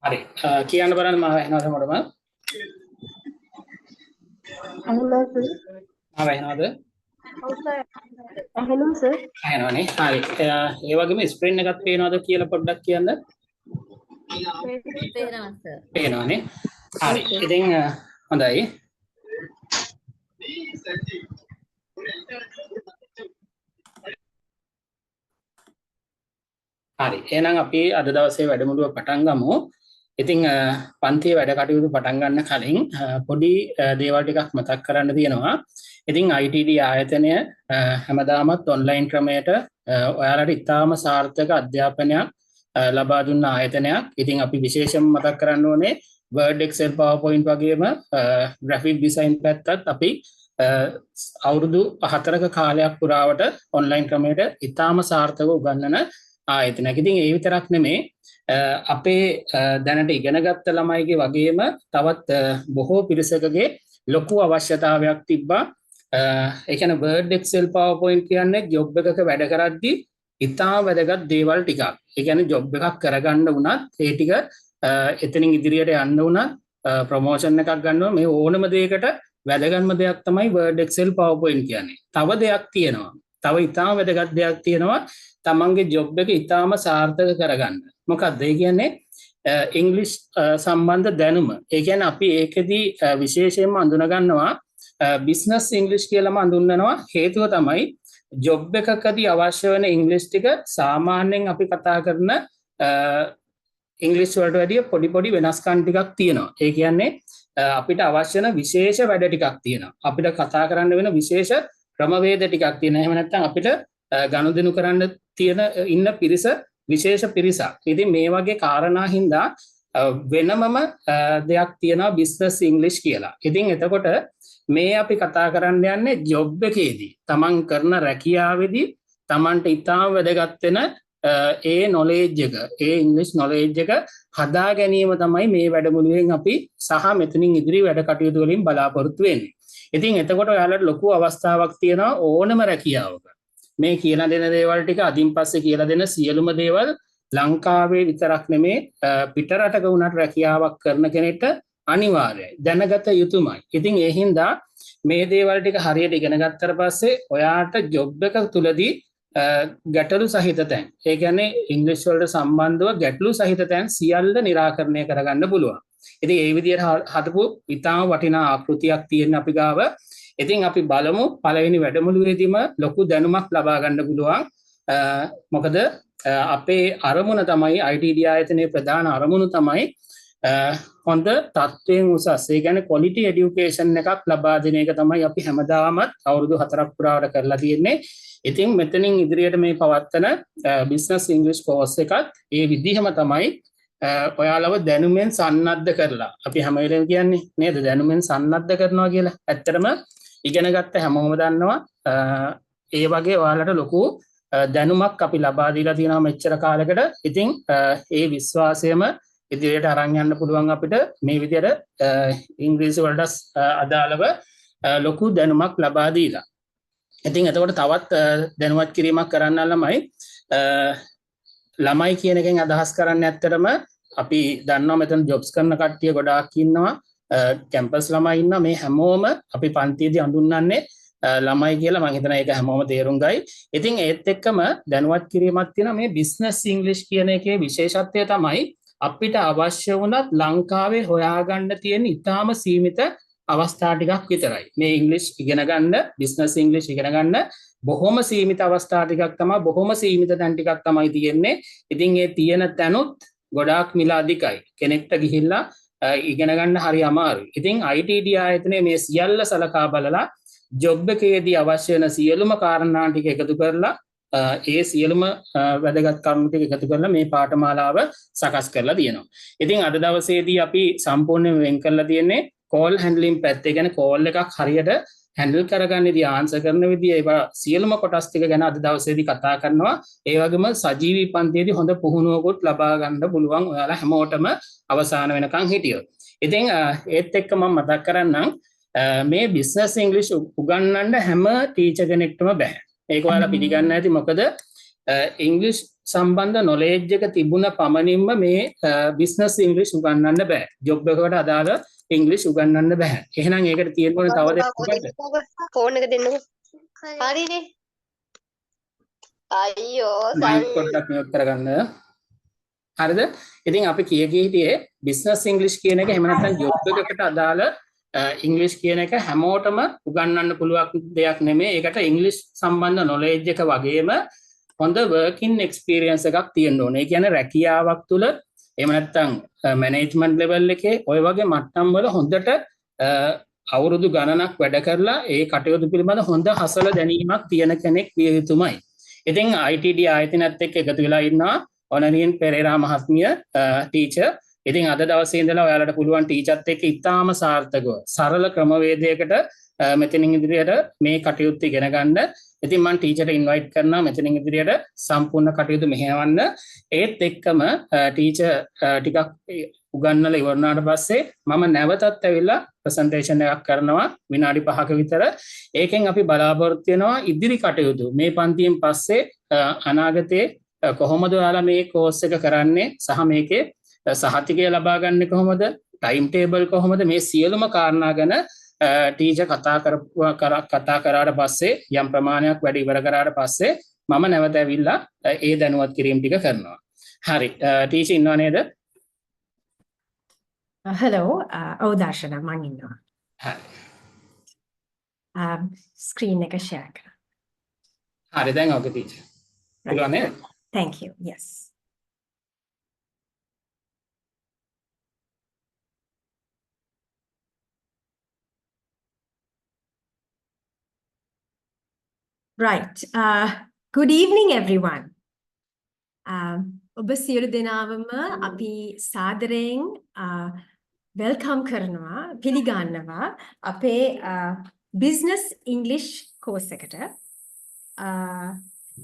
හරි කියන්න බලන්න මම වෙනවද මොඩම Hello, sir. මම වෙනවද Hello, sir. වෙනවනේ හරි ඒ වගේම ස්ක්‍රීන් එකක් පේනවද කියලා පොඩ්ඩක් කියන්න පේනවා සර්. පේනවනේ හරි ඉතින් හොඳයි හරි එහෙනම් අපි අද දවසේ වැඩමුළුව පටන් ගමු. ඉතින් පන්තියේ වැඩ කටයුතු පටන් ගන්න කලින් පොඩි දේවල් ටිකක් මතක් කරන්න තියෙනවා. ඉතින් ITD ආයතනය හැමදාමත් ඔන්ලයින් ක්‍රමයට ඔයාලට ඉතාම සාර්ථක අධ්‍යාපනයක් ලබා දුන්න ආයතනයක්. ඉතින් අපි විශේෂයෙන් මතක් කරන්න ඕනේ Word, Excel, PowerPoint වගේම graphic design පැත්තත් අපි අවුරුදු 4ක කාලයක් පුරාවට ඔන්ලයින් ක්‍රමයට ඉතාම සාර්ථකව උගන්වන ආයතනයක්. ඉතින් ඒ විතරක් නෙමේ අපේ දැනට ඉගෙන ගත්ත ළමයිගේ වගේම තවත් බොහෝ පිරිසකගේ ලොකු අවශ්‍යතාවයක් තිබ්බා. ඒ කියන්නේ Word, Excel, PowerPoint කියන්නේ ජොබ් එකක වැඩ කරද්දී ඉතාම වැදගත් දේවල් ටිකක්. ඒ කියන්නේ ජොබ් එකක් කරගන්න වුණත් ඒ ටික එතනින් ඉදිරියට යන්න වුණත් ප්‍රොමෝෂන් එකක් ගන්නවා මේ ඕනම දෙයකට වැදගත්ම දෙයක් තමයි Word, Excel, PowerPoint කියන්නේ. තව දෙයක් තියෙනවා. තව ඉතාම වැදගත් දෙයක් තියෙනවා. තමන්ගේ ජොබ් එක ඉතාම සාර්ථක කරගන්න. මොකක්ද ඒ කියන්නේ ඉංග්‍රීසි සම්බන්ධ දැනුම. ඒ කියන්නේ අපි ඒකෙදි විශේෂයෙන්ම අඳුන ගන්නවා බිස්නස් ඉංග්‍රීසි කියලාම අඳුන්වනවා. හේතුව තමයි ජොබ් එකකදී අවශ්‍ය වෙන ඉංග්‍රීසි ටික සාමාන්‍යයෙන් අපි කතා කරන ඉංග්‍රීසි වලට වැඩිය පොඩි වෙනස්කම් ටිකක් තියෙනවා. ඒ කියන්නේ අපිට අවශ්‍ය වෙන විශේෂ වැඩ ටිකක් තියෙනවා. අපිට කතා කරන්න වෙන විශේෂ ක්‍රමවේද ටිකක් තියෙනවා. එහෙම නැත්නම් අපිට ගනුදෙනු කරන්න තියෙන ඉන්න පිරිස විශේෂ පිරිසක්. ඉතින් මේ වගේ කාරණා හින්දා වෙනමම දෙයක් තියෙනවා බිස්නස් ඉංග්‍රීසි කියලා. ඉතින් එතකොට මේ අපි කතා කරන්න යන්නේ ජොබ් එකේදී තමන් කරන රැකියාවේදී තමන්ට ඉතාම වැදගත් වෙන ඒ නොලෙජ් එක ඒ ඉංග්‍රීසි නොලෙජ් එක හදා ගැනීම තමයි මේ වැඩමුළුවෙන් අපි සහ මෙතනින් ඉදිරි වැඩ කටයුතු වලින් බලාපොරොත්තු වෙන්නේ. ඉතින් එතකොට ඔයාලට ලොකු අවස්ථාවක් තියෙනවා ඕනම රැකියාවක මේ කියලා දෙන දේවල් ටික අදින් පස්සේ කියලා දෙන සියලුම දේවල් ලංකාවේ විතරක් නෙමේ පිටරටක වුණත් රැකියාවක් කරන කෙනෙක්ට අනිවාර්යයි දැනගත යුතුමයි. ඉතින් ඒ හින්දා මේ දේවල් ටික හරියට ඉගෙන ගත්තට පස්සේ ඔයාට ජොබ් එක තුලදී ගැටලු සහිත තැන් ඒ කියන්නේ ඉංග්‍රීසි වලට සම්බන්ධව ගැටලු සහිත තැන් සියල්ල निराකරණය කරගන්න පුළුවන්. ඉතින් ඒ විදිහට හදපු ඉතාම වටිනා ආකෘතියක් තියෙන අපි ගාව. ඉතින් අපි බලමු පළවෙනි වැඩමුළුවේදීම ලොකු දැනුමක් ලබා ගන්න පුළුවන්. මොකද අපේ අරමුණ තමයි ITD ආයතනයේ ප්‍රධාන අරමුණ තමයි හොඳ තත්ත්වයෙන් උසස් ඒ කියන්නේ quality education එකක් ලබා දෙන එක තමයි අපි හැමදාමත් අවුරුදු 4ක් පුරාවට කරලා තියෙන්නේ. ඉතින් මෙතනින් ඉදිරියට මේ පවත්වන business English course එකත් ඒ විදිහම තමයි ඔයාලව දැනුමෙන් සන්නද්ධ කරලා අපි හැම වෙලේම කියන්නේ නේද දැනුමෙන් සන්නද්ධ කරනවා කියලා. ඇත්තටම ඉගෙන ගත්ත හැමෝම දන්නවා ඒ වගේ ඔයාලට ලොකු දැනුමක් අපි ලබා දීලා තියෙනවා මෙච්චර කාලයකට. ඉතින් ඒ විශ්වාසයම ඉදිරියට අරන් යන්න පුළුවන් අපිට මේ විදිහට ඉංග්‍රීසි වලට අදාළව ලොකු දැනුමක් ලබා දීලා. ඉතින් එතකොට තවත් දැනුවත් කිරීමක් කරන්න ළමයි කියන එකෙන් අදහස් කරන්නේ ඇත්තටම අපි දන්නවා මෙතන ජොබ්ස් කරන කට්ටිය ගොඩාක් ඉන්නවා. කැම්පස් ළමයි ඉන්නවා. මේ හැමෝම අපි පන්තියේදී අඳුන්වන්නේ ළමයි කියලා මම හිතනවා ඒක හැමෝම තේරුම් ගයි. ඉතින් ඒත් එක්කම දැනුවත් කිරීමක් තියෙනවා මේ බිස්නස් ඉංග්‍රීසි කියන එකේ විශේෂත්වය තමයි අපිට අවශ්‍ය වුණත් ලංකාවේ හොයාගන්න තියෙන ඉතාම සීමිත අවස්ථා ටිකක් විතරයි. මේ ඉංග්‍රීසි ඉගෙන ගන්න බිස්නස් ඉංග්‍රීසි ඉගෙන ගන්න බොහොම සීමිත අවස්ථා ටිකක් තමයි බොහොම සීමිත තැන් ටිකක් තමයි තියෙන්නේ. ඉතින් ඒ තියෙන තැනුත් ගොඩාක් මිල අධිකයි. කෙනෙක්ට ගිහිල්ලා ඉගෙන ගන්න හරි අමාරුයි. ඉතින් ITD ආයතනයේ මේ සියල්ල සලකා බලලා ජොබ් එකේදී අවශ්‍ය වෙන සියලුම කාරණා ටික එකතු කරලා ඒ සියලුම වැදගත් කරුණු ටික එකතු කරලා මේ පාඨමාලාව සකස් කරලා තියෙනවා. ඉතින් අද දවසේදී අපි සම්පූර්ණයෙන් වෙන් කරලා තියෙන්නේ කෝල් හැන්ඩලින් පැත්ත. ඒ කියන්නේ කෝල් එකක් හරියට හැන්ඩල් කරගන්න විදිය ආන්සර් කරන විදිය ඒවා සියලුම කොටස් ටික ගැන අද දවසේදී කතා කරනවා. ඒ වගේම සජීවී පන්තියේදී හොඳ පුහුණුවකුත් ලබා ගන්න පුළුවන් ඔයාලා හැමෝටම අවසාන වෙනකන් හිටියොත්. ඉතින් ඒත් එක්ක මම මතක් කරන්නම් මේ බිස්නස් ඉංග්‍රීසි උගන්වන්න හැම ටීචර් කෙනෙක්ටම බෑ. ඒක ඔයාලා පිළිගන්න ඇති. මොකද ඉංග්‍රීසි සම්බන්ධ නොලෙජ් එක තිබුණ පමණින්ම මේ බිස්නස් ඉංග්‍රීසි උගන්වන්න බෑ. ජොබ් එකකට අදාළ ඉංග්‍රීසි උගන්වන්න බෑ. එහෙනම් ඒකට තියෙන්න ඕනේ තව දෙයක් මොකද්ද? ෆෝන් එක දෙන්නකෝ. හරිනේ. අයියෝ මයික් පොඩ්ඩක් මියුට් කරගන්න. හරිද? ඉතින් අපි කිය හිටියේ බිස්නස් ඉංග්‍රීසි කියන එක එහෙම නැත්නම් ජොබ් එකකට අදාළ ඉංග්‍රීසි කියන එක හැමෝටම උගන්වන්න පුළුවන් දෙයක් නෙමෙයි. ඒකට ඉංග්‍රීසි සම්බන්ධ නොලෙජ් එක වගේම හොඳ වර්කින් එක්ස්පීරියන්ස් එකක් තියෙන්න ඕනේ. ඒ කියන්නේ රැකියාවක් තුළ එහෙම නැත්නම් මැනේජ්මන්ට් ලෙවල් එකේ ඔය වගේ මට්ටම් වල හොඳට අවුරුදු ගණනක් වැඩ කරලා ඒ කටයුතු පිළිබඳ හොඳ හසල දැනීමක් තියෙන කෙනෙක් විය යුතුමයි. ඉතින් ITD ආයතනයත් එක්ක එකතු වෙලා ඉන්නවා ඔනරියන් පෙරේරා මහත්මිය ටීචර්. ඉතින් අද දවසේ ඉඳලා ඔයාලට පුළුවන් ටීචර්ත් එක්ක ඉතාම සාර්ථකව සරල ක්‍රමවේදයකට මෙතනින් ඉදිරියට මේ කටයුතු ඉගෙන ගන්න. ඉතින් මම ටීචර්ට ඉන්වයිට් කරනවා මෙතනින් ඉදිරියට සම්පූර්ණ කටයුතු මෙහෙවන්න. ඒත් එක්කම ටීචර් ටිකක් උගන්වලා ඉවරනාට පස්සේ මම නැවතත් ඇවිල්ලා ප්‍රසන්ටේෂන් එකක් කරනවා විනාඩි 5ක විතර. ඒකෙන් අපි බලාපොරොත්තු වෙනවා ඉදිරි කටයුතු මේ පන්තියෙන් පස්සේ අනාගතයේ කොහොමද ඔයාලා මේ කෝස් එක කරන්නේ සහ මේකේ සහතිකය ලබා ගන්න කොහොමද ටයිම් ටේබල් කොහොමද මේ සියලුම කාරණා ගැන ටීචර් කතා කරාට පස්සේ යම් ප්‍රමාණයක් වැඩ ඉවර කරාට පස්සේ මම නැවත ඇවිල්ලා ඒ දැනුවත් කිරීම ටික කරනවා. හරි ටීචර් ඉන්නව නේද? Hello, Darshana, මං ඉන්නවා. හරි. Screen එක share කරන්න. හරි දැන් ඔක ටීචර්. පුළුවන් නේද? Thank you. Yes. Right. Good evening, everyone. ඔබ සියලු දෙනාවම අපි සාදරයෙන් welcome කරනවා පිළිගන්නවා අපේ business English course එකට.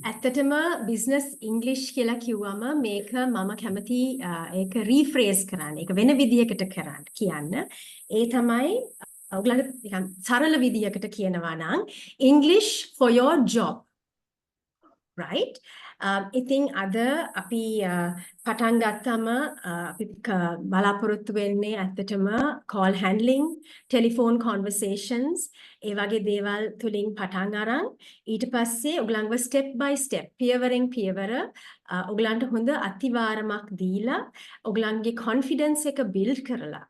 ඇත්තටම business English කියලා කිව්වම මේක මම කැමති ඒක rephrase කරන්න. ඒක වෙන විදියකට කියන්න. ඒ තමයි ඔයගලන්ට නිකන් සරල විදියකට කියනවා නම් English for your job. Right? ඉතින් අද අපි පටන් ගත්තම අපි බලාපොරොත්තු වෙන්නේ ඇත්තටම call handling, telephone conversations ඒ වගේ දේවල් තුලින් පටන් අරන් ඊට පස්සේ ඔයගලන්ව step by step පියවරෙන් පියවර ඔයගලන්ට හොඳ අතිවාරමක් දීලා ඔයගලන්ගේ confidence එක build කරලා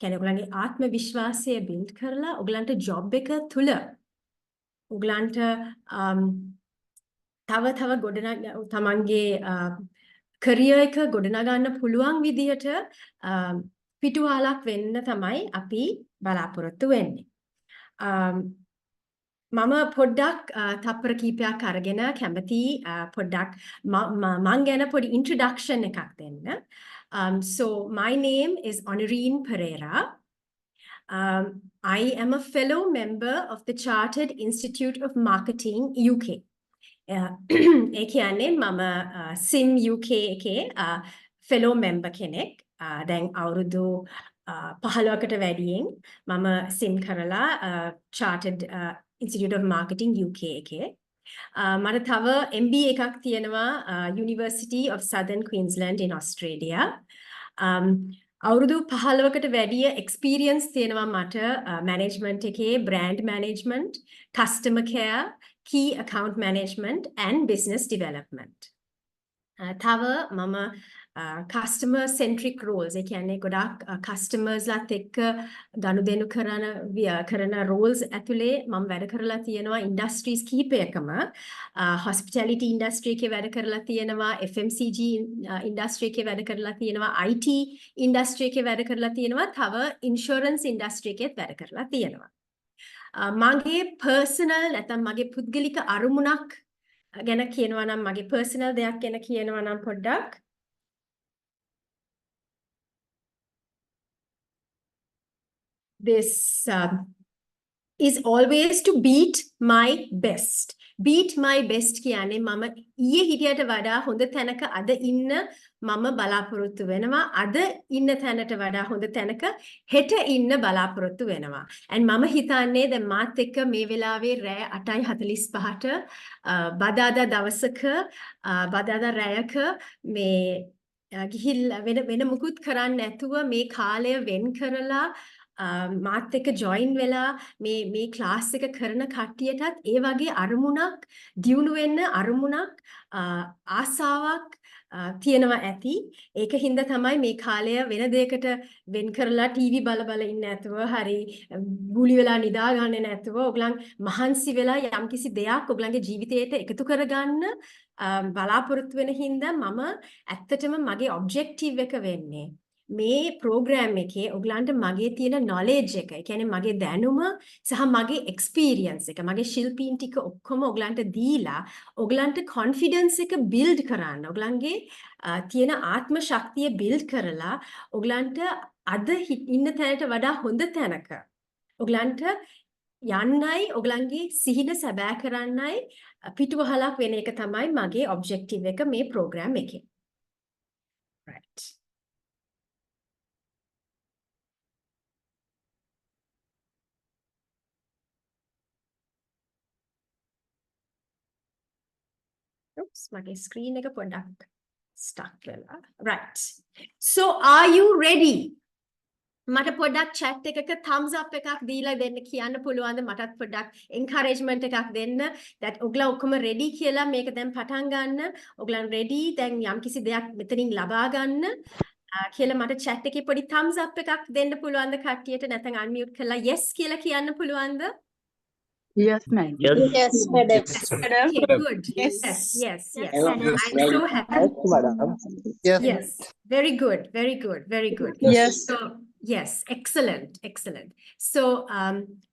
කියන්නේ ඔයගලන්ගේ ආත්ම විශ්වාසය build කරලා ඔයගලන්ට job එක තුල ඔයගලන්ට තව තමන්ගේ career එක ගොඩනගන්න පුළුවන් විදිහට පිටුවාලක් වෙන්න තමයි අපි බලාපොරොත්තු වෙන්නේ. මම පොඩ්ඩක් තප්පර කීපයක් අරගෙන කැමති පොඩ්ඩක් මං ගැන පොඩි introduction එකක් දෙන්න. So my name is Honorine Pereira. I am a fellow member of the Chartered Institute of Marketing UK. ඒ කියන්නේ මම SIM UK එකේ fellow member කෙනෙක්. දැන් අවුරුදු 15කට වැඩියෙන් මම SIM කරලා Chartered Institute of Marketing UK එකේ. මට තව MBA එකක් තියෙනවා University of Southern Queensland in Australia. අවුරුදු 15කට වැඩිය experience තියෙනවා මට management එකේ brand management, customer care, key account management and business development. තව මම customer centric roles ඒ කියන්නේ ගොඩාක් customers ලාත් එක්ක ගනුදෙනු කරන roles ඇතුලේ මම වැඩ කරලා තියෙනවා industries කිහිපයකම hospitality industry එකේ වැඩ කරලා තියෙනවා FMCG industry එකේ වැඩ කරලා තියෙනවා IT industry එකේ වැඩ කරලා තියෙනවා තව insurance industry එකේත් වැඩ කරලා තියෙනවා මගේ personal නැත්නම් මගේ පුද්ගලික අරමුණක් ගැන කියනවා නම් මගේ personal දෙයක් ගැන කියනවා නම් පොඩ්ඩක් this is always to beat my best. beat my best කියන්නේ මම ඊයේ හිටියට වඩා හොඳ තැනක අද ඉන්න මම බලාපොරොත්තු වෙනවා. අද ඉන්න තැනට වඩා හොඳ තැනක හෙට ඉන්න බලාපොරොත්තු වෙනවා. and මම හිතන්නේ දැන් මාත් එක්ක මේ වෙලාවේ රෑ 8:45ට බදාදා දවසක බදාදා රැයක මේ ගිහිල්ලා වෙන මුකුත් කරන්නේ නැතුව මේ කාලය වෙන් කරලා මාත් එක්ක ජොයින් වෙලා මේ ක්ලාස් එක කරන කට්ටියටත් ඒ වගේ අරමුණක් දියුණු වෙන්න අරමුණක් ආසාවක් තියෙනවා ඇති. ඒක හින්දා තමයි මේ කාලය වෙන දෙයකට වෙන් කරලා ටීවී බල ඉන්න නැතුව හරි ගුලි වෙලා නිදා ගන්න නැතුව ඔයගලන් මහන්සි වෙලා යම්කිසි දෙයක් ඔයගලන්ගේ ජීවිතයට එකතු කරගන්න බලාපොරොත්තු වෙන හින්දා මම ඇත්තටම මගේ ඔබ්ජෙක්ටිව් එක වෙන්නේ මේ ප්‍රෝග්‍රෑම් එකේ ඔයගලන්ට මගේ තියෙන knowledge එක, ඒ කියන්නේ මගේ දැනුම සහ මගේ experience එක, මගේ ශිල්පීන් ටික ඔක්කොම ඔයගලන්ට දීලා ඔයගලන්ට confidence එක build කරන්න, ඔයගලන්ගේ තියෙන ආත්ම ශක්තිය build කරලා ඔයගලන්ට අද ඉන්න තැනට වඩා හොඳ තැනක ඔයගලන්ට යන්නයි ඔයගලන්ගේ සිහින සැබෑ කරන්නයි පිටුවහලක් වෙන එක තමයි මගේ objective එක මේ ප්‍රෝග්‍රෑම් එකේ. right. Oops, my screen එක පොඩ්ඩක් stuck වෙලා. Right. So are you ready? මට පොඩ්ඩක් chat එකක thumbs up එකක් දීලා දෙන්න කියන්න පුළුවන්ද? මටත් පොඩ්ඩක් encouragement එකක් දෙන්න. that ඔයගලා ඔක්කොම ready කියලා මේක දැන් පටන් ගන්න. ඔයගලන් ready දැන් යම්කිසි දෙයක් මෙතනින් ලබා ගන්න. කියලා මට chat එකේ පොඩි thumbs up එකක් දෙන්න පුළුවන්ද කට්ටියට? නැත්නම් unmute කරලා yes කියලා කියන්න පුළුවන්ද? Yes, ma'am. Yes, madam. Okay, good. Yes, yes. I'm so happy. Yes, very good, very good, very good. Yes. So, yes, excellent. So,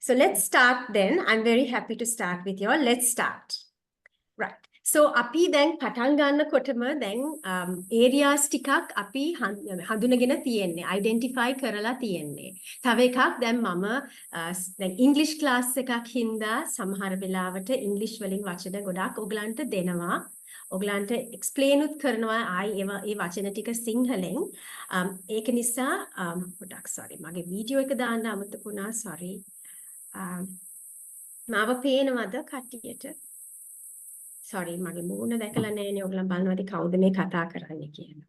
so let's start then. I'm very happy to start with you all. Let's start. Right. So, අපි දැන් පටන් ගන්නකොටම දැන් areas ටිකක් අපි හඳුනගෙන තියෙන්නේ, identify කරලා තියෙන්නේ. තව එකක් දැන් මම දැන් English class එකක් හින්දා සමහර වෙලාවට English වලින් වචන ගොඩක් ඔයගලන්ට දෙනවා. ඔයගලන්ට explain උත් කරනවා ආයි ඒ වචන ටික සිංහලෙන්. ඒක නිසා පොඩක් sorry මගේ වීඩියෝ එක දාන්න අමතක වුණා sorry. මාව පේනවද කට්ටියට? sorry මගේ මූණ දැකලා නැහැනේ ඔයගලන් බලනවාද කවුද මේ කතා කරන්නේ කියලා.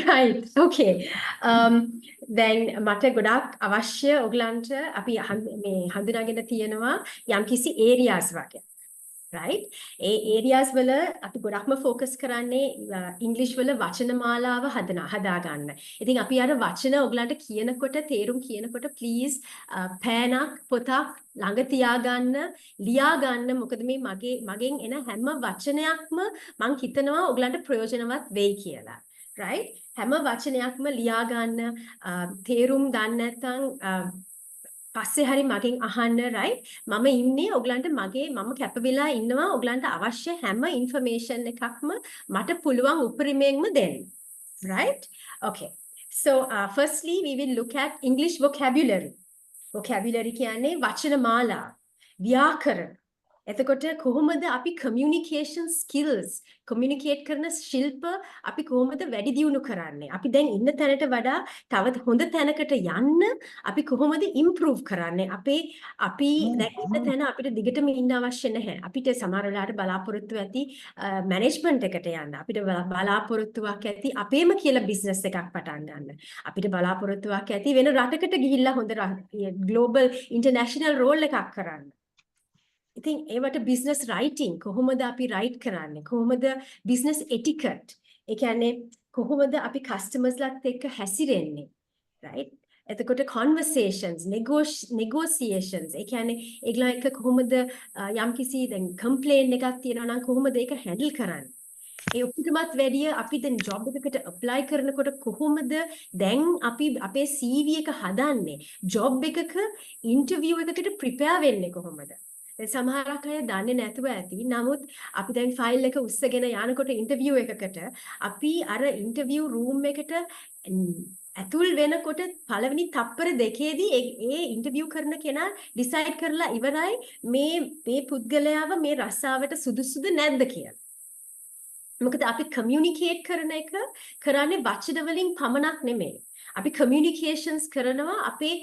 right okay then මට ගොඩක් අවශ්‍ය ඔයගලන්ට අපි මේ හඳුනාගෙන තියෙනවා යම්කිසි areas වගේ. right ඒ areas වල අපි ගොඩක්ම focus කරන්නේ English වල වචන මාලාව හදා ගන්න. ඉතින් අපි අර වචන ඔයගලන්ට කියනකොට තේරුම් කියනකොට please පෑනක් පොතක් ළඟ තියාගන්න ලියා ගන්න. මොකද මේ මගෙන් එන හැම වචනයක්ම මං හිතනවා ඔයගලන්ට ප්‍රයෝජනවත් වෙයි කියලා. right හැම වචනයක්ම ලියා ගන්න තේරුම් දන්නේ නැත්නම් පස්සේ හරි මගෙන් අහන්න right මම ඉන්නේ ඔයගලන්ට මම කැප වෙලා ඉන්නවා ඔයගලන්ට අවශ්‍ය හැම information එකක්ම මට පුළුවන් උපරිමයෙන්ම දෙන්න. right okay so firstly we will look at English vocabulary. vocabulary කියන්නේ වචන මාලා ව්‍යාකරණ. එතකොට කොහොමද අපි communication skills communicate කරන ශිල්ප අපි කොහොමද වැඩි දියුණු කරන්නේ? අපි දැන් ඉන්න තැනට වඩා තව හොඳ තැනකට යන්න අපි කොහොමද improve කරන්නේ? අපි දැන් ඉන්න තැන අපිට දිගටම ඉන්න අවශ්‍ය නැහැ. අපිට සමහර වෙලාවට බලාපොරොත්තු ඇති management එකට යන්න. අපිට බලාපොරොත්තුවක් ඇති අපේම කියලා business එකක් පටන් ගන්න. අපිට බලාපොරොත්තුවක් ඇති වෙන රටකට ගිහිල්ලා හොඳ global international role එකක් කරන්න. ඉතින් ඒවට business writing කොහොමද අපි write කරන්නේ? කොහොමද business etiquette? ඒ කියන්නේ කොහොමද අපි customers ලත් එක්ක හැසිරෙන්නේ? right? එතකොට conversations, negotiations. ඒ කියන්නේ ඒගොල්ලෝ එක්ක කොහොමද යම්කිසි දැන් complaint එකක් තියෙනවා නම් කොහොමද ඒක handle කරන්නේ? ඒ ඔක්කොටමත් වැඩිය අපි දැන් job එකකට apply කරනකොට කොහොමද දැන් අපි අපේ CV එක හදන්නේ? job එකක interview එකකට prepare වෙන්නේ කොහොමද? සමහරක් අය දන්නේ නැතුව ඇති. නමුත් අපි දැන් ෆයිල් එක උස්සගෙන යනකොට ඉන්ටර්විව් එකකට අපි අර ඉන්ටර්විව් රූම් එකට ඇතුල් වෙනකොට පළවෙනි තප්පර දෙකේදී ඒ ඉන්ටර්වියු කරන කෙනා ඩිසයිඩ් කරලා ඉවරයි මේ පුද්ගලයාව මේ රස්සාවට සුදුසුද නැද්ද කියලා. මොකද අපි කමියුනිකේට් කරන එක කරන්නේ වචන වලින් පමණක් නෙමෙයි. අපි කමියුනිකේෂන්ස් කරනවා අපේ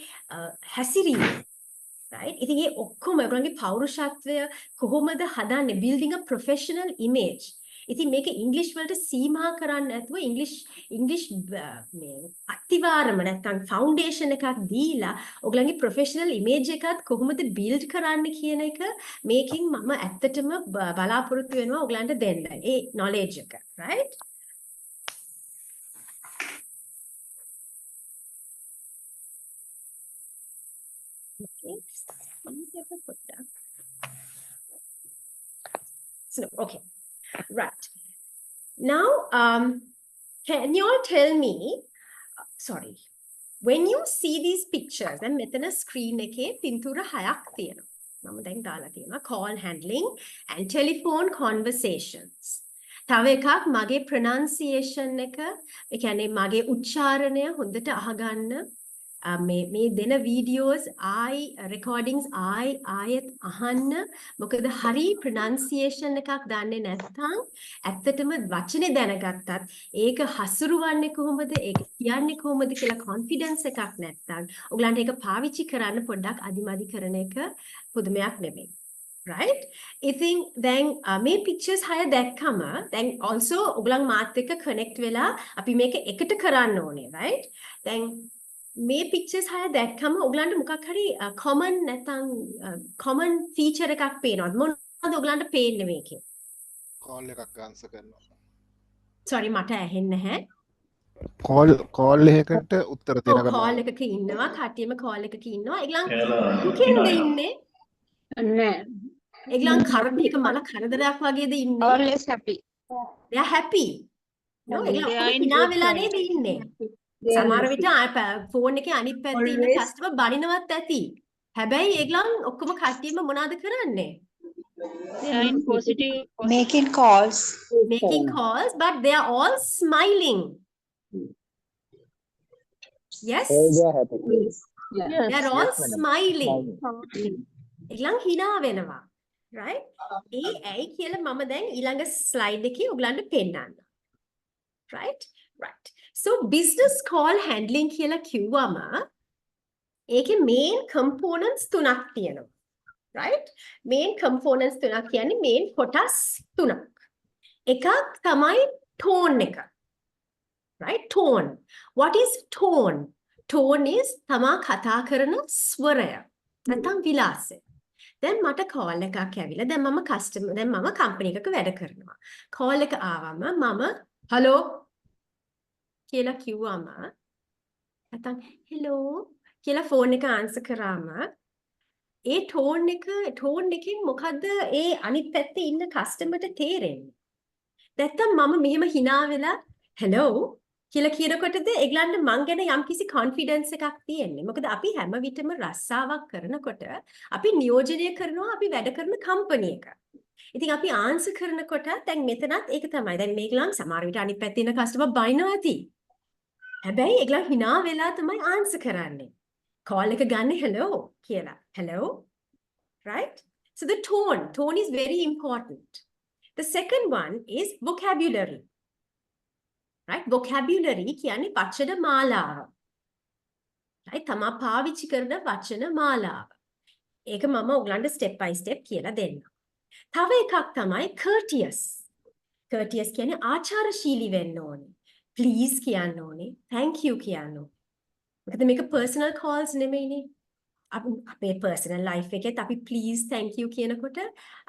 හැසිරීම. right? ඉතින් මේ ඔක්කොම ඔයගොල්ලන්ගේ පෞරුෂත්වය කොහොමද හදන්නේ? building a professional image. ඉතින් මේක ඉංග්‍රීසි වලට සීමා කරන්න නැතුව ඉංග්‍රීසි මේ අතිවාරම නැත්නම් ෆවුන්ඩේෂන් එකක් දීලා ඔයගලගේ ප්‍රොෆෙෂනල් ඉමේජ් එකත් කොහොමද බිල්ඩ් කරන්න කියන එක මේකෙන් මම ඇත්තටම බලාපොරොත්තු වෙනවා ඔයගලන්ට දෙන්න. ඒ knowledge එක, right? Okay. So, okay. Right. Now, can you all tell me, sorry, when you see these pictures, then මෙතන screen එකේ පින්තූර 6ක් තියෙනවා. මම දැන් දාලා තියෙනවා call handling and telephone conversations. තව එකක් මගේ pronunciation එක, ඒ කියන්නේ මගේ උච්චාරණය හොඳට අහගන්න. මේ දෙන videos recordings ආයෙත් අහන්න. මොකද හරි pronunciation එකක් දන්නේ නැත්නම් ඇත්තටම වචනේ දැනගත්තත් ඒක හසුරුවන්නේ කොහොමද ඒක කියන්නේ කොහොමද කියලා confidence එකක් නැත්නම් ඔයගලන්ට ඒක පාවිච්චි කරන්න පොඩ්ඩක් අදිමදි කරන එක පුදුමයක් නෙමෙයි. right? ඉතින් දැන් මේ pictures 6 දැක්කම දැන් also ඔයගලන් මාත් එක්ක connect වෙලා අපි මේක එකට කරන්න ඕනේ. right? දැන් මේ pictures 6 දැක්කම ඔයගලන්ට මොකක් හරි common නැත්නම් common feature එකක් පේනවද? මොනවද ඔයගලන්ට පේන්නේ මේකේ? call එකක් answer කරනවා. sorry මට ඇහෙන්නේ නැහැ. call එකකට උත්තර දෙන ගමන් call එකක ඉන්නවා කට්ටියම call එකක ඉන්නවා. ඒගොල්ලන් දුකින්ද ඉන්නේ? නෑ. ඒගොල්ලන් මේක මල කරදරයක් වගේද ඉන්නේ? always happy. they are happy. no ඒගොල්ලන් hina වෙලා නේද ඉන්නේ? සමහර විට ෆෝන් එකේ අනිත් පැත්තේ ඉන්න කස්ටමර් බනිනවත් ඇති. හැබැයි ඒගොල්ලන් ඔක්කොම කට්ටියම මොනවද කරන්නේ? They are in positive. Making calls. making calls, but they are all smiling. Yes? they are happy. They are all Yes, madam. smiling. ඒගොල්ලන් hina වෙනවා. right? ඒ ඇයි කියලා මම දැන් ඊළඟ slide එකේ ඔයගලන්ට පෙන්නන්න. right? right. So business call handling කියලා කිව්වම ඒකේ main components තුනක් තියෙනවා. right? main components තුනක් කියන්නේ main කොටස් තුනක්. එකක් තමයි tone එක. right? tone. What is tone? Tone is තමා කතා කරන ස්වරය. නැත්නම් විලාසය. දැන් මට call එකක් ඇවිල්ලා දැන් මම company එකක වැඩ කරනවා. call එක ආවම මම hello කියලා කිව්වම නැත්නම් hello කියලා ෆෝන් එක ආන්සර් කරාම ඒ ටෝන් එකෙන් මොකද්ද ඒ අනිත් පැත්තේ ඉන්න කස්ටමර්ට තේරෙන්නේ? නැත්නම් මම මෙහෙම hina වෙලා hello කියලා කියනකොටද ඒගොල්ලන්ට මං ගැන යම්කිසි confidence එකක් තියෙන්නේ. මොකද අපි හැම විටම රස්සාවක් කරනකොට අපි නියෝජනය කරනවා අපි වැඩ කරන company එක. ඉතින් අපි ආන්සර් කරනකොට දැන් මෙතනත් ඒක තමයි. දැන් මේගොල්ලන් සමහර විට අනිත් පැත්තේ ඉන්න කස්ටමර් බයිනවා ඇති. හැබැයි ඒගොල්ලන් hina වෙලා තමයි ආන්සර් කරන්නේ. call එක ගන්න hello කියලා. hello. right? So the tone is very important. The second one is vocabulary. right? vocabulary කියන්නේ වචන මාලාව. right? තමා පාවිච්චි කරන වචන මාලාව. ඒක මම ඔයගලන්ට step by step කියලා දෙන්නම්. තව එකක් තමයි courteous. courteous කියන්නේ ආචාරශීලී වෙන්න ඕනේ. please කියන්න ඕනේ. thank you කියන්න ඕනේ. මොකද මේක personal calls නෙමෙයිනේ. අපේ personal life එකෙත් අපි please thank you කියනකොට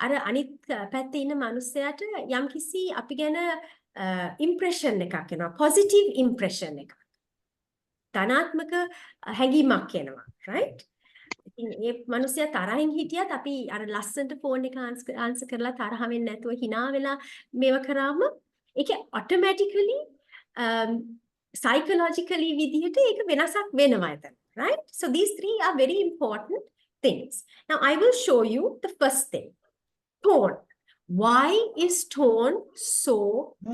අර අනිත් පැත්තේ ඉන්න මිනිස්සයාට යම්කිසි අපි ගැන impression එකක් එනවා. positive impression එකක්. ධනාත්මක හැඟීමක් එනවා. right? ඉතින් ඒ මිනිස්සයා තරහින් හිටියත් අපි අර ලස්සනට ෆෝන් එක ආන්සර් කරලා තරහ වෙන්නේ නැතුව hina වෙලා මේව කරාම ඒක automatically psychologically විදිහට ඒක වෙනසක් වෙනවා එතන. right? So these three are very important things. Now I will show you the first thing. Tone. Why is tone so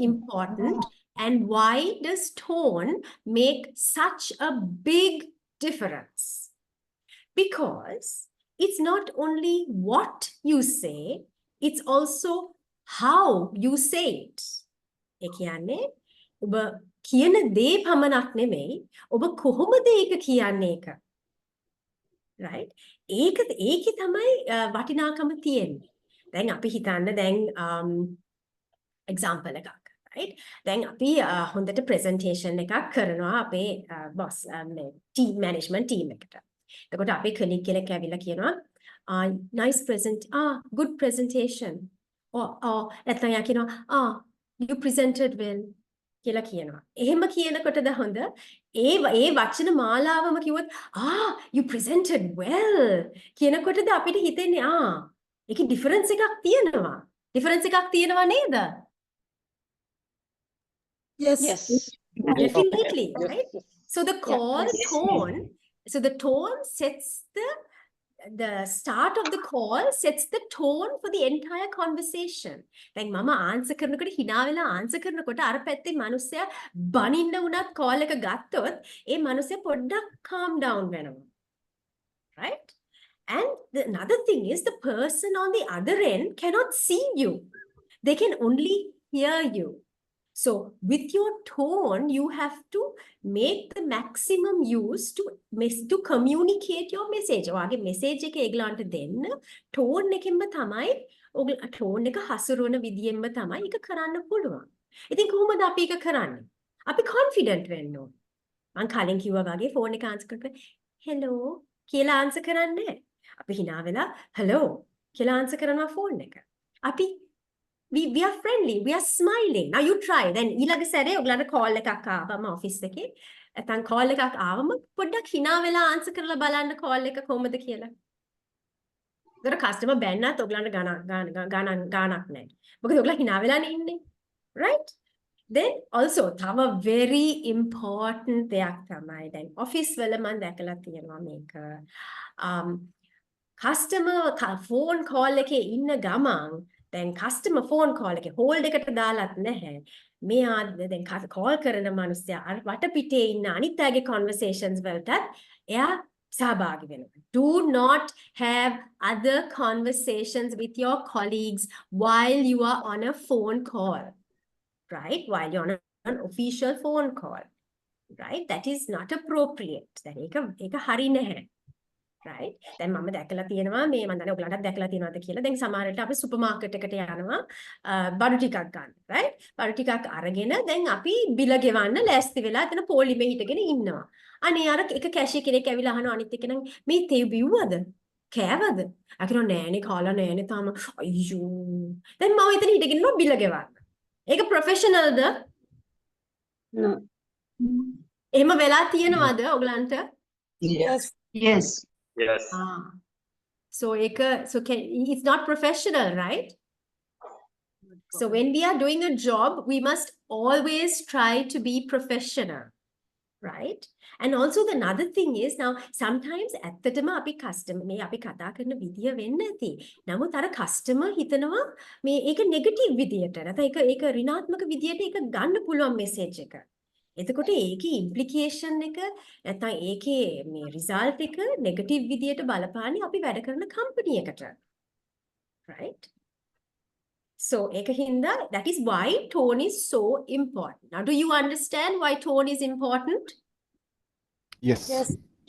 important And why does tone make such a big difference? Because it's not only what you say, it's also how you say it. ඒ කියන්නේ ඔබ කියන දේ පමණක් නෙමෙයි ඔබ කොහොමද ඒක කියන්නේ එක. right? ඒකේ තමයි වටිනාකම තියෙන්නේ. දැන් අපි හිතන්න දැන් example එකක්. right? දැන් අපි හොඳට presentation එකක් කරනවා අපේ boss team management team එකට. එතකොට අපේ colleague කෙනෙක් ඇවිල්ලා කියනවා nice good presentation. නැත්නම් යා කියනවා you presented well කියලා කියනවා. එහෙම කියනකොටද හොඳ? ඒ වචන මාලාවම කිව්වොත් you presented well කියනකොටද අපිට හිතෙන්නේ ඒකේ difference එකක් තියෙනවා. difference එකක් තියෙනවා නේද? Yes. Definitely, right? So the call Yes. tone, so the tone sets the start of the call sets the tone for the entire conversation. දැන් මම answer කරනකොට hina වෙලා answer කරනකොට අර පැත්තේ මිනිස්සයා බනින්න උනත් call එක ගත්තොත් ඒ මිනිස්සයා පොඩ්ඩක් calm down වෙනවා. Right? And another thing is the person on the other end cannot see you. They can only hear you. So with your tone, you have to make the maximum use to communicate your message. ඔයාගේ message එක ඒගොල්ලන්ට දෙන්න tone එකෙන්ම තමයි tone එක හසුරුවන විදියෙන්ම තමයි ඒක කරන්න පුළුවන්. ඉතින් කොහොමද අපි ඒක කරන්නේ? අපි confident වෙන්න ඕන. මම කලින් කිව්වා වගේ phone එක answer කරනකොට hello කියලා answer කරන්නේ නැහැ. අපි hina වෙලා hello කියලා answer කරනවා phone එක. අපි we are friendly, we are smiling. Now you try. Then ඊළඟ සැරේ ඔයගලන්ට call එකක් ආවම office එකේ නැත්නම් call එකක් ආවම පොඩ්ඩක් hina වෙලා answer කරලා බලන්න call එක කොහොමද කියලා. ඒතර customer බැන්නත් ඔයගලන්ට ගානක් නැහැ. මොකද ඔයගලා hina වෙලානේ ඉන්නේ. Right? Then also තව very important දෙයක් තමයි දැන් office වල මම දැකලා තියෙනවා මේක. Customer phone call එකේ ඉන්න ගමන් then customer phone call එකේ hold එකට දාලත් නැහැ. මෙයා දැන් call කරන මිනිස්සයා අර වටපිටේ ඉන්න අනිත් අයගේ conversations වලටත් එයා සහභාගී වෙනවා. Do not have other conversations with your colleagues while you are on a phone call. Right? While you're on an official phone call. Right? That is not appropriate. දැන් ඒක හරි නැහැ. right? දැන් මම දැකලා තියෙනවා මේ මම දන්නේ ඔයගලන්ටත් දැකලා තියෙනවද කියලා. දැන් සමහර විට අපි සුපර් මාකට් එකට යනවා බඩු ටිකක් ගන්න. right? බඩු ටිකක් අරගෙන දැන් අපි බිල ගෙවන්න ලෑස්ති වෙලා එතන පොලිමේ හිටගෙන ඉන්නවා. අනේ අර එක කැෂියර් කෙනෙක් ඇවිල්ලා අහනවා අනිත් එක නම් මේ තේ බිව්වද? කෑවද? අකිනෝ නෑනේ කාලා නෑනේ තාම. අයියෝ. දැන් මම එතන හිටගෙන ඉන්නවා බිල ගෙවන්න. ඒක ප්‍රොෆෙෂනල්ද? No. එහෙම වෙලා තියෙනවද ඔයගලන්ට? Yes. Yes. Yes. So it's not professional, right? So when we are doing a job, we must always try to be professional, right? And also the another thing is now sometimes ඇත්තටම අපි customer මේ අපි කතා කරන විදිය වෙන්න ඇති. නමුත් අර customer හිතනවා මේ ඒක negative විදියට නැත්නම් ඒක ඍණාත්මක විදියට ඒක ගන්න පුළුවන් message එක. එතකොට ඒකේ implication එක නැත්නම් ඒකේ මේ result එක negative විදියට බලපාන්නේ අපි වැඩ කරන company එකට. Right? So ඒකින්ද that is why tone is so important. Now do you understand why tone is important? Yes.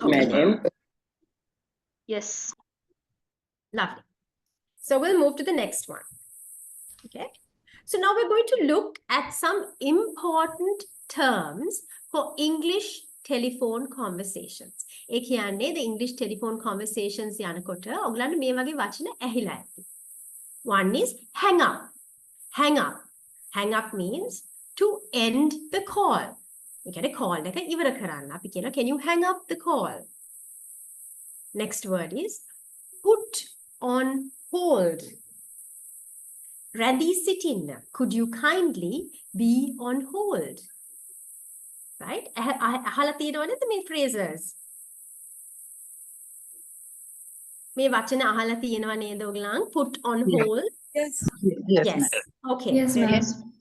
Madam. Yes. Lovely. So we'll move to the next one. Okay. So now we're going to look at some important terms for English telephone conversations. ඒ කියන්නේ the English telephone conversations යනකොට ඔයගලන්ට මේ වගේ වචන ඇහිලා ඇති. One is hang up. Hang up. Hang up means to end the call. ඒ කියන්නේ call එක ඉවර කරන්න. අපි කියනවා can you hang up the call? Next word is put on hold. රැඳී සිටින්න. Could you kindly be on hold? Right? අහලා තියෙනවද මේ phrases? මේ වචන අහලා තියෙනව නේද ඔයගලන්? Put on hold. Yes. Yes. Okay. Yes, very, ma'am.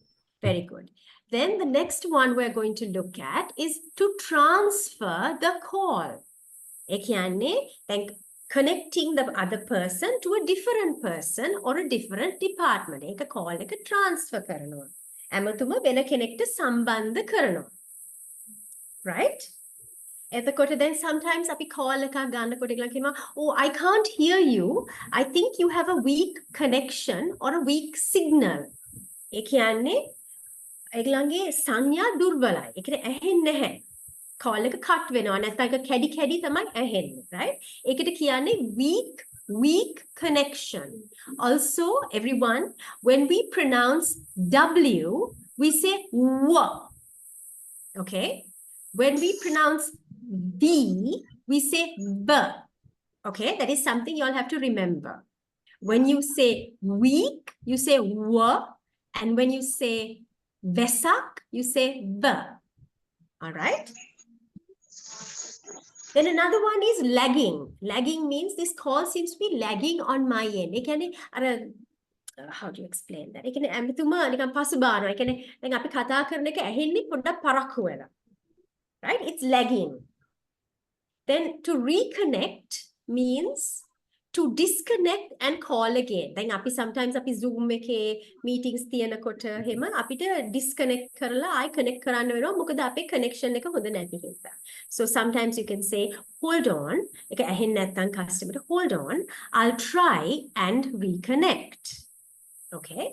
very good. Then the next one we're going to look at is to transfer the call. ඒ කියන්නේ දැන් connecting the other person to a different person or a different department. ඒක call එක transfer කරනවා. ඇමතුම වෙන කෙනෙක්ට සම්බන්ධ කරනවා. Right? එතකොට then sometimes අපි call එකක් ගන්නකොට ඒගොල්ලෝ කියනවා, "Oh, I can't hear you. I think you have a weak connection or a weak signal." ඒ කියන්නේ ඒගොල්ලන්ගේ සංඥා දුර්වලයි. ඒ කියන්නේ ඇහෙන්නේ නැහැ. call එක cut වෙනවා. නැත්නම් ඒක කැඩි කැඩි තමයි ඇහෙන්නේ. Right? ඒකට කියන්නේ weak connection. Also, everyone, when we pronounce W, we say W. Okay? When we pronounce V, we say V. Okay? That is something you all have to remember. When you say weak, you say W. And when you say Vesak, you say V. All right? Then another one is lagging. Lagging means this call seems to be lagging on my end. ඒ කියන්නේ අර how do you explain that? ඒ කියන්නේ ඇමතුම නිකන් පසුබානවා. ඒ කියන්නේ දැන් අපි කතා කරන එක ඇහෙන්නේ පොඩ්ඩක් පරක්කු වෙලා. Right? It's lagging. Then to reconnect means to disconnect and call again. Then අපි sometimes අපි Zoom එකේ meetings තියනකොට එහෙම අපිට disconnect කරලා ආයි connect කරන්න වෙනවා. මොකද අපේ connection එක හොඳ නැති නිසා. So sometimes you can say, hold on. ඒක ඇහෙන්නේ නැත්නම් customer hold on. I'll try and reconnect. Okay?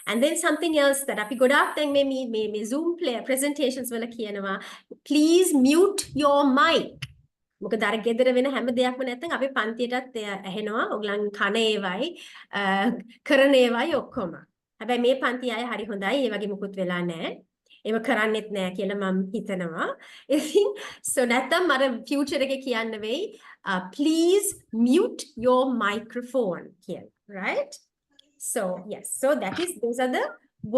And then something else that අපි ගොඩාක් දැන් මේ Zoom presentations වල කියනවා, please mute your mic. මොකද අර ගෙදර වෙන හැම දෙයක්ම නැත්නම් අපේ පන්තියටත් ඇහෙනවා. ඔයගලන් කන ඒවයි කරන ඒවයි ඔක්කොම. හැබැයි මේ පන්ති අය හරි හොඳයි. ඒ වගේ මුකුත් වෙලා නැහැ. ඒව කරන්නෙත් නැහැ කියලා මම හිතනවා. ඉතින් so නැත්නම් අර future එකේ කියන්න වෙයි, please mute your microphone කියලා. Right? So yes, so those are the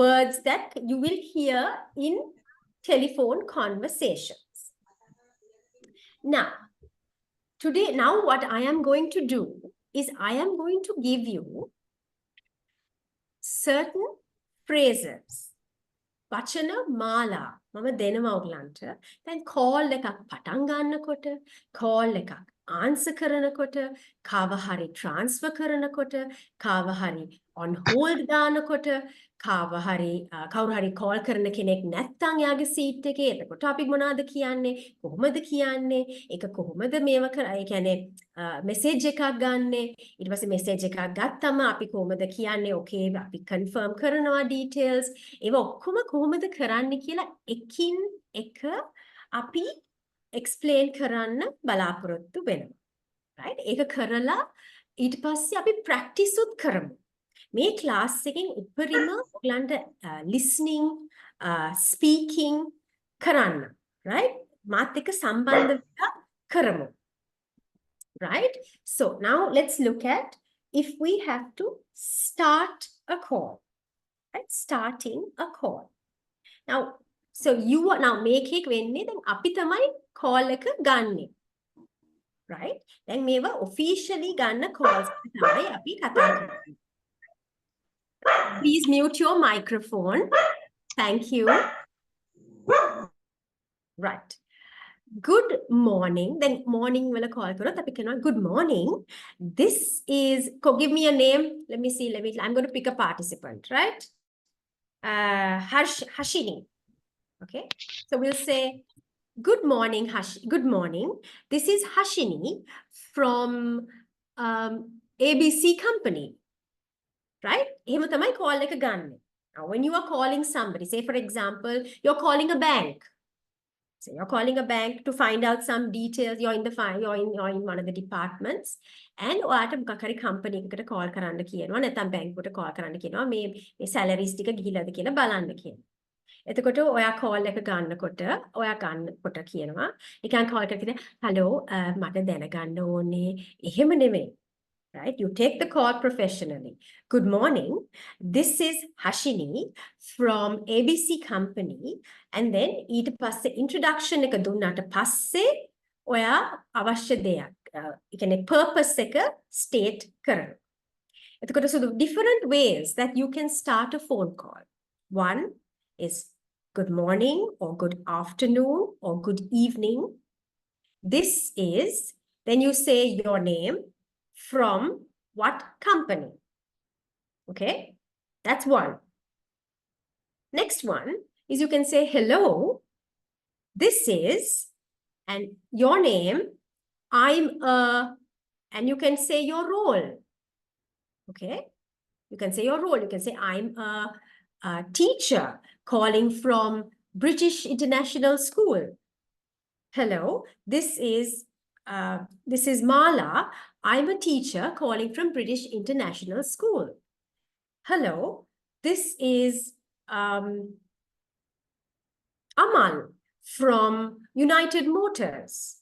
words that you will hear in telephone conversations. Now what I am going to do is I am going to give you certain phrases. වචන මාලා මම දෙනවා ඔයගලන්ට. දැන් call එකක් පටන් ගන්නකොට, call එකක් answer කරනකොට, කාව හරි transfer කරනකොට, කාව හරි on hold දානකොට, කාව හරි කවුරු හරි call කරන කෙනෙක් නැත්නම් යාගේ seat එකේ, එතකොට අපි මොනවද කියන්නේ? කොහොමද කියන්නේ? ඒක කොහොමද මේව ඒ කියන්නේ message එකක් ගන්නෙ? ඊට පස්සේ message එකක් ගත්තම අපි කොහොමද කියන්නේ? okay අපි confirm කරනවා details. ඒව ඔක්කොම කොහොමද කරන්නේ කියලා එකින් එක අපි explain කරන්න බලාපොරොත්තු වෙනවා. right? ඒක කරලා ඊට පස්සේ අපි practice උත් කරමු. මේ class එකෙන් උපරිම ඔයගලන්ට listening, speaking කරන්න. right? මාත් එක්ක සම්බන්ධ වෙලා කරමු. right? So now let's look at if we have to start a call. Right? Starting a call. Now, so you are now make එක වෙන්නේ දැන් අපි තමයි call එක ගන්නෙ. right? දැන් මේවා officially ගන්න calls තමයි අපි කතා කරන්නේ. Please mute your microphone. Thank you. Right. Good morning. Then morning වල call කරොත් අපි කියනවා good morning. This is give me a name. Let me see. I'm going to pick a participant, right? Hashini. Okay. So we'll say good morning, Good morning. This is Hashini from ABC company. Right? එහෙම තමයි call එක ගන්න. Now when you are calling somebody, say for example, you're calling a bank. So you're calling a bank to find out some details. You're in one of the departments, and ඔයාට මොකක් හරි company එකකට call කරන්න කියනවා. නැත්නම් bank එකට call කරන්න කියනවා. මේ salaries ටික ගිහිලාද කියලා බලන්න කියනවා. එතකොට ඔයා call එක ගන්නකොට කියනවා. නිකන් call එකකට hello මට දැනගන්න ඕනේ. එහෙම නෙමෙයි. Right? You take the call professionally. Good morning. This is Hashini from ABC company. And then ඊට පස්සේ introduction එක දුන්නාට පස්සේ ඔයා අවශ්‍ය දෙයක් ඒ කියන්නේ purpose එක state කරනවා. එතකොට so the different ways that you can start a phone call. One is good morning or good afternoon or good evening. This is, then you say your name from what company. Okay, that's one. Next one is you can say hello. This is, and your name, I'm a, and you can say your role. Okay, you can say your role. You can say I'm a teacher calling from British International School. Hello, this is Mala. I'm a teacher calling from British International School. Hello, this is Amal from United Motors,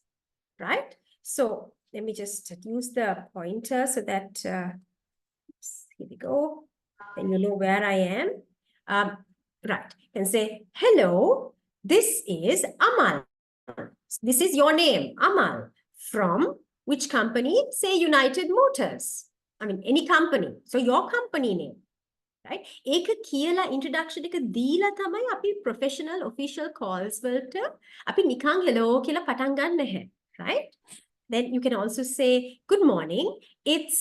right? So let me just use the pointer so that, here we go. Then you know where I am. Right, you can say, hello, this is Amal. This is your name, Amal. From which company? Say United Motors. I mean, any company. So your company name. Right? ඒක කියලා introduction එක දීලා තමයි අපි professional official calls වලට අපි නිකන් hello කියලා පටන් ගන්න නැහැ. Right? Then you can also say good morning. It's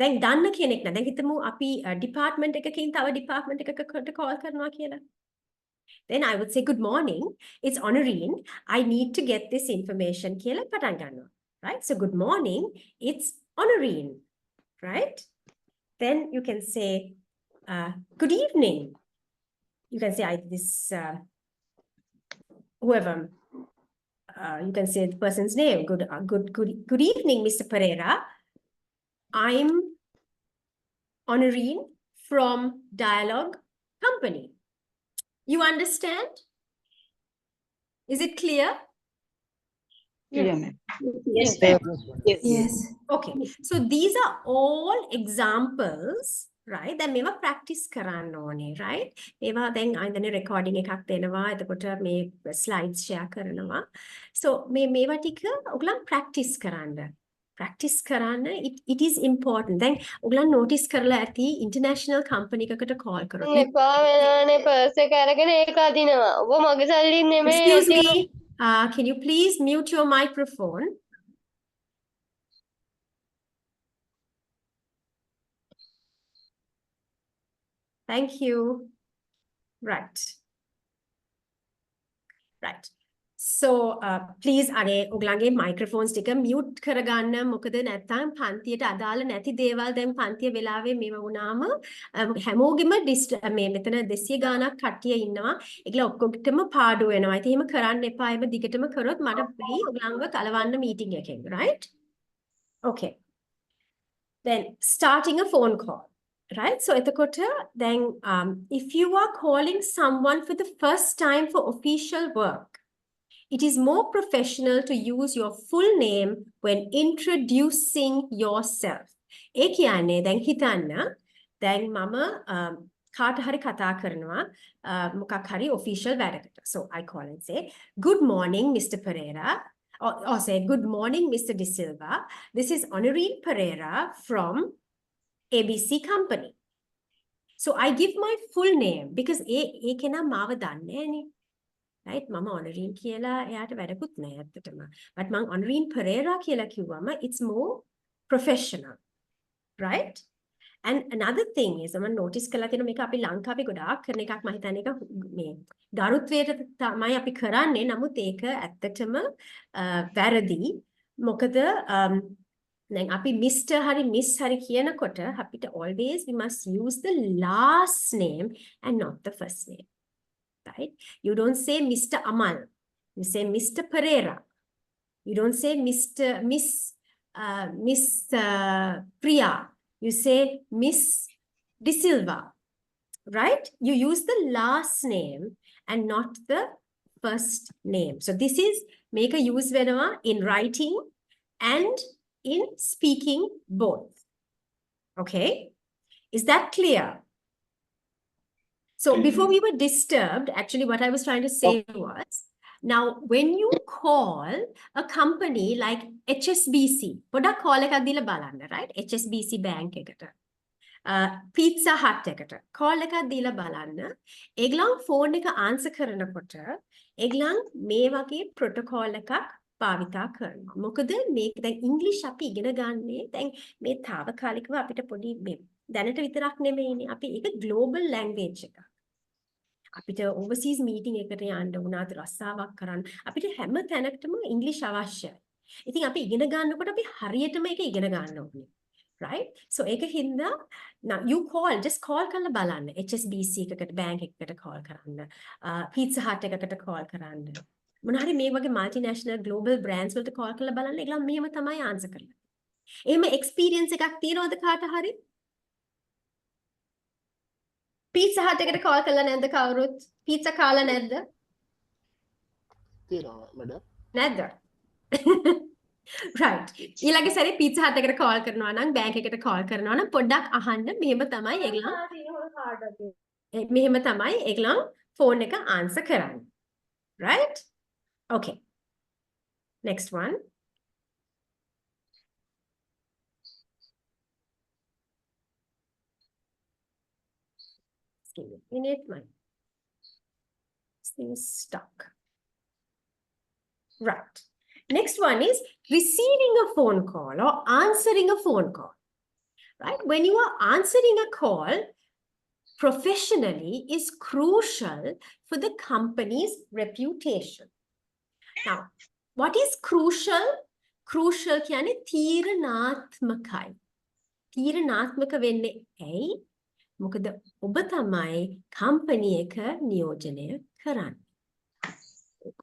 දැන් දන්න කෙනෙක් නෑ. දැන් හිතමු අපි department එකකින් තව department එකකට call කරනවා කියලා. Then I would say good morning. It's Honorine. I need to get this information කියලා පටන් ගන්නවා. Right? So good morning. It's Honorine. Right? Then you can say, good evening. You can say whoever, you can say the person's name. Good evening, Mr. Pereira. I'm Honorine from Dialogue Company. You understand? Is it clear? Yeah, ma'am. Yes, Yes. ma'am. Yes. Okay, so these are all examples, right? Then මේවා practice කරන්න ඕනේ, right? මේවා දැන් අයින්දනේ recording එකක් දෙනවා. එතකොට මේ slides share කරනවා. So මේවා ටික ඔයගොල්ලන් practice කරන්න. Practice කරන්න it is important. දැන් ඔයගොල්ලන් notice කරලා ඇති international company එකකට call කරොත්. එපා වෙනානේ පර්ස් එක අරගෙන ඒක අදිනවා. ඔබ මගේ සල්ලින් නෙමෙයි Excuse අදිනවා. me, can you please mute your microphone? Thank you. Right. Right. So please අනේ ඔයගලගේ microphones ටික mute කරගන්න. මොකද නැත්තම් පන්තියට අදාළ නැති දේවල් දැන් පන්තිය වෙලාවේ මේව වුණාම හැමෝගෙම මේ මෙතන 200 ගාණක් කට්ටිය ඉන්නවා. ඒගොල්ලෝ ඔක්කොගෙටම පාඩු වෙනවා. ඉතින් එහෙම කරන්න එපා. එහෙම දිගටම කරොත් මට බැරි ඔයගලන්ව කලවන්න meeting එකෙන්, right? Okay. Then starting a phone call. Right, so එතකොට then if you are calling someone for the first time for official work, it is more professional to use your full name when introducing yourself. ඒ කියන්නේ දැන් හිතන්න දැන් මම කාට හරි කතා කරනවා මොකක් හරි official වැඩකට. So I call and say, good morning, Mr. Pereira. Or say, good morning, Mr. De Silva. This is Honorine Pereira from ABC company. So I give my full name because ඒ කෙනා මාව දන්නේ නෑනේ. Right? Mama Honorine කියලා එයාට වැඩකුත් නෑ ඇත්තටම. But මං Honorine Pereira කියලා කිව්වම it's more professional. Right? And another thing is මම notice කළා තියෙනවා මේක අපි ලංකාවේ ගොඩාක් කරන එකක් මම හිතන්නේ ඒක මේ ගරුත්වයට තමයි අපි කරන්නේ. නමුත් ඒක ඇත්තටම වැරදි. මොකද then අපි Mr. hari Miss hari කියනකොට අපිට always we must use the last name and not the first name. Right? You don't say Mr. Amal. You say Mr. Pereira. You don't say Miss Priya. You say Miss De Silva. Right? You use the last name and not the first name. So this is make a use whenever in writing and in speaking both. Okay? Is that clear? So before we were disturbed, actually what I was trying to say was, now when you call a company like HSBC, පොඩක් call එකක් දීලා බලන්න, right? HSBC bank එකට. pizza hut එකට call එකක් දීලා බලන්න. ඒගොල්ලන් phone එක answer කරනකොට ඒගොල්ලන් මේ වගේ protocol එකක් භාවිතා කරනවා. මොකද මේක දැන් English අපි ඉගෙන ගන්නේ දැන් මේ తాවකාලිකව අපිට පොඩි මේ දැනට විතරක් නෙමෙයිනේ. අපි ඒක global language එකක්. අපිට overseas meeting එකට යන්න වුණාද රස්සාවක් කරන්න අපිට හැම තැනකටම English අවශ්‍යයි. ඉතින් අපි ඉගෙන ගන්නකොට අපි හරියටම ඒක ඉගෙන ගන්න ඕනේ. Right? So ඒක හින්දා now you just call කරලා බලන්න. HSBC එකකට bank එකකට call කරන්න. Pizza Hut එකකට call කරන්න. මොන හරි මේ වගේ multinational global brands වලට call කරලා බලන්න. ඒගොල්ලන් මෙහෙම තමයි answer කරන්නේ. එහෙම experience එකක් තියනවද කාට හරි? Pizza Hut එකට call කරලා නැද්ද කවුරුත්? Pizza කාලා නැද්ද? තියෙනවා මැඩම්. නැද්ද? right. ඊළඟ සැරේ Pizza Hut එකට call කරනවා නම් bank එකට call කරනවා නම් පොඩ්ඩක් අහන්න මෙහෙම තමයි ඒගොල්ලන් phone එක answer කරන්නේ. Right? Okay. Next one. Give me a minute, my this thing is stuck. Right. Next one is receiving a phone call or answering a phone call. Right? When you are answering a call, professionally is crucial for the company's reputation. Now, what is crucial? Crucial කියන්නේ තීරණාත්මකයි. තීරණාත්මක වෙන්නේ ඇයි? මොකද ඔබ තමයි company එක නියෝජනය කරන්නේ.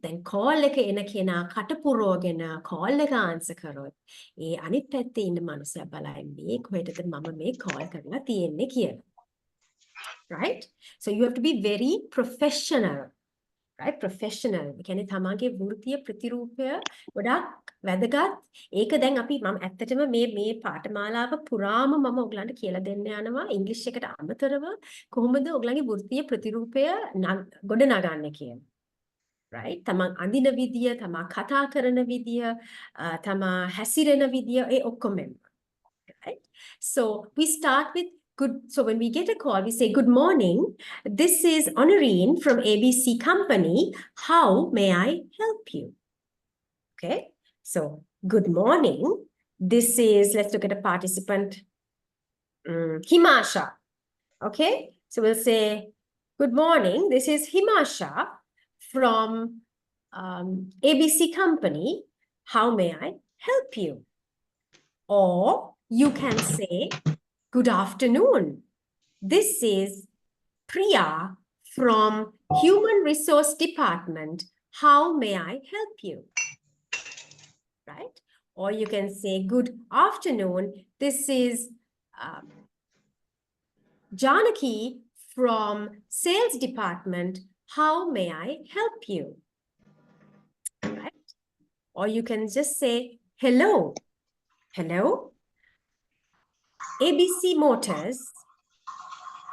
දැන් call එක එන කෙනා කටපුරවගෙන call එක answer කරොත් ඒ අනිත් පැත්තේ ඉන්න මනුස්සයා බලයි මේ කොහෙටද මම මේ call කරලා තියෙන්නේ කියලා. Right? So you have to be very professional. Right? Professional. ඒ කියන්නේ තමන්ගේ වෘත්තීය ප්‍රතිරූපය ගොඩක් වැදගත්. ඒක දැන් අපි මම ඇත්තටම මේ පාඨමාලාව පුරාම මම ඔයගලන්ට කියලා දෙන්න යනවා ඉංග්‍රීසි එකට අමතරව කොහොමද ඔයගලගේ වෘත්තීය ප්‍රතිරූපය ගොඩ නගන්නේ කියන. Right? තමන් අඳින විදිය, තමන් කතා කරන විදිය, තමන් හැසිරෙන විදිය ඒ ඔක්කොම. Right? So we start with good. So when we get a call, we say, "Good morning. This is Honorine from ABC Company. How may I help you?" Okay. So good morning. This is, let's look at a participant, Himasha. Okay. So we'll say, "Good morning. This is Himasha from ABC Company. How may I help you?" Or you can say, "Good afternoon. This is Priya from Human Resource Department. How may I help you?" Right? Or you can say, "Good afternoon. This is Janaki from Sales Department. How may I help you?" Right? Or you can just say, "Hello. Hello. ABC Motors,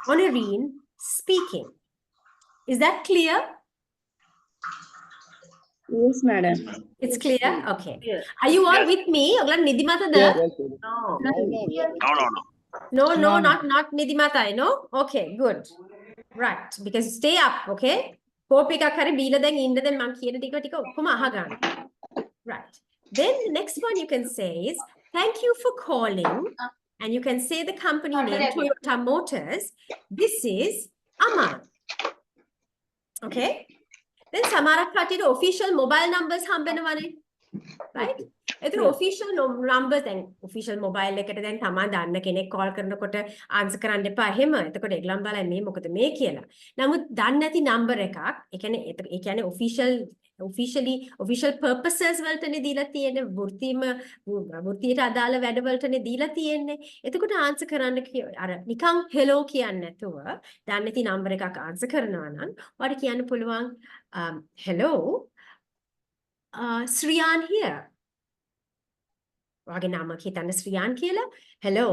Honorine speaking." Is that clear? Yes, madam. It's clear? Okay. Are you all with me? ඔයගොල්ලෝ නිදිමතද? No, not නිදිමතයි, no? Okay, good. Right. Because stay up, okay? COPE එකක් හරි බීලා දැන් ඉන්න දැන් මම කියන ටික ඔක්කොම අහගන්න. Right. Then the next one you can say is, "Thank you for calling." And you can say the company name, Toyota Motors. This is Aman. Okay? Then සමහරක් කටියට official mobile numbers හම්බෙනවනේ. Right? ඒතර official numbers දැන් official mobile එකට දැන් තමා දන්න කෙනෙක් call කරනකොට answer කරන්න එපා එහෙම. එතකොට ඒගොල්ලන් බලයි මේ මොකද මේ කියලා. නමුත් දන්නේ නැති number එකක්, ඒ කියන්නේ official purposes වලටනේ දීලා තියෙන්නේ. වෘත්තියට අදාළ වැඩ වලටනේ දීලා තියෙන්නේ. එතකොට answer කරන්න අර නිකන් hello කියන්නේ නැතුව දන්නේ නැති number එකක් answer කරනවා නම් ඔයාලට කියන්න පුළුවන් hello Sriyan here. ඔයාගේ නම හිතන්න Sriyan කියලා. Hello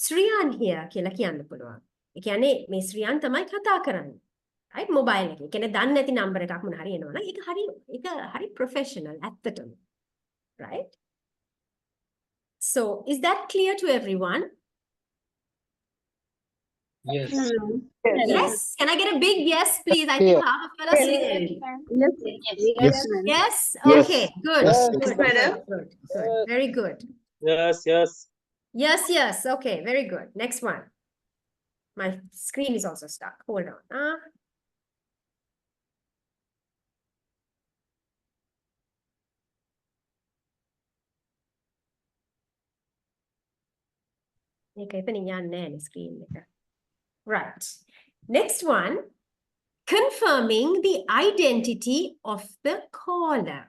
Sriyan here කියලා කියන්න පුළුවන්. ඒ කියන්නේ මේ Sriyan තමයි කතා කරන්නේ. Right? Mobile එකේ. ඒ කියන්නේ දන්නේ නැති number එකක් මොන හරි එනවා නම් ඒක හරි professional ඇත්තටම. Right? So is that clear to everyone? Yes. Yes. Can I get a big yes, please? I think Yeah. half of us said Yes. yes. Yes. Okay. Good. Yes. Good. Good. Good. Good. Very good. Yes, yes. Yes. Yes. Okay. Very good. Next one. My screen is also stuck. Hold on. Screen. Right. Next one. Confirming the identity of the caller.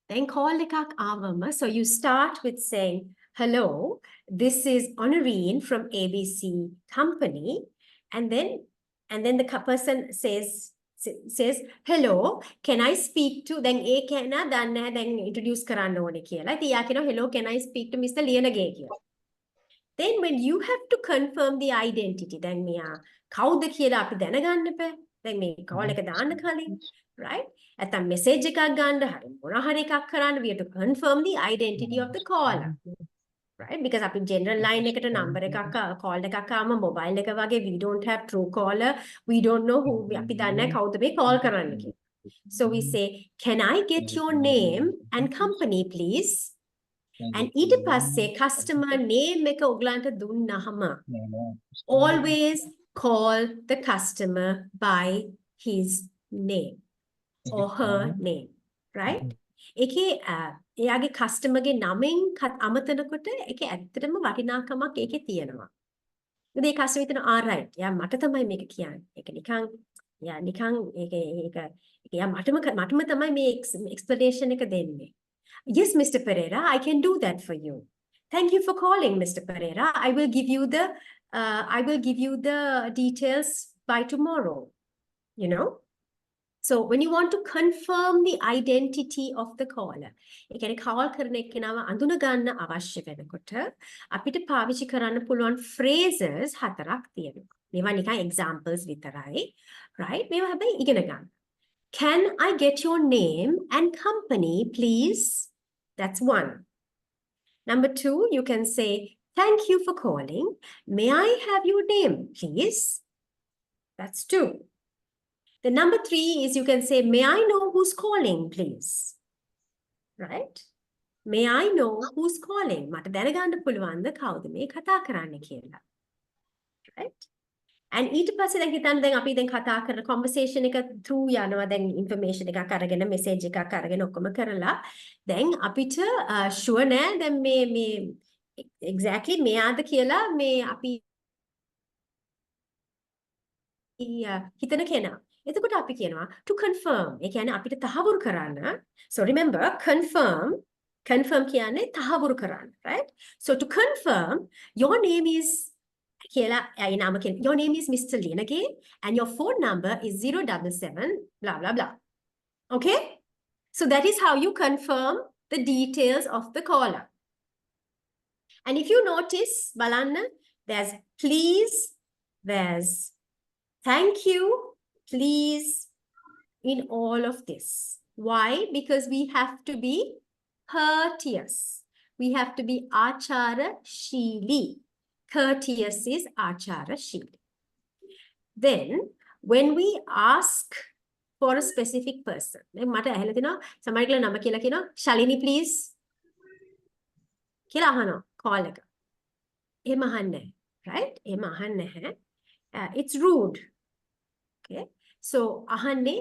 Then call එකක් ආවම, so you start with saying, hello, this is Honorine from ABC company, and then the person says, hello, can I speak to, then ඒ කෙනා දන්නේ නැහැ, then introduce කරන්න ඕනේ කියලා. ඉතින් යා කියනවා, hello, can I speak to Mr. Liyanage කියලා. Then when you have to confirm the identity, then මෙයා කවුද කියලා අපි දැනගන්න බෑ. දැන් මේ call එක දාන්න කලින්, right? නැත්නම් message එකක් ගන්න හරි මොන හරි එකක් කරන්න, we have to confirm the identity of the caller, right? Because අපි general line එකට number එකක් call එකක් ආවම mobile එක වගේ, we don't have true caller, we don't know who, අපි දන්නේ නැහැ කවුද මේ call කරන්න කියලා. So we say, can I get your name and company please? And ඊට පස්සේ customer name එක ඔයගලන්ට දුන්නාම always call the customer by his name or her name, right? ඒකේ එයාගේ customer ගේ නමෙන් අමතනකොට ඒකේ ඇත්තටම වටිනාකමක් ඒකේ තියෙනවා. ඉතින් ඒ customer හිතනවා right, යා මට තමයි මේක කියන්නේ. ඒක නිකන් යා මටම තමයි මේ explanation එක දෙන්නේ. Yes, Mr. Pereira, I can do that for you. Thank you for calling, Mr. Pereira. I will give you the details by tomorrow. You know? So when you want to confirm the identity of the caller, ඒ කියන්නේ call කරන එක්කෙනාව අඳුන ගන්න අවශ්‍ය වෙනකොට අපිට පාවිච්චි කරන්න පුළුවන් phrases හතරක් තියෙනවා. මේවා නිකන් examples විතරයි. Right? මේවා හැබැයි ඉගෙන ගන්න. Can I get your name and company, please? That's one. Number two, you can say, thank you for calling. May I have your name, please? That's two. The number three is you can say, may I know who's calling, please? Right? May I know who's calling? මට දැනගන්න පුළුවන්ද කවුද මේ කතා කරන්නේ කියලා. Right? And ඊට පස්සේ දැන් හිතන්න දැන් අපි දැන් කතා කරන conversation එක through යනවා දැන් information එකක් අරගෙන message එකක් අරගෙන ඔක්කොම කරලා දැන් අපිට sure නෑ දැන් මේ exactly මෙයාද කියලා මේ අපි හිතන කෙනා. එතකොට අපි කියනවා to confirm. ඒ කියන්නේ අපිට තහවුරු කරන්න. So remember confirm කියන්නේ තහවුරු කරන්න, right? So to confirm, your name is your name is Mr. Lienage and your phone number is 077 blah blah blah. Okay? So that is how you confirm the details of the caller. And if you notice, Balanna, there's please, there's thank you, please in all of this. Why? Because we have to be courteous. We have to be achara shili. Courteous is achara shili. Then, when we ask for a specific person, මට ඇහෙලා තිනවා සමහරවිට නම කියලා කියනවා ශලිනි please කියලා අහනවා call එක. එහෙම අහන්නේ නැහැ, right? එහෙම අහන්නේ නැහැ. It's rude. Okay? So අහන්නේ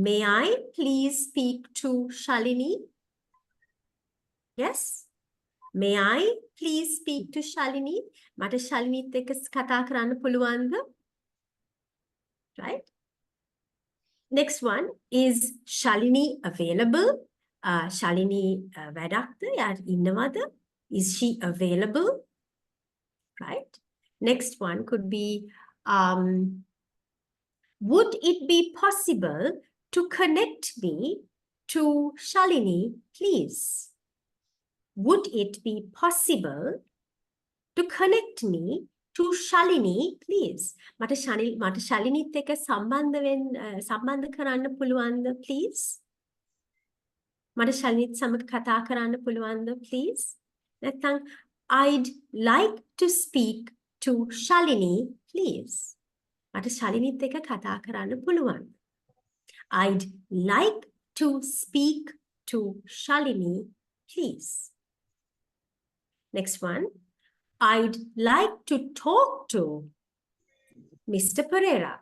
may I please speak to Shalini? Yes? May I please speak to Shalini? මට ශලිනිත් එක්ක කතා කරන්න පුළුවන්ද? Right? Next one is Shalini available? Shalini වැඩක්ද? යාට ඉන්නවද? Is she available? Right? Next one could be would it be possible to connect me to Shalini, please? Would it be possible to connect me to Shalini, please? මට ශලිනිත් එක්ක සම්බන්ධ කරන්න පුළුවන්ද, please? මට ශලිනිත් සමග කතා කරන්න පුළුවන්ද, please? නැත්නම් I'd like to speak to Shalini, please. මට ශලිනිත් එක්ක කතා කරන්න පුළුවන්. I'd like to speak to Shalini, please. Next one. I'd like to talk to Mr. Pereira.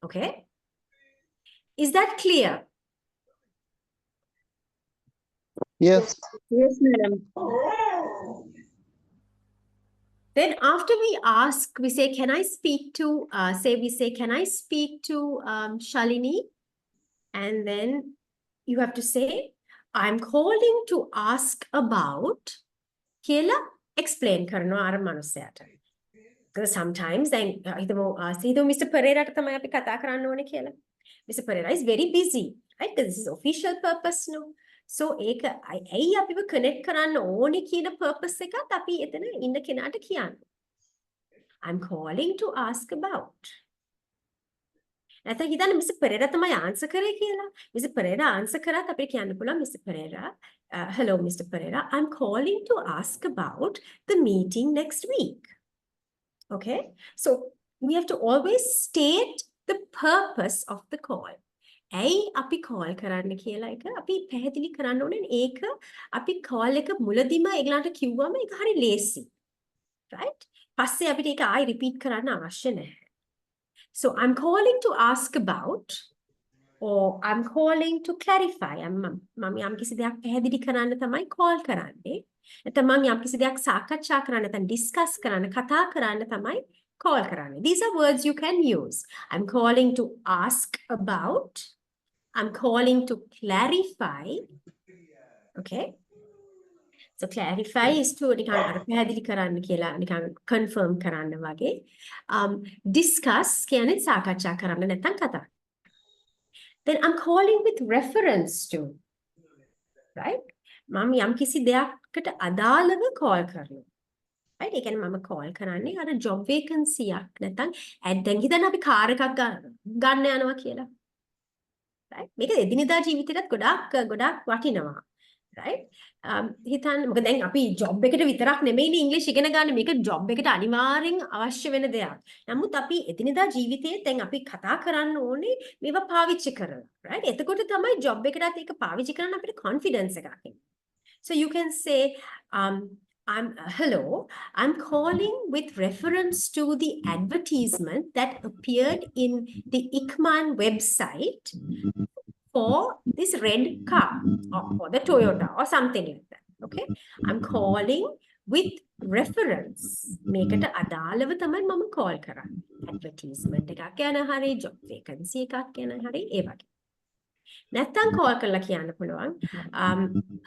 Okay? Is that clear? Yes. Yes, madam. Then after we ask, we say, can I speak to, can I speak to Shalini? And then you have to say, I'm calling to ask about, කියලා explain කරනවා අර මනුස්සයාට. Because sometimes then හිතමු Mr. Pereira ට තමයි අපි කතා කරන්න ඕනේ කියලා. Mr. Pereira is very busy, right? Because this is official purpose, no? So ඒක ඇයි අපිව connect කරන්න ඕනේ කියන purpose එකත් අපි එතන ඉන්න කෙනාට කියන්න. I'm calling to ask about. නැත්නම් හිතන්න Mr. Pereira තමයි answer කරේ කියලා. Mr. Pereira answer කරත් අපිට කියන්න පුළුවන් Mr. Pereira, hello Mr. Pereira, I'm calling to ask about the meeting next week. Okay? So we have to always state the purpose of the call. ඇයි අපි call කරන්න කියලා එක අපි පැහැදිලි කරන්න ඕනේ. ඒක අපි call එක මුලදීම ඒගලන්ට කිව්වම ඒක හරි ලේසි. Right? පස්සේ අපිට ඒක ආයි repeat කරන්න අවශ්‍ය නැහැ. So I'm calling to ask about, or I'm calling to clarify. මම යම් කිසි දෙයක් පැහැදිලි කරන්න තමයි call කරන්නේ. නැත්නම් මම යම් කිසි දෙයක් සාකච්ඡා කරන්න නැත්නම් discuss කරන්න කතා කරන්න තමයි call කරන්නේ. These are words you can use. I'm calling to ask about. I'm calling to clarify. Okay? So clarify is to නිකන් අර පැහැදිලි කරන්න කියලා නිකන් confirm කරන්න වගේ. Discuss කියන්නේ සාකච්ඡා කරන්න නැත්නම් කතා. Then I'm calling with reference to. Right? මම යම් කිසි දෙයකට අදාළව call කරනවා. Right? ඒ කියන්නේ මම call කරන්නේ අර job vacancy එකක් නැත්නම් දැන් හිතන්න අපි කාර් එකක් ගන්න යනවා කියලා. Right? මේක එදිනෙදා ජීවිතේටත් ගොඩාක් වටිනවා. Right? හිතන්න මොකද දැන් අපි ජොබ් එකට විතරක් නෙමෙයිනේ ඉංග්‍රීසි ඉගෙන ගන්න මේක ජොබ් එකට අනිවාර්යෙන් අවශ්‍ය වෙන දෙයක්. නමුත් අපි එදිනෙදා ජීවිතේ දැන් අපි කතා කරන්න ඕනේ මේවා පාවිච්චි කරලා. Right? එතකොට තමයි ජොබ් එකටත් ඒක පාවිච්චි කරන්න අපිට confidence එකක් එන්නේ. So you can say hello, I'm calling with reference to the advertisement that appeared in the ICMAN website for this red car or for the Toyota or something like that. Okay? I'm calling with reference. මේකට අදාළව තමයි මම call කරන්නේ. Advertisement එකක් ගැන හරි job vacancy එකක් ගැන හරි ඒ වගේ. නැත්තම් call කරලා කියන්න පුළුවන්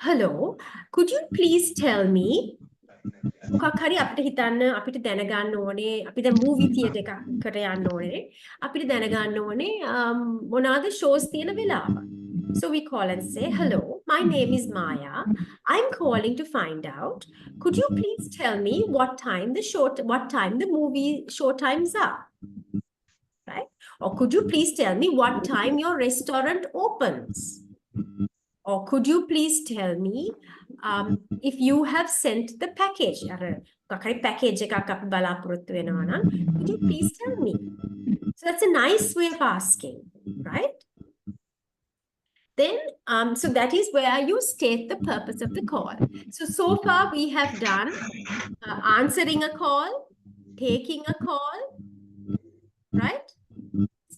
hello, could you please tell me මොකක් හරි අපිට හිතන්න අපිට දැනගන්න ඕනේ අපි දැන් movie theater එකකට යන්න ඕනේ අපිට දැනගන්න ඕනේ මොනවාද shows තියෙන වෙලාව. So we call and say, hello, my name is Maya. I'm calling to find out, could you please tell me what time the movie show times are? Right? Or could you please tell me what time your restaurant opens? Or could you please tell me if you have sent the package? Package එකක් අපි බලාපොරොත්තු වෙනවා නම්, could you please tell me? So that's a nice way of asking, right? Then, so that is where you state the purpose of the call. So far we have done answering a call, taking a call, right?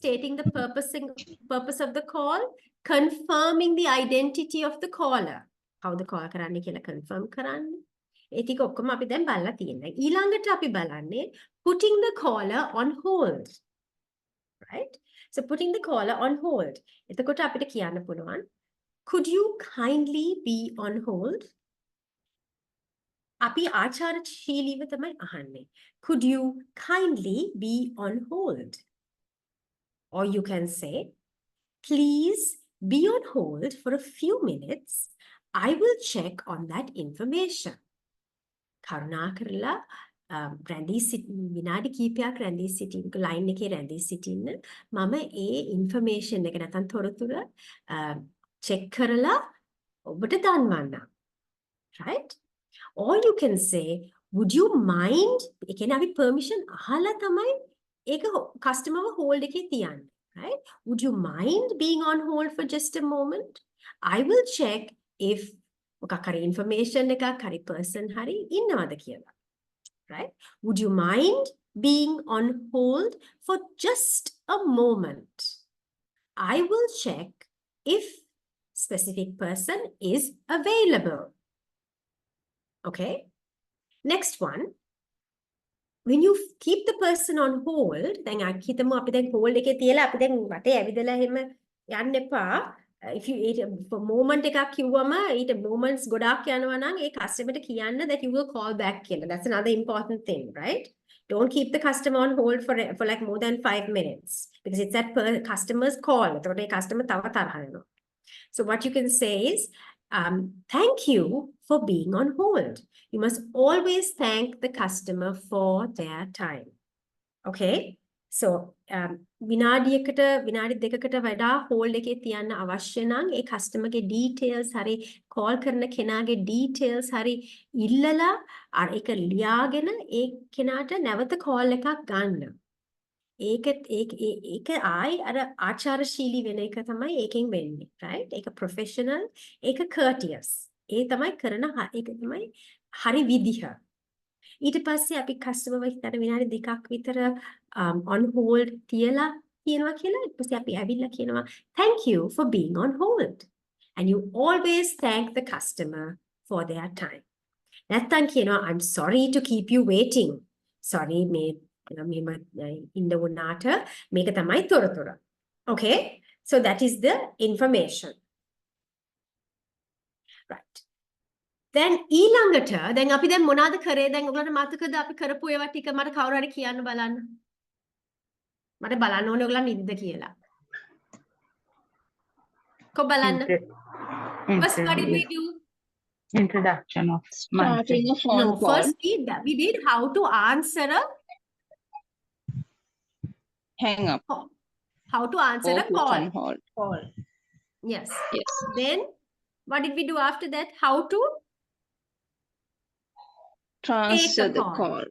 Stating the purpose of the call, confirming the identity of the caller. How the call කරන්නේ කියලා confirm කරන්න. ඒ ටික ඔක්කොම අපි දැන් බලලා තියෙනවා. ඊළඟට අපි බලන්නේ putting the caller on hold. Right? So putting the caller on hold. එතකොට අපිට කියන්න පුළුවන්, could you kindly be on hold? අපි ආචාරශීලීව තමයි අහන්නේ. Could you kindly be on hold? Or you can say, please be on hold for a few minutes. I will check on that information. කරුණාකරලා රැඳී විනාඩි කිහිපයක් රැඳී සිටින්න ලයින් එකේ රැඳී සිටින්න මම ඒ ඉන්ෆර්මේෂන් එක නැත්නම් තොරතුරු චෙක් කරලා ඔබට දන්වන්නම්. Right? Or you can say, would you mind ඒ කියන්නේ අපි permission අහලා තමයි ඒක customer hold එකේ තියන්නේ, right? Would you mind being on hold for just a moment? I will check if මොකක් හරි information එකක් හරි person හරි ඉන්නවද කියලා, right? Would you mind being on hold for just a moment? I will check if specific person is available. Okay? Next one. When you keep the person on hold, දැන් හිතමු අපි දැන් hold එකේ තියලා අපි දැන් වටේ ඇවිදලා එහෙම යන්න එපා. If you for moment එකක් කිව්වම ඊට moments ගොඩාක් යනවා නම් ඒ customer ට කියන්න that you will call back කියලා. That's another important thing, right? Don't keep the customer on hold for like more than 5 minutes because it's that customer's call. එතකොට ඒ customer තව තරහ වෙනවා. So what you can say is, thank you for being on hold. You must always thank the customer for their time. Okay? So, විනාඩියකට විනාඩි දෙකකට වඩා hold එකේ තියන්න අවශ්‍ය නම් ඒ customer ගේ details හරි call කරන කෙනාගේ details හරි ඉල්ලලා අර ඒක ලියාගෙන ඒ කෙනාට නැවත call එකක් ගන්න. ඒක ආයි අර ආචාරශීලී වෙන එක තමයි ඒකෙන් වෙන්නේ, right? ඒක professional, ඒක courteous. ඒ තමයි කරන ඒක තමයි හරි විදිහ. ඊට පස්සේ අපි customer හිතන විනාඩි දෙකක් විතර on hold තියලා කියනවා කියලා ඊට පස්සේ අපි ඇවිල්ලා කියනවා thank you for being on hold. And you always thank the customer for their time. නැත්තම් කියනවා I'm sorry to keep you waiting. Sorry මේ ඉන්න වුණාට මේක තමයි තොරතුර. Okay? So that is the information. Right. Then ඊළඟට දැන් අපි දැන් මොනවද කරේ? දැන් ඔයගලන්ට මතකද අපි කරපු ඒවා ටික මට කවුරු හරි කියන්න බලන්න. මට බලන්න ඕනේ ඔයගලන් ඉද්ද කියලා. කො බලන්න. First what did we do? Introduction of Starting a phone No, call. first we did how to answer a Hang up. how to answer Or a put call. on hold. call. Yes. Yes. Then what did we do after that? How to Transfer the call. call.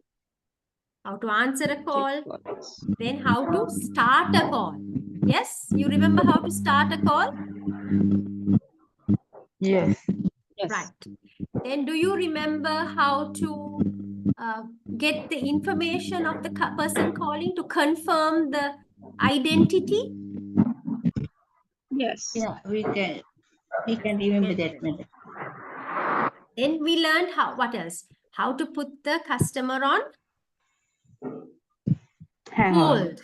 how to answer a call. Take calls. Then how to start a call. Yes, you remember how to start a call? Yes. Yes. Right. Then do you remember how to get the information of the person calling to confirm the identity? Yes. Yeah, we can remember that method. Then we learned what else? How to put the customer on Hang on. hold.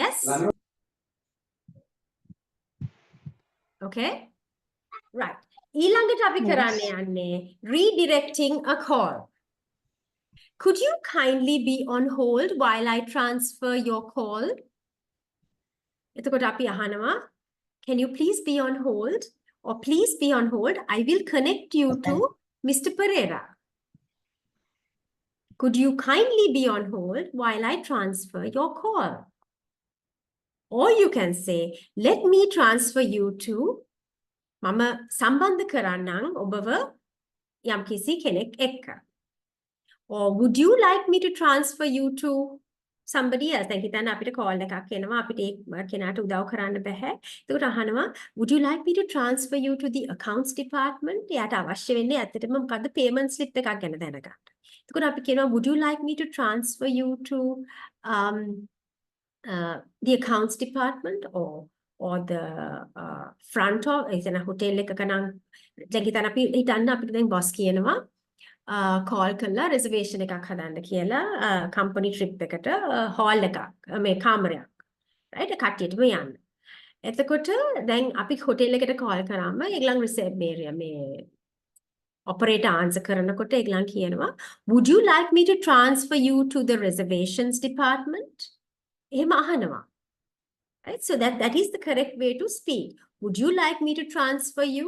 Yes? Okay? Right. ඊළඟට අපි කරන්න යන්නේ redirecting a call. Could you kindly be on hold while I transfer your call? එතකොට අපි අහනවා, can you please be on hold? Or please be on hold. I will connect you to Mr. Pereira. Could you kindly be on hold while I transfer your call? Or you can say, let me transfer you to මම සම්බන්ධ කරන්නම් ඔබව යම්කිසි කෙනෙක් එක්ක. Or would you like me to transfer you to somebody else? දැන් හිතන්න අපිට call එකක් එනවා අපිට ඒ කෙනාට උදව් කරන්න බෑ. ඒකට අහනවා would you like me to transfer you to the accounts department? එයාට අවශ්‍ය වෙන්නේ ඇත්තටම මොකද්ද payment slip එකක් ගැන දැනගන්න. එතකොට අපි කියනවා would you like me to transfer you to the accounts department or the front of එතන hotel එකක නම් දැන් හිතන්න අපි හිතන්න අපිට දැන් boss කියනවා call කරලා reservation එකක් හදන්න කියලා company trip එකට hall එකක් මේ කාමරයක් right කට්ටියටම යන්න. එතකොට දැන් අපි hotel එකට call කරාම ඒගොල්ලන් reception මේ operator answer කරනකොට ඒගොල්ලන් කියනවා would you like me to transfer you to the reservations department? එහෙම අහනවා. Right? So that is the correct way to speak. Would you like me to transfer you?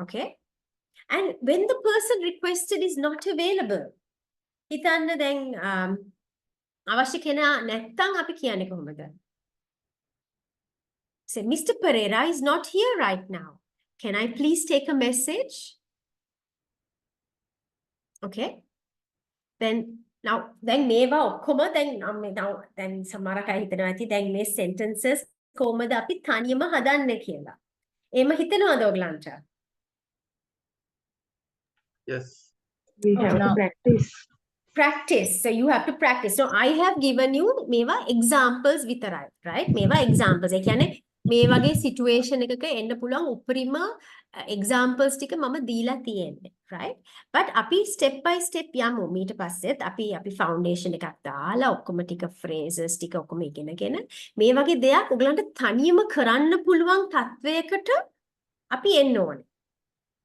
Okay. And when the person requested is not available, හිතන්න දැන් අවශ්‍ය කෙනා නැත්තම් අපි කියන්නේ කොහොමද? Say, Mr. Pereira is not here right now. Can I please take a message? Okay. Then මේවා ඔක්කොම දැන් සමහරක් අය හිතනවා ඇති දැන් මේ sentences කොහොමද අපි තනියම හදන්නේ කියලා. එහෙම හිතනවද ඔයගලන්ට? Yes. We have to practice. Practice. So you have to practice. So I have given you මේවා examples විතරයි. Right? මේවා examples. ඒ කියන්නේ මේ වගේ situation එකක එන්න පුළුවන් උපරිම examples ටික මම දීලා තියෙන්නේ. Right? But අපි step by step යමු. ඊට පස්සෙත් අපි foundation එකක් දාලා ඔක්කොම ටික phrases ටික ඔක්කොම ඉගෙනගෙන මේ වගේ දෙයක් ඔයගලන්ට තනියම කරන්න පුළුවන් තත්වයකට අපි එන්න ඕනේ.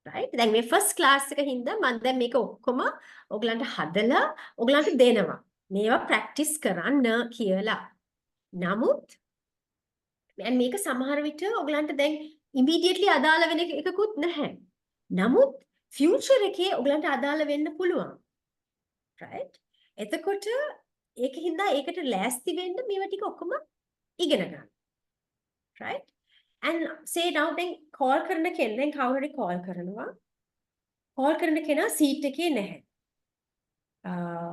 Right? දැන් මේ first class එක හින්දා මම දැන් මේක ඔක්කොම ඔයගලන්ට හදලා ඔයගලන්ට දෙනවා. මේවා practice කරන්න කියලා. නමුත් දැන් මේක සමහර විට ඔයගලන්ට දැන් immediately අදාළ වෙන එකකුත් නැහැ. නමුත් future එකේ ඔයගලන්ට අදාළ වෙන්න පුළුවන්. Right? එතකොට ඒක හින්දා ඒකට ලෑස්ති වෙන්න මේවා ටික ඔක්කොම ඉගෙන ගන්න. Right? And say now then call කරන කෙනෙක් දැන් කවුරු හරි call කරනවා. call කරන කෙනා seat එකේ නැහැ.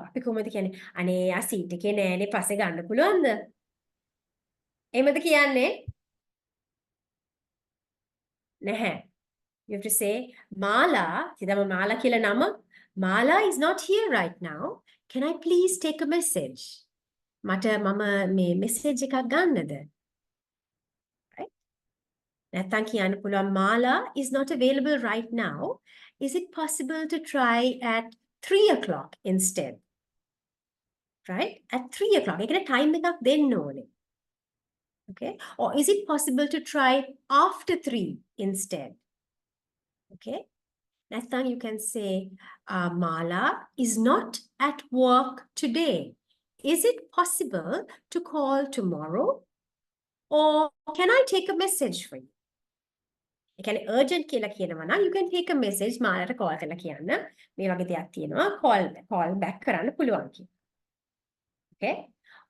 අපි කොහොමද කියන්නේ? අනේ යා seat එකේ නෑනේ පස්සේ ගන්න පුළුවන්ද? එහෙමද කියන්නේ? නැහැ. You have to say Mala, ඉතින් Mala කියලා නම Mala is not here right now. Can I please take a message? මට මම මේ message එකක් ගන්නද? නැත්නම් කියන්න පුළුවන් Mala is not available right now. Is it possible to try at 3 o'clock instead? Right? At 3 o'clock. ඒකට time එකක් දෙන්න ඕනේ. Okay? Or is it possible to try after 3 instead? Okay? නැත්නම් you can say Mala is not at work today. Is it possible to call tomorrow? Or can I take a message for you? ඒ කියන්නේ urgent කියලා කියනවා නම් you can take a message මාලට call කරලා කියන්න මේ වගේ දෙයක් තියෙනවා call back කරන්න පුළුවන් කියලා. Okay?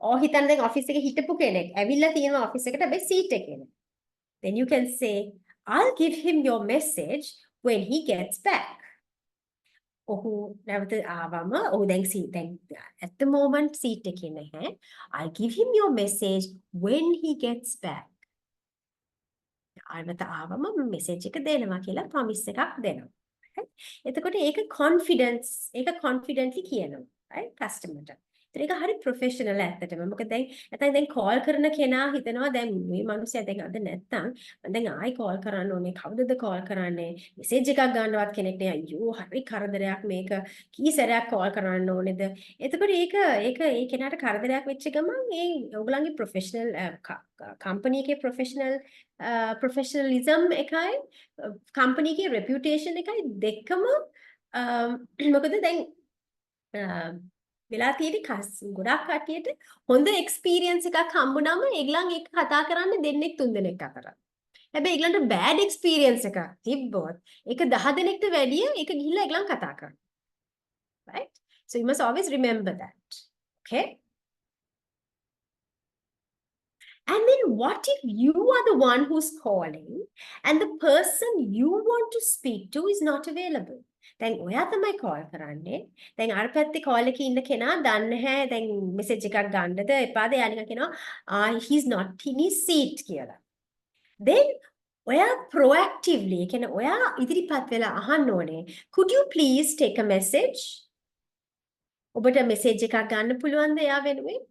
or හිතන්න දැන් office එකේ හිටපු කෙනෙක් ඇවිල්ලා තියෙනවා office එකට හැබැයි seat එකේ නෑ. Then you can say I'll give him your message when he gets back. ඔහු නැවත ආවම ඔහු දැන් at the moment seat එකේ නැහැ. I'll give him your message when he gets back. ආවත ආවම message එක දෙනවා කියලා promise එකක් දෙනවා. right? එතකොට ඒක confidently කියනවා. right? customer ට. ඒක හරි professional ඇත්තටම. මොකද දැන් call කරන කෙනා හිතනවා දැන් මේ මිනිස්සයා දැන් අද නැත්තම් මම දැන් ආයි call කරන්න ඕනේ. කවුදද call කරන්නේ? message එකක් ගන්නවත් කෙනෙක් නෑ. අයියෝ හරි කරදරයක් මේක. කී සැරයක් call කරන්න ඕනේද? එතකොට ඒක ඒ කෙනාට කරදරයක් වෙච්ච ගමන් ඒ ඔයගලන්ගේ professional company එකේ professionalism එකයි company එකේ reputation එකයි දෙකම මොකද දැන් වෙලා තියෙදි ගොඩක් කට්ටියට හොඳ එක්ස්පීරියන්ස් එකක් හම්බුනම ඒගොල්ලන් ඒක කතා කරන්න දෙන්නෙක් තුන් දෙනෙක් අතර. හැබැයි ඒගොල්ලන්ට බෑඩ් එක්ස්පීරියන්ස් එකක් තිබ්බොත් ඒක 10 දෙනෙක්ට වැඩිය ඒක ගිහිල්ලා ඒගොල්ලන් කතා කරනවා. Right? So you must always remember that. Okay? And then what if you are the one who's calling and the person you want to speak to is not available? දැන් ඔයා තමයි call කරන්නේ. දැන් අර පැත්තේ call එකේ ඉන්න කෙනා දන්නේ නැහැ. දැන් message එකක් ගන්නද එපාද යානිකා කියනවා he's not in his seat කියලා. Then ඔයා proactively කියන්නේ ඔයා ඉදිරිපත් වෙලා අහන්න ඕනේ. Could you please take a message? ඔබට message එකක් ගන්න පුළුවන්ද එයා වෙනුවෙන්?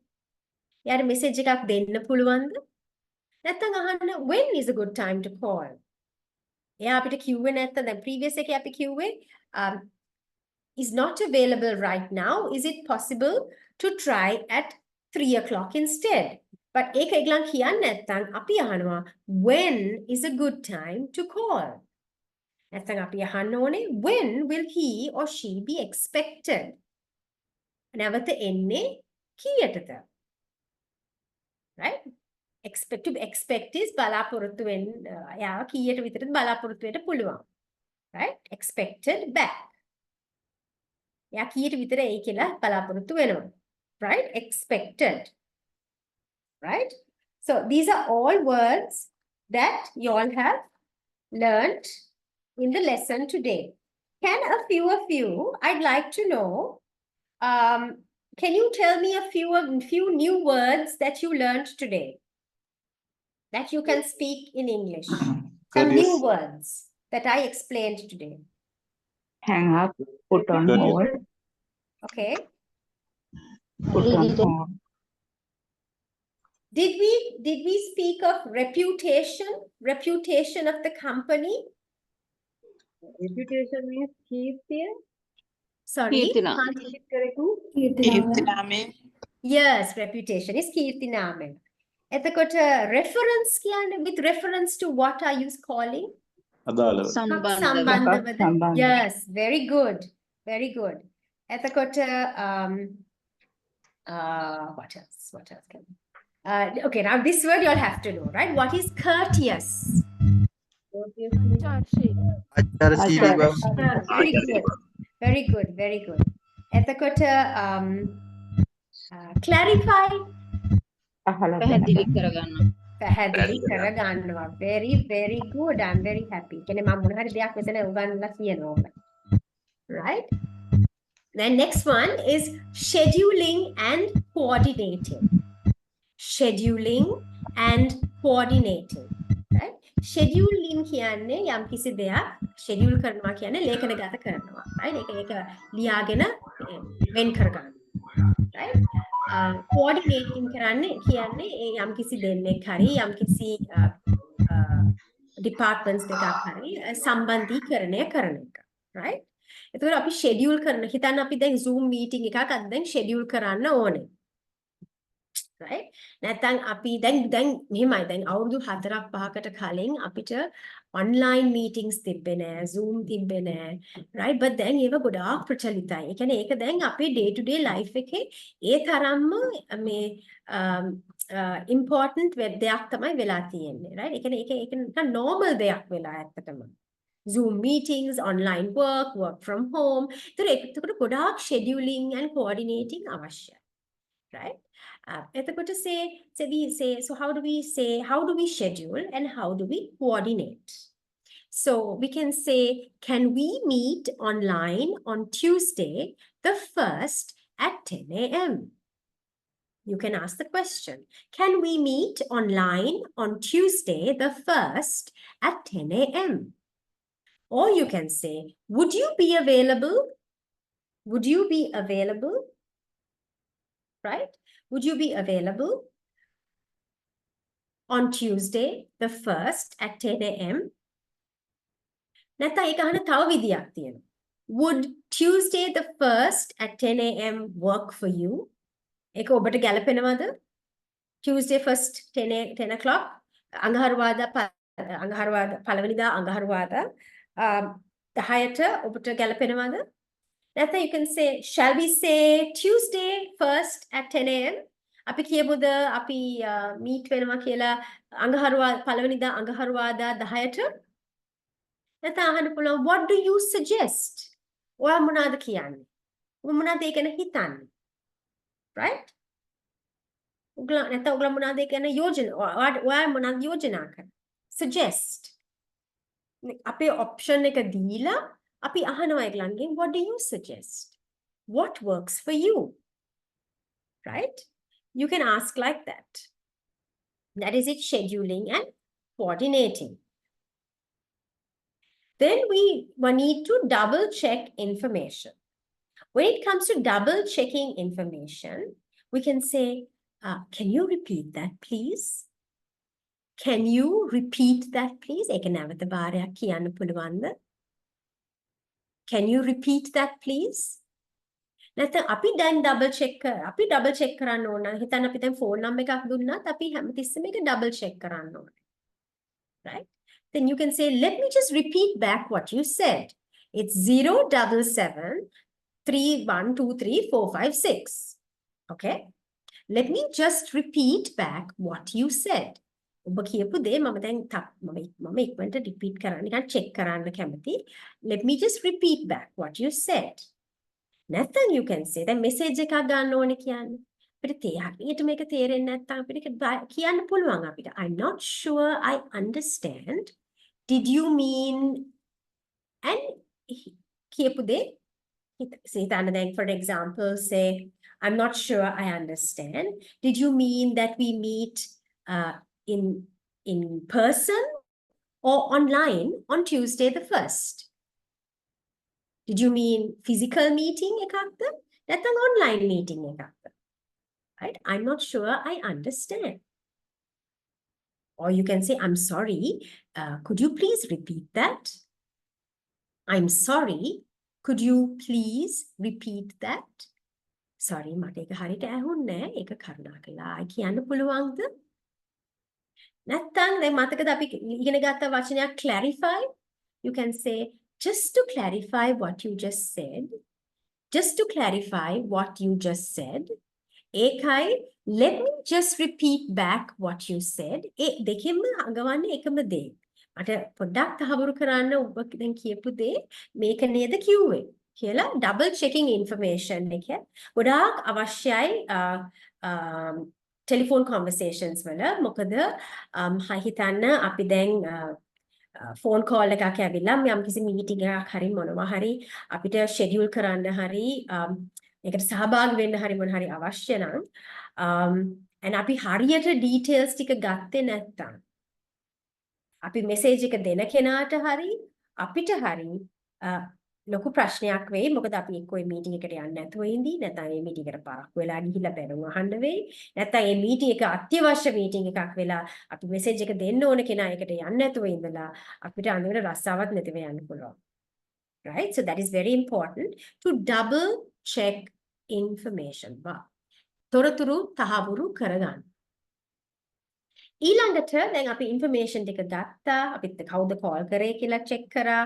එයාට message එකක් දෙන්න පුළුවන්ද? නැත්නම් අහන්න when is a good time to call? එයා අපිට කිව්වේ නැත්නම් දැන් previous එකේ අපි කිව්වේ is not available right now. Is it possible to try at 3 o'clock instead? But ඒක ඒගොල්ලන් කියන්නේ නැත්නම් අපි අහනවා when is a good time to call? නැත්නම් අපි අහන්න ඕනේ when will he or she be expected? නැවත එන්නේ කීයටද? Right? Expect is බලාපොරොත්තු වෙන්න යාව කීයට විතරද බලාපොරොත්තු වෙන්න පුළුවන්. Right? Expected back. යා කීයට විතර එයි කියලා බලාපොරොත්තු වෙනවා. Right? Expected. Right? So these are all words that you all have learned in the lesson today. Can a few of you, I'd like to know, can you tell me a few new words that you learned today that you can speak in English? Some new Courteous. words that I explained today. Hang up, put on Courteous. hold, Okay. put on hold. Did we speak of reputation of the company? Reputation means keertiya. Sorry. Kirtina. Yes, reputation is Kirtinamen. එතකොට reference කියන්නේ with reference to what are you calling? අදාළව. Sambandha. Sambandha. Yes, very good. Very good. එතකොට what else? What else can okay, now this word you'll have to know, right? What is courteous? ආචාරශීලී බව. Very good. Very good. Very good. එතකොට clarify. අහලා පැහැදිලි දැනගන්න. කරගන්න. පැහැදිලි කරගන්නවා. Very, very good. I'm very happy. කියන්නේ මම මොන හරි දෙයක් මෙතන උගන්වලා කියනවා ඔබට. Right? Then next one is scheduling and coordinating. Scheduling and coordinating. Right? Scheduling කියන්නේ යම් කිසි දෙයක් schedule කරනවා කියන්නේ ලේඛනගත කරනවා. Right? ඒක ලියාගෙන වෙන් කරගන්න. Right? Coordinating කරන්නේ කියන්නේ යම් කිසි දෙන්නෙක් හරි යම් කිසි departments දෙකක් හරි සම්බන්ධීකරණය කරන එක. Right? එතකොට අපි schedule කරන හිතන්න අපි දැන් Zoom meeting එකක් අද දැන් schedule කරන්න ඕනේ. Right? නැත්නම් අපි දැන් මෙහෙමයි දැන් අවුරුදු 4ක් 5කට කලින් අපිට online meetings තිබ්බේ නෑ Zoom තිබ්බේ නෑ right but දැන් ඒව ගොඩාක් ප්‍රචලිතයි. ඒ කියන්නේ ඒක දැන් අපේ day to day life එකේ ඒ තරම්ම මේ important දෙයක් තමයි වෙලා තියෙන්නේ right? ඒ කියන්නේ ඒක නිකන් normal දෙයක් වෙලා ඇත්තටම. Zoom meetings, online work from home. ඒකට ගොඩාක් scheduling and coordinating අවශ්‍යයි. Right? So how do we schedule and how do we coordinate? So we can say, can we meet online on Tuesday, the 1st at 10 a.m.? You can ask the question. Can we meet online on Tuesday, the 1st at 10 a.m.? Or you can say, would you be available? Would you be available? Right? Would you be available on Tuesday, the 1st at 10 a.m.? නැත්නම් ඒක අහන තව විදියක් තියෙනවා. Would Tuesday the 1st at 10 a.m. work for you? ඒක ඔබට ගැලපෙනවද? Tuesday 1st 10 o'clock අඟහරුවාදා පළවෙනිදා අඟහරුවාදා 10ට ඔබට ගැලපෙනවද? නැත්නම් you can say, shall we say Tuesday 1st at 10 a.m.? අපි කියමුද අපි meet වෙනවා කියලා පළවෙනිදා අඟහරුවාදා 10ට? නැත්නම් අහන්න පුළුවන්, what do you suggest? ඔයා මොනවද කියන්නේ? ඔබ මොනවද ඒ ගැන හිතන්නේ? Right? නැත්නම් ඔයගොල්ලෝ මොනවද ඒ ගැන ඔයා මොනවද යෝජනා කරන්නේ? Suggest. අපේ option එක දීලා අපි අහනවා ඒගොල්ලන්ගෙන්, what do you suggest? What works for you? Right? You can ask like that. That is it, scheduling and coordinating. Then we need to double check information. When it comes to double checking information, we can say, can you repeat that, please? Can you repeat that, please? ඒක නැවත බාරයක් කියන්න පුළුවන්ද? Can you repeat that, please? නැත්නම් අපි දැන් double check කරන්න ඕන. හිතන්න අපි දැන් phone number එකක් දුන්නාත් අපි හැමතිස්සෙම ඒක double check කරන්න ඕනේ. Right? Then you can say, let me just repeat back what you said. It's 077312345 Okay? Let me just repeat back what you said. ඔබ කියපු දේ මම දැන් මම ඉක්මනට repeat කරන්න නිකන් check කරන්න කැමති. Let me just repeat back what you said. නැත්නම් you can say දැන් message එකක් ගන්න ඕනේ කියන්නේ. අපිට හරියට මේක තේරෙන්නේ නැත්නම් අපිට කියන්න පුළුවන් අපිට. I'm not sure I understand. Did you mean? And කියපු දේ හිතන්න දැන් for example say I'm not sure I understand. Did you mean that we meet in person or online on Tuesday the 1st? Did you mean physical meeting එකක්ද? නැත්නම් online meeting එකක්ද? Right? I'm not sure I understand. Or you can say, I'm sorry, could you please repeat that? I'm sorry, could you please repeat that? Sorry, මට ඒක හරියට ඇහුන්නේ නැහැ. ඒක කරුණාකරලා කියන්න පුළුවන්ද? නැත්නම් දැන් මතකද අපි ඉගෙන ගත්ත වචනයක් clarify? You can say, just to clarify what you just said. Just to clarify what you just said. ඒකයි let me just repeat back what you said. ඒ දෙකෙන්ම අඟවන්නේ එකම දේ. මට පොඩ්ඩක් තහවුරු කරන්න ඔබ දැන් කියපු දේ මේක නේද කිව්වේ කියලා double checking information එක ගොඩාක් අවශ්‍යයි telephone conversations වල. මොකද හිතන්න අපි දැන් ෆෝන් කෝල් එකක් ඇවිල්ලා යම්කිසි මීටින් එකක් හරි මොනවා හරි අපිට ෂෙඩියුල් කරන්න හරි ඒකට සහභාගී වෙන්න හරි මොන හරි අවශ්‍ය නම් and අපි හරියට details ටික ගත්තේ නැත්නම් අපි message එක දෙන කෙනාට හරි අපිට හරි ලොකු ප්‍රශ්නයක් වෙයි. මොකද අපි එක්ක ඒ මීටින් එකට යන්න නැතුව ඉඳී නැත්නම් ඒ මීටින් එකට පාරක් වෙලා ගිහිල්ලා බැනුම් අහන්න වෙයි. නැත්නම් ඒ මීටින් එක අත්‍යවශ්‍ය මීටින් එකක් වෙලා අපි message එක දෙන්න ඕන කෙනා එකට යන්න නැතුව ඉඳලා අපිට අන්තිමට රස්සාවක් නැතිව යන්න පුළුවන්. Right? So that is very important to double check information. තොරතුරු තහවුරු කරගන්න. ඊළඟට දැන් අපි information ටික ගත්තා. අපිත් කවුද call කරේ කියලා check කරා,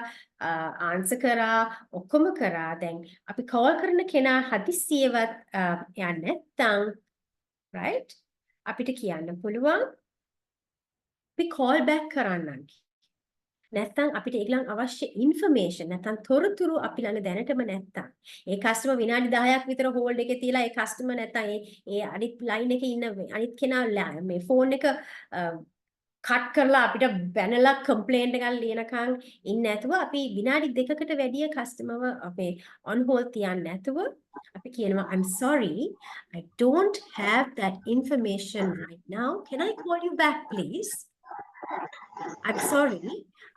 answer කරා, ඔක්කොම කරා. දැන් අපි call කරන කෙනා හදිස්සියවත් යන්නේ නැත්නම් right? අපිට කියන්න පුළුවන් අපි call back කරන්නම්. නැත්නම් අපිට ඒගොල්ලන් අවශ්‍ය information නැත්නම් තොරතුරු අපි ළඟ දැනටම නැත්නම් ඒ කස්ටමර් විනාඩි 10ක් විතර හෝල්ඩ් එකේ තියලා ඒ කස්ටමර් නැත්නම් ඒ අනිත් ලයින් එකේ ඉන්න අනිත් කෙනා මේ ෆෝන් එක කට් කරලා අපිට බැනලා කම්ප්ලේන්ට් එකක් ලියනකම් ඉන්නේ නැතුව අපි විනාඩි 2කට වැඩිය කස්ටමර්ව අපේ on hold තියන්නේ නැතුව අපි කියනවා I'm sorry I don't have that information right now, can I call you back please? I'm sorry,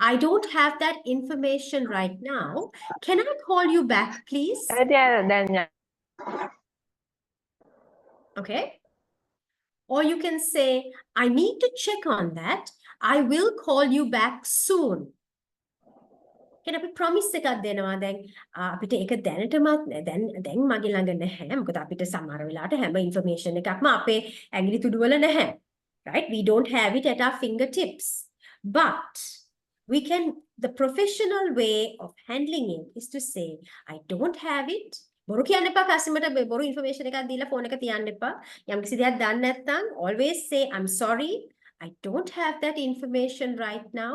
I don't have that information right now. Can I call you back, please? Okay. Or you can say, I need to check on that. I will call you back soon. Can I promise එකක් දෙනවා දැන් අපිට ඒක දැනටමත් දැන් මගේ ළඟ නැහැ. මොකද අපිට සමහර වෙලාවට හැම information එකක්ම අපේ ඇඟිලි තුඩු වල නැහැ. Right? We don't have it at our fingertips. But we can, the professional way of handling it is to say, I don't have it. බොරු කියන්න එපා කස්ටමර්ට බොරු information එකක් දීලා ෆෝන් එක තියන්න එපා. යම්කිසි දෙයක් දන්නේ නැත්නම් always say I'm sorry, I don't have that information right now.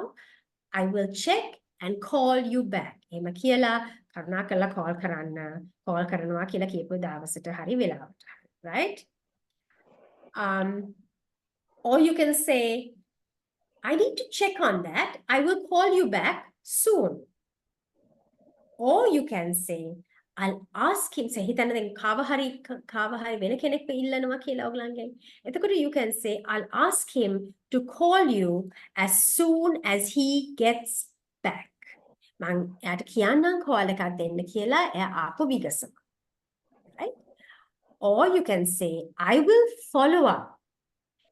I will check and call you back. එහෙම කියලා කරුණාකරලා call කරන්න. call කරනවා කියලා කියපු දවසට හරි වෙලාවට. Right? Or you can say I need to check on that. I will call you back soon. Or you can say, I'll ask him. So හිතන්න දැන් කාව හරි වෙන කෙනෙක් ඉල්ලනවා කියලා ඔයගලන්ගෙන්. එතකොට you can say, I'll ask him to call you as soon as he gets back. මං එයාට කියන්නම් call එකක් දෙන්න කියලා එයා ආපු විගසම. Right? Or you can say, I will follow up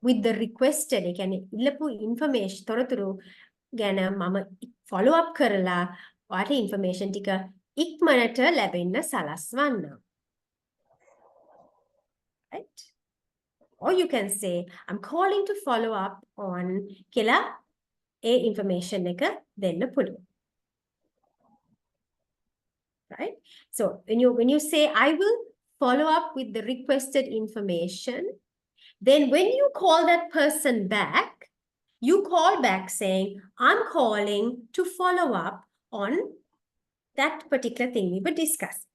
with the requested, ඒ කියන්නේ ඉල්ලපු information තොරතුරු ගැන මම follow up කරලා ඔයාලට information ටික ඉක්මනට ලැබෙන්න සලස්වන්න. Right? Or you can say I'm calling to follow up on කියලා ඒ information එක දෙන්න පුළුවන්. Right? So when you say I will follow up with the requested information, then when you call that person back, you call back saying, I'm calling to follow up on that particular thing we were discussing.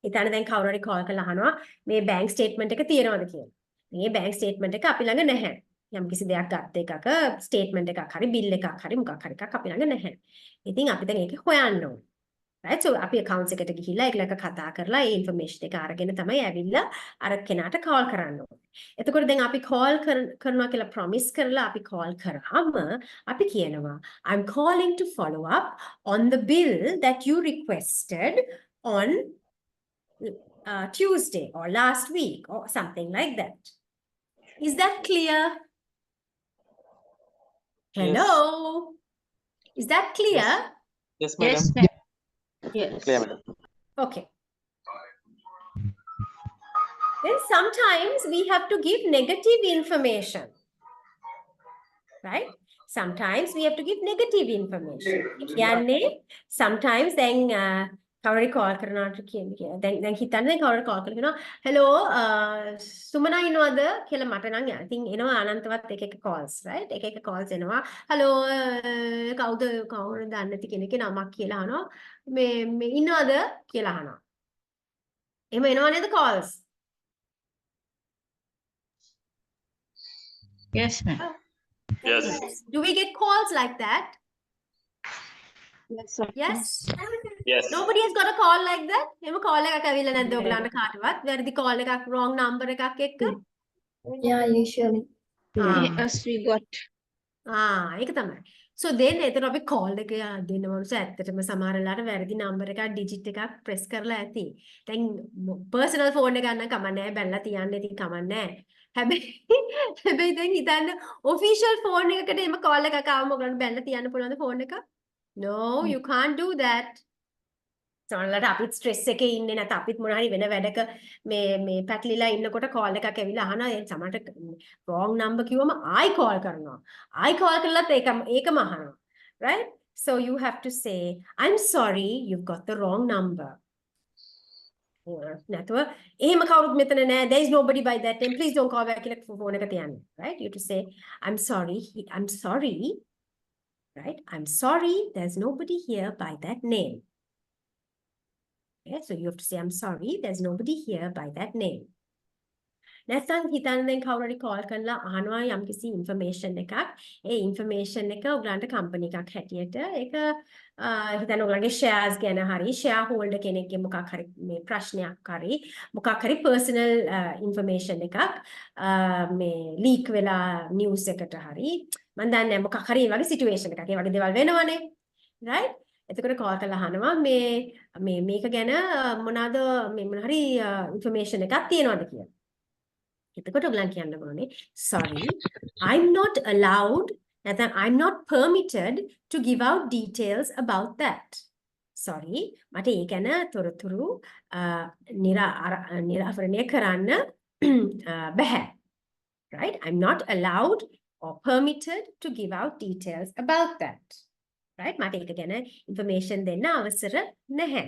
ඉතින් දැන් කවුරු හරි call කරලා අහනවා මේ bank statement එක තියෙනවද කියලා. මේ bank statement එක අපි ළඟ නැහැ. යම් කිසි දෙයක් ගත්ත එකක statement එකක් හරි bill එකක් හරි මොකක් හරි එකක් අපි ළඟ නැහැ. ඉතින් අපි දැන් ඒක හොයන්න ඕනේ. right? So අපි accounts එකට ගිහිල්ලා ඒගොල්ලෝ කතා කරලා ඒ information එක අරගෙන තමයි ඇවිල්ලා අර කෙනාට call කරන්න ඕනේ. එතකොට දැන් අපි call කරනවා කියලා promise කරලා අපි call කරාම අපි කියනවා I'm calling to follow up on the bill that you requested on Tuesday or last week or something like that. Is that clear? Hello? Is that clear? Yes, madam. Yes, ma'am. Yes. Clear, madam. Okay. Then sometimes we have to give negative information, right? Sometimes we have to give negative information. කියන්නේ sometimes then කවුරු call කරනවට කියන්නේ දැන් හිතන්න දැන් කවුරු call කරලා කියනවා hello සුමනා ඉන්නවද කියලා මට නම් ඉතින් එනවා අනන්තවත් එක calls right එක calls එනවා hello කවුද දන්නේ නැති කෙනෙක්ගේ නමක් කියලා අහනවා මේ ඉන්නවද කියලා අහනවා එහෙම එනවා නේද calls Yes, ma'am. Yes. Do we get calls like that? Yes, sir. Yes. Yes. Nobody has got a call like that. එහෙම call එකක් ඇවිල්ලා නැද්ද ඔයගලන්ට කාටවත්? වැරදි call එකක් wrong number එකක් එක්ක? Yeah, usually. Yes, we got. ඒක තමයි. So then එතන අපි call එක දෙන්න මොනස ඇත්තටම සමහර වෙලාවට වැරදි number එකක් digit එකක් press කරලා ඇති. දැන් personal phone එක ගන්න කමක් නැහැ බැලලා තියන්න ඉතින් කමක් නැහැ. හැබැයි දැන් හිතන්න official phone එකකට එම call එකක් ආවම ඔයගලන්ට බැලලා තියන්න පුළුවන්ද phone එක? No, you can't do that. සමහරවිට අපිත් stress එකේ ඉන්නේ නැත්නම් අපිත් මොන හරි වෙන වැඩක මේ පැටලිලා ඉන්නකොට call එකක් ඇවිල්ලා අහනවා ඒ සමහරට wrong number කිව්වම ආයි call කරනවා. ආයි call කරලත් ඒකම අහනවා. Right? So you have to say I'm sorry you've got the wrong number. නැතුව එහෙම කවුරුත් මෙතන නැහැ there is nobody by that name please don't call back කියලා phone එක තියන්න. Right? You have to say I'm sorry right? I'm sorry there's nobody here by that name. Okay, so you have to say, I'm sorry, there's nobody here by that name. නැත්නම් හිතන්න දැන් කවුරු හරි call කරලා අහනවා යම්කිසි information එකක්. ඒ information එක ඔයගලන්ට company එකක් හැටියට ඒක හිතන්න ඔයගලගේ shares ගැන හරි shareholder කෙනෙක්ගේ මොකක් හරි මේ ප්‍රශ්නයක් හරි මොකක් හරි personal information එකක් මේ leak වෙලා news එකට හරි මම දන්නේ නැහැ මොකක් හරි වගේ situation එකක්. ඒ වගේ දේවල් වෙනවනේ. right? එතකොට call කරලා අහනවා මේක ගැන මොනවාද මොන හරි information එකක් තියෙනවද කියලා. එතකොට ඔයගලන් කියන්න ඕනේ sorry I'm not allowed නැත්නම් I'm not permitted to give out details about that. sorry මට ඒ ගැන තොරතුරු නිරාවරණය කරන්න බැහැ. right? I'm not allowed or permitted to give out details about that. right? මට ඒක ගැන information දෙන්න අවසර නැහැ.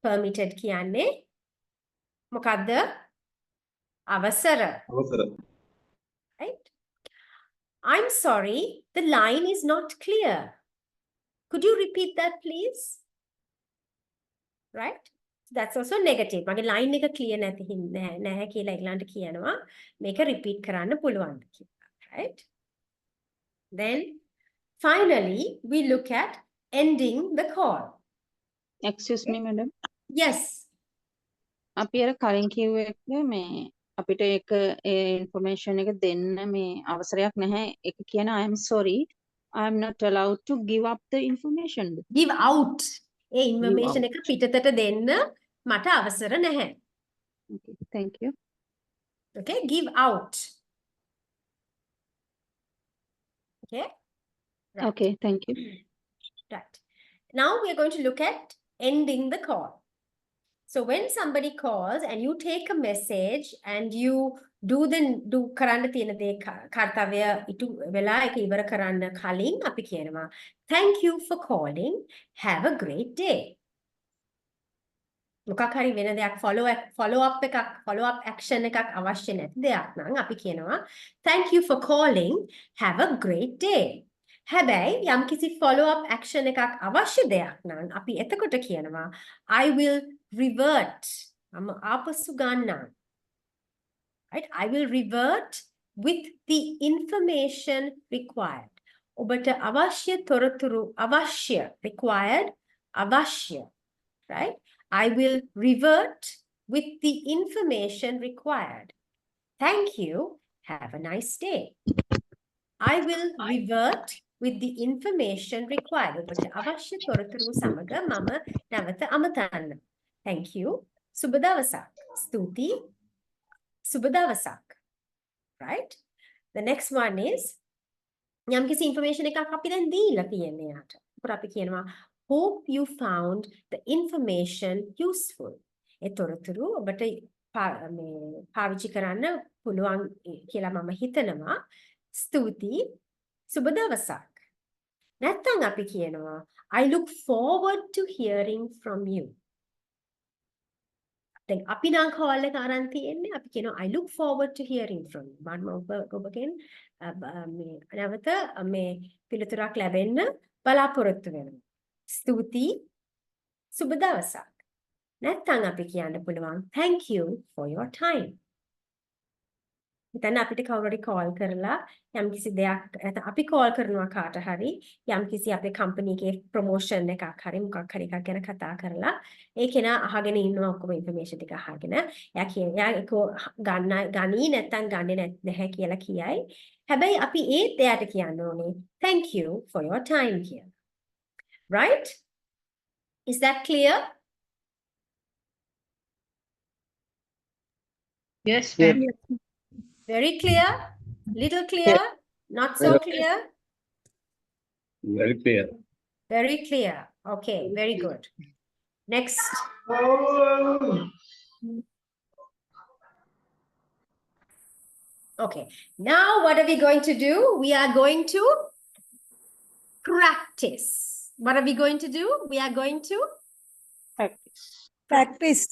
permitted කියන්නේ මොකද්ද? අවසර. Right? I'm sorry, the line is not clear. Could you repeat that, please? Right? That's also negative. මගේ line එක clear නැහැ කියලා ඒගොල්ලන්ට කියනවා. මේක repeat කරන්න පුළුවන්ද කියලා. Right? Then finally, we look at ending the call. Excuse me, madam. Yes. අපි අර කලින් කිව්ව එක මේ අපිට ඒක ඒ information එක දෙන්න මේ අවසරයක් නැහැ. ඒක කියන I am sorry. I am not allowed to give up the information. Give out. A information එක පිටතට දෙන්න මට අවසර නැහැ. Okay, thank you. Okay, give out. Okay? Right. Okay, thank you. Right. Now we are going to look at ending the call. So when somebody calls and you take a message and you do කරන්න තියෙන දේ කාර්යය ඉටු වෙලා ඒක ඉවර කරන්න කලින් අපි කියනවා thank you for calling, have a great day. මොකක් හරි වෙන දෙයක් follow up action එකක් අවශ්‍ය නැති දෙයක් නම් අපි කියනවා thank you for calling, have a great day. හැබැයි යම්කිසි follow up action එකක් අවශ්‍ය දෙයක් නම් අපි එතකොට කියනවා I will revert. ආපසු ගන්නම්. Right? I will revert with the information required. ඔබට අවශ්‍ය තොරතුරු required Avashya, right? I will revert with the information required. Thank you. Have a nice day. I will revert with the information required. ඔබට අවශ්‍ය තොරතුරු සමග මම නැවත අමතන්න. Thank you. සුබ දවසක්. ස්තුතියි. සුබ දවසක්. Right? The next one is යම්කිසි information එකක් අපි දැන් දීලා තියෙන්නේ යාට. අපිට අපි කියනවා hope you found the information useful. ඒ තොරතුරු ඔබට පාවිච්චි කරන්න පුළුවන් කියලා මම හිතනවා. ස්තුතියි. සුබ දවසක්. නැත්නම් අපි කියනවා I look forward to hearing from you. දැන් අපි නම් call එක අරන් තියෙන්නේ අපි කියනවා I look forward to hearing from you. මම ඔබගෙන් මේ නැවත මේ පිළිතුරක් ලැබෙන්න බලාපොරොත්තු වෙනවා. ස්තුතියි. සුබ දවසක්. නැත්නම් අපි කියන්න පුළුවන් thank you for your time. හිතන්න අපිට කවුරු හරි කෝල් කරලා යම්කිසි දෙයක් නැත්නම් අපි කෝල් කරනවා කාට හරි යම්කිසි අපේ කම්පැනි එකේ ප්‍රොමෝෂන් එකක් හරි මොකක් හරි එකක් ගැන කතා කරලා ඒ කෙනා අහගෙන ඉන්නවා ඔක්කොම ඉන්ෆර්මේෂන් ටික අහගෙන එයා ඒක ගනී නැත්නම් ගන්නේ නැහැ කියලා කියයි. හැබැයි අපි ඒත් එයාට කියන්න ඕනේ thank you for your time කියලා. Right? Is that clear? Yes, ma'am. Very clear? Little clear? Not so clear? Very clear. Very clear. Okay, very good. Next. Okay, now what are we going to do? We are going to practice. What are we going to do? We are going to Practice.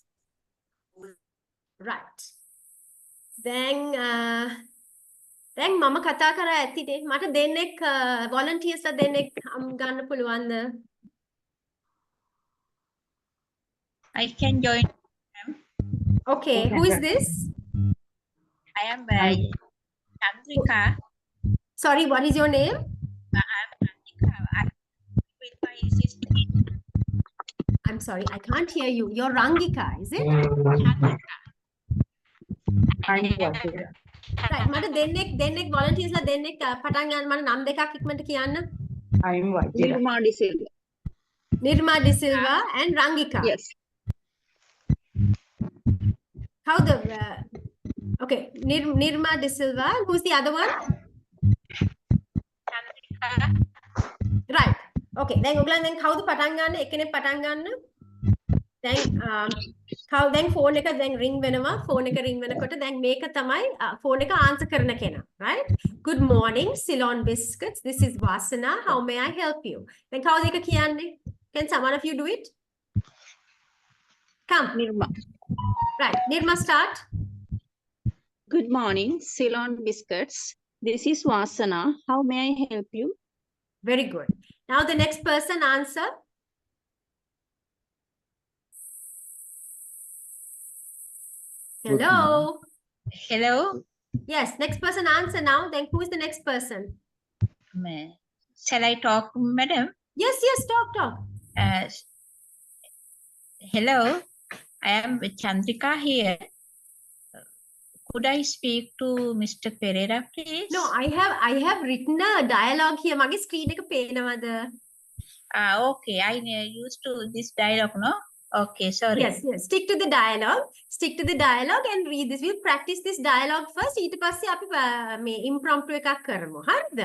right. Then මම කතා කරා ඇතිනේ. මට දෙන්නෙක් volunteersලා දෙන්නෙක් ගන්න පුළුවන්ද? I can join. Okay, who is this? I am Chandrika. Sorry, what is your name? I am Chandrika. I'm with my sister. I'm sorry, I can't hear you. You're Rangika, is it? Chandrika. I'm Vajira. Right, මට දෙන්නෙක් volunteersලා දෙන්නෙක් පටන් ගන්න මට නම් දෙකක් ඉක්මනට කියන්න. I'm Vajira. Nirma De Silva and Rangika. Yes. How the okay, Nirma De Silva. Who's the other one? Chandrika. Right. Okay. Then ඔයගලන් දැන් කවුද පටන් ගන්න? එක්කෙනෙක් පටන් ගන්න. දැන් phone එක දැන් ring වෙනවා. phone එක ring වෙනකොට දැන් මේක තමයි phone එක answer කරන කෙනා. Right? Good morning, Ceylon Biscuits. This is Vasana. How may I help you? දැන් කවුද එක කියන්නේ? Can someone of you do it? Come. Nirma. Right. Nirma, start. Good morning, Ceylon Biscuits. This is Vasana. How may I help you? Very good. Now the next person answer. Hello. Hello. Yes, next person answer now. Then who is the next person? Shall I talk, madam? Yes, talk. Hello. I am Chandrika here. Could I speak to Mr. Pereira, please? No, I have written a dialogue here. Mage screen එක පේනවද? Okay. I used to this dialogue, no? Okay, sorry. Yes. Stick to the dialogue and read this. We'll practice this dialogue first. ඊට පස්සේ අපි මේ impromptu එකක් කරමු. හරිද?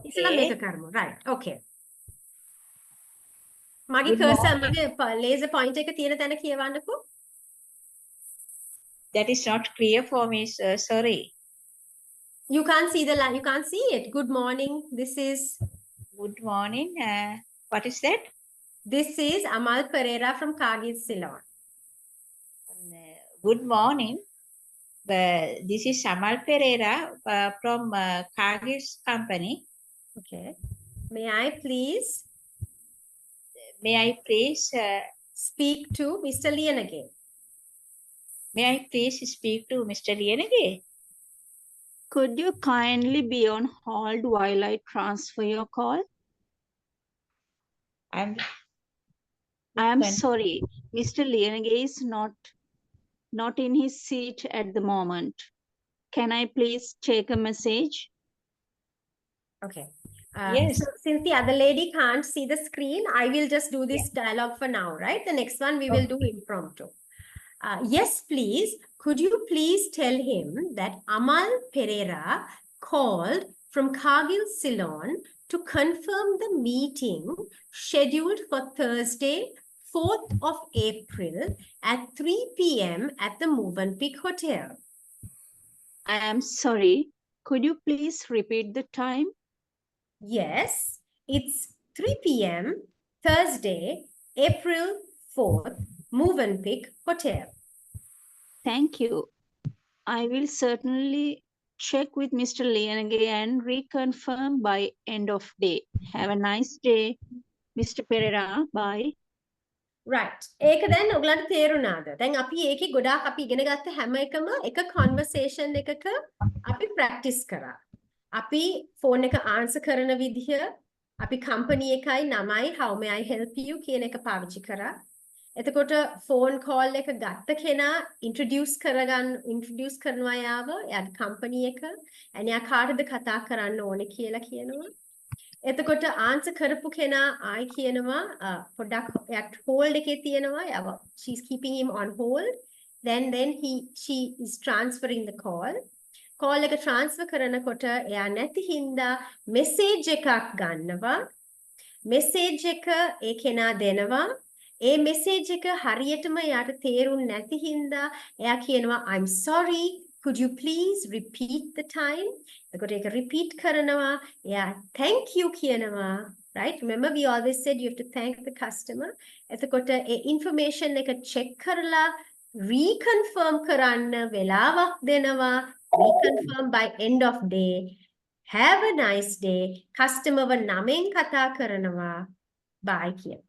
ඉස්සෙල්ලා මේක කරමු. Right. Okay. මගේ cursor මගේ laser pointer එක තියෙන තැන කියවන්නකෝ. That is not clear for me, sir. Sorry. You can't see the line. You can't see it. Good morning. This is. Good morning. What is that? This is Amal Pereira from Kagis Ceylon. Good morning. This is Amal Pereira from Kagis company. Okay. May I please speak to Mr. Lianage? May I please speak to Mr. Lianage? Could you kindly be on hold while I transfer your call? I am Can- sorry. Mr. Lianage is not in his seat at the moment. Can I please take a message? Okay. Yes. So since the other lady can't see the screen, I will just do this dialogue for now, right? The next one we will do impromptu. Yes, please. Could you please tell him that Amal Pereira called from Cargill Ceylon to confirm the meeting scheduled for Thursday, 4th of April at 3 p.m. at the Movenpick Hotel? I am sorry. Could you please repeat the time? Yes, it's 3 p.m. Thursday, April 4th, Movenpick Hotel. Thank you. I will certainly check with Mr. Lianage and reconfirm by end of day. Have a nice day, Mr. Pereira. Bye. Right. ඒක දැන් ඔයගලන්ට තේරුණාද? දැන් අපි ඒකේ ගොඩාක් අපි ඉගෙන ගත්ත හැම එකම එක conversation එකක අපි practice කරා. අපි phone එක answer කරන විදිහ, අපි company එකයි නමයි how may I help you කියන එක පාවිච්චි කරා. එතකොට phone call එක ගත්ත කෙනා introduce කරනවා යාව, එයාගේ company එක, එයා කාටද කතා කරන්න ඕනේ කියලා කියනවා. එතකොට ආන්සර් කරපු කෙනා ආයි කියනවා පොඩ්ඩක් එයාට hold එකේ තියෙනවා යාව she's keeping him on hold then she is transferring the call එක transfer කරනකොට එයා නැති හින්දා message එකක් ගන්නවා message එක ඒ කෙනා දෙනවා ඒ message එක හරියටම එයාට තේරුන්නේ නැති හින්දා එයා කියනවා I'm sorry could you please repeat the time එතකොට ඒක repeat කරනවා එයා thank you කියනවා right remember we always said you have to thank the customer එතකොට ඒ information එක check කරලා reconfirm කරන්න වෙලාවක් දෙනවා reconfirm by end of day have a nice day customer ව නමෙන් කතා කරනවා bye කියන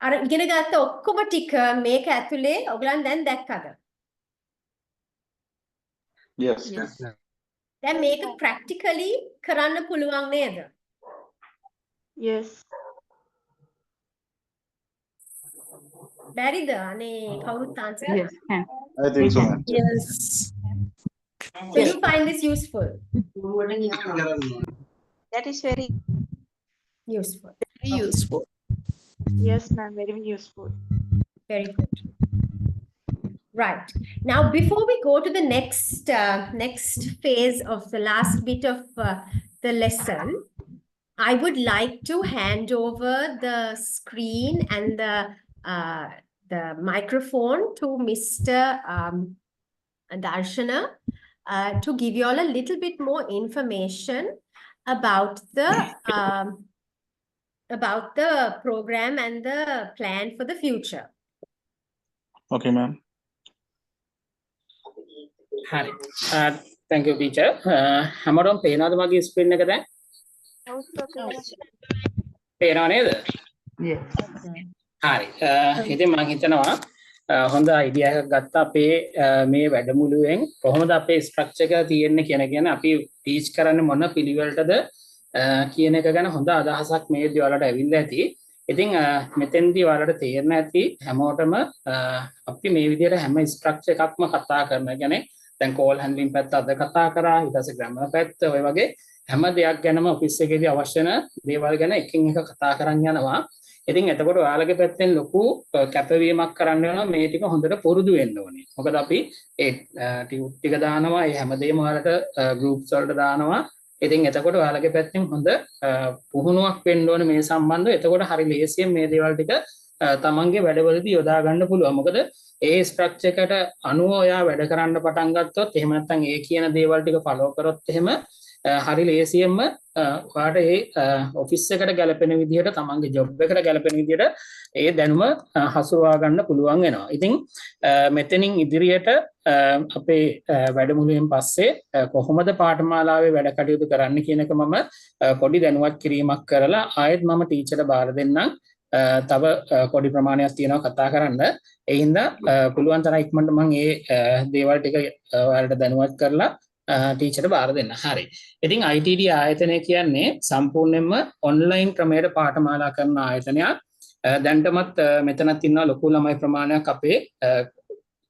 අර ඉගෙන ගත්ත ඔක්කොම ටික මේක ඇතුලේ ඔයගලන් දැන් දැක්කද Yes. දැන් මේක practically කරන්න පුළුවන් නේද Yes. බැරිද අනේ කවුරුත් answer Yes. Can. I think so, ma'am. Yes. so you find this useful That is very useful Useful. yes, ma'am. Very useful. very good right now before we go to the next phase of the last bit of the lesson I would like to hand over the screen and the microphone to Mr. Darshana to give you all a little bit more information about the program and the plan for the future. Okay, ma'am. හරි. thank you teacher. හැමෝටම පේනවද මගේ screen එක දැන්? පේනව නේද? Yes. හරි. ඉතින් මම හිතනවා හොඳ අයිඩියා එකක් ගත්තා අපේ මේ වැඩමුළුවෙන් කොහොමද අපේ ස්ට්‍රක්චර් එක තියෙන්නේ කියන අපි ටීච් කරන්නේ මොන පිළිවෙලටද කියන එක ගැන හොඳ අදහසක් මේ විදිහට ඔයාලට ඇවිල්ලා ඇති. ඉතින් මෙතෙන්දී ඔයාලට තේරෙන්න ඇති හැමෝටම අපි මේ විදිහට හැම ස්ට්‍රක්චර් එකක්ම කතා කරනවා. කියන්නේ දැන් කෝල් හැන්ඩලින් පැත්ත අද කතා කරා, ඊට පස්සේ ග්‍රැමර් පැත්ත ඔය වගේ හැම දෙයක් ගැනම ඔෆිස් එකේදී අවශ්‍ය වෙන දේවල් ගැන එකින් එක කතා කරන් යනවා. ඉතින් එතකොට ඔයාලගේ පැත්තෙන් ලොකු කැපවීමක් කරන්න වෙනවා මේ ටික හොඳට පුරුදු වෙන්න ඕනේ. මොකද අපි ඒ ටියුට් ටික දානවා, ඒ හැමදේම ඔයාලට ගෲප්ස් වලට දානවා. ඉතින් එතකොට ඔයාලගේ පැත්තෙන් හොඳ පුහුණුවක් වෙන්න ඕනේ මේ සම්බන්ධව. එතකොට හරි ලේසියෙන් මේ දේවල් ටික තමන්ගේ වැඩවලදී යොදා ගන්න පුළුවන්. මොකද ඒ ස්ට්‍රක්චර් එකට අනුව ඔයා වැඩ කරන්න පටන් ගත්තොත් එහෙම නැත්නම් ඒ කියන දේවල් ටික ෆලෝ කරොත් එහෙම හරි ලේසියෙන්ම ඔයාට ඒ ඔෆිස් එකට ගැලපෙන විදිහට තමන්ගේ ජොබ් එකට ගැලපෙන විදිහට ඒ දැනුම හසුරවා ගන්න පුළුවන් වෙනවා. ඉතින් මෙතනින් ඉදිරියට අපේ වැඩමුළුවෙන් පස්සේ කොහොමද පාඨමාලාවේ වැඩ කටයුතු කරන්න කියන එක මම පොඩි දැනුවත් කිරීමක් කරලා ආයෙත් මම ටීචර්ට බාර දෙන්නම්. තව පොඩි ප්‍රමාණයක් තියෙනවා කතා කරන්න. ඒ හින්දා පුළුවන් තරම් ඉක්මනට මම මේ දේවල් ටික ඔයාලට දැනුවත් කරලා ටීචර්ට බාර දෙන්න. හරි. ඉතින් ITD ආයතනය කියන්නේ සම්පූර්ණයෙන්ම ඔන්ලයින් ක්‍රමයට පාඨමාලා කරන ආයතනයක්. දැන්ටමත් මෙතනත් ඉන්නවා ලොකු ළමයි ප්‍රමාණයක් අපේ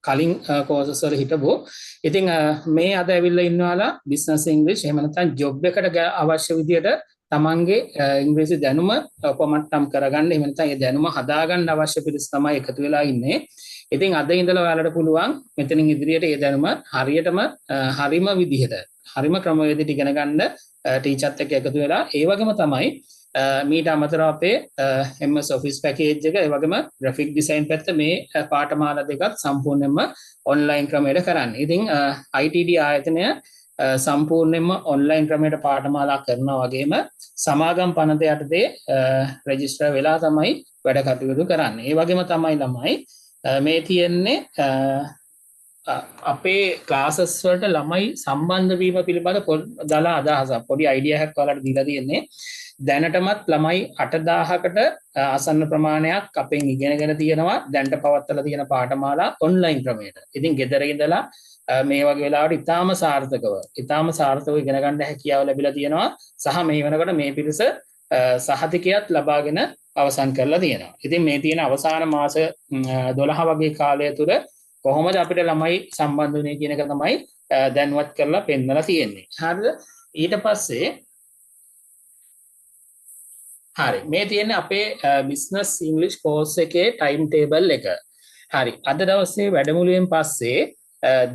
කලින් කෝසස් වල හිටපු. ඉතින් මේ අද ඇවිල්ලා ඉන්නවාලා බිස්නස් ඉංග්‍රීසි එහෙම නැත්නම් ජොබ් එකට අවශ්‍ය විදියට තමන්ගේ ඉංග්‍රීසි දැනුම උපමට්ටම් කරගන්න එහෙම නැත්නම් ඒ දැනුම හදාගන්න අවශ්‍ය පිරිස තමයි එකතු වෙලා ඉන්නේ. ඉතින් අද ඉඳලා ඔයාලට පුළුවන් මෙතනින් ඉදිරියට ඒ දැනුම හරියටම හරිම විදිහට හරිම ක්‍රමවේදයට ඉගෙන ගන්න ටීචර්ත් එක්ක එකතු වෙලා ඒ වගේම තමයි මීට අමතරව අපේ MS Office package එක ඒ වගේම graphic design පැත්ත මේ පාඨමාලා දෙකත් සම්පූර්ණයෙන්ම online ක්‍රමයට කරන්න. ඉතින් ITD ආයතනය සම්පූර්ණයෙන්ම online ක්‍රමයට පාඨමාලා කරනවා වගේම සමාගම් පනත යටතේ රෙජිස්ටර් වෙලා තමයි වැඩ කටයුතු කරන්නේ. ඒ වගේම තමයි ළමයි මේ තියෙන්නේ අපේ ක්ලාසස් වලට ළමයි සම්බන්ධ වීම පිළිබඳ දාලා අදහසක් පොඩි අයිඩියා එකක් ඔයාලට දීලා තියෙන්නේ. දැනටමත් ළමයි 8000කට ආසන්න ප්‍රමාණයක් අපෙන් ඉගෙනගෙන තියෙනවා දැනට පවත්වලා තියෙන පාඨමාලා ඔන්ලයින් ක්‍රමයට. ඉතින් ගෙදර ඉඳලා මේ වගේ වෙලාවට ඉතාම සාර්ථකව ඉගෙන ගන්න හැකියාව ලැබිලා තියෙනවා. සහ මේ වෙනකොට මේ පිරිස සහතිකයක් ලබාගෙන අවසන් කරලා තියෙනවා. ඉතින් මේ තියෙන අවසාන මාස 12 වගේ කාලය තුර කොහොමද අපිට ළමයි සම්බන්ධ වෙන්නේ කියන එක තමයි දැන්වත් කරලා පෙන්නලා තියෙන්නේ. හරිද? ඊට පස්සේ හරි මේ තියෙන්නේ අපේ බිස්නස් ඉංග්‍රීසි කෝස් එකේ ටයිම් ටේබල් එක. හරි අද දවසේ වැඩමුළුවෙන් පස්සේ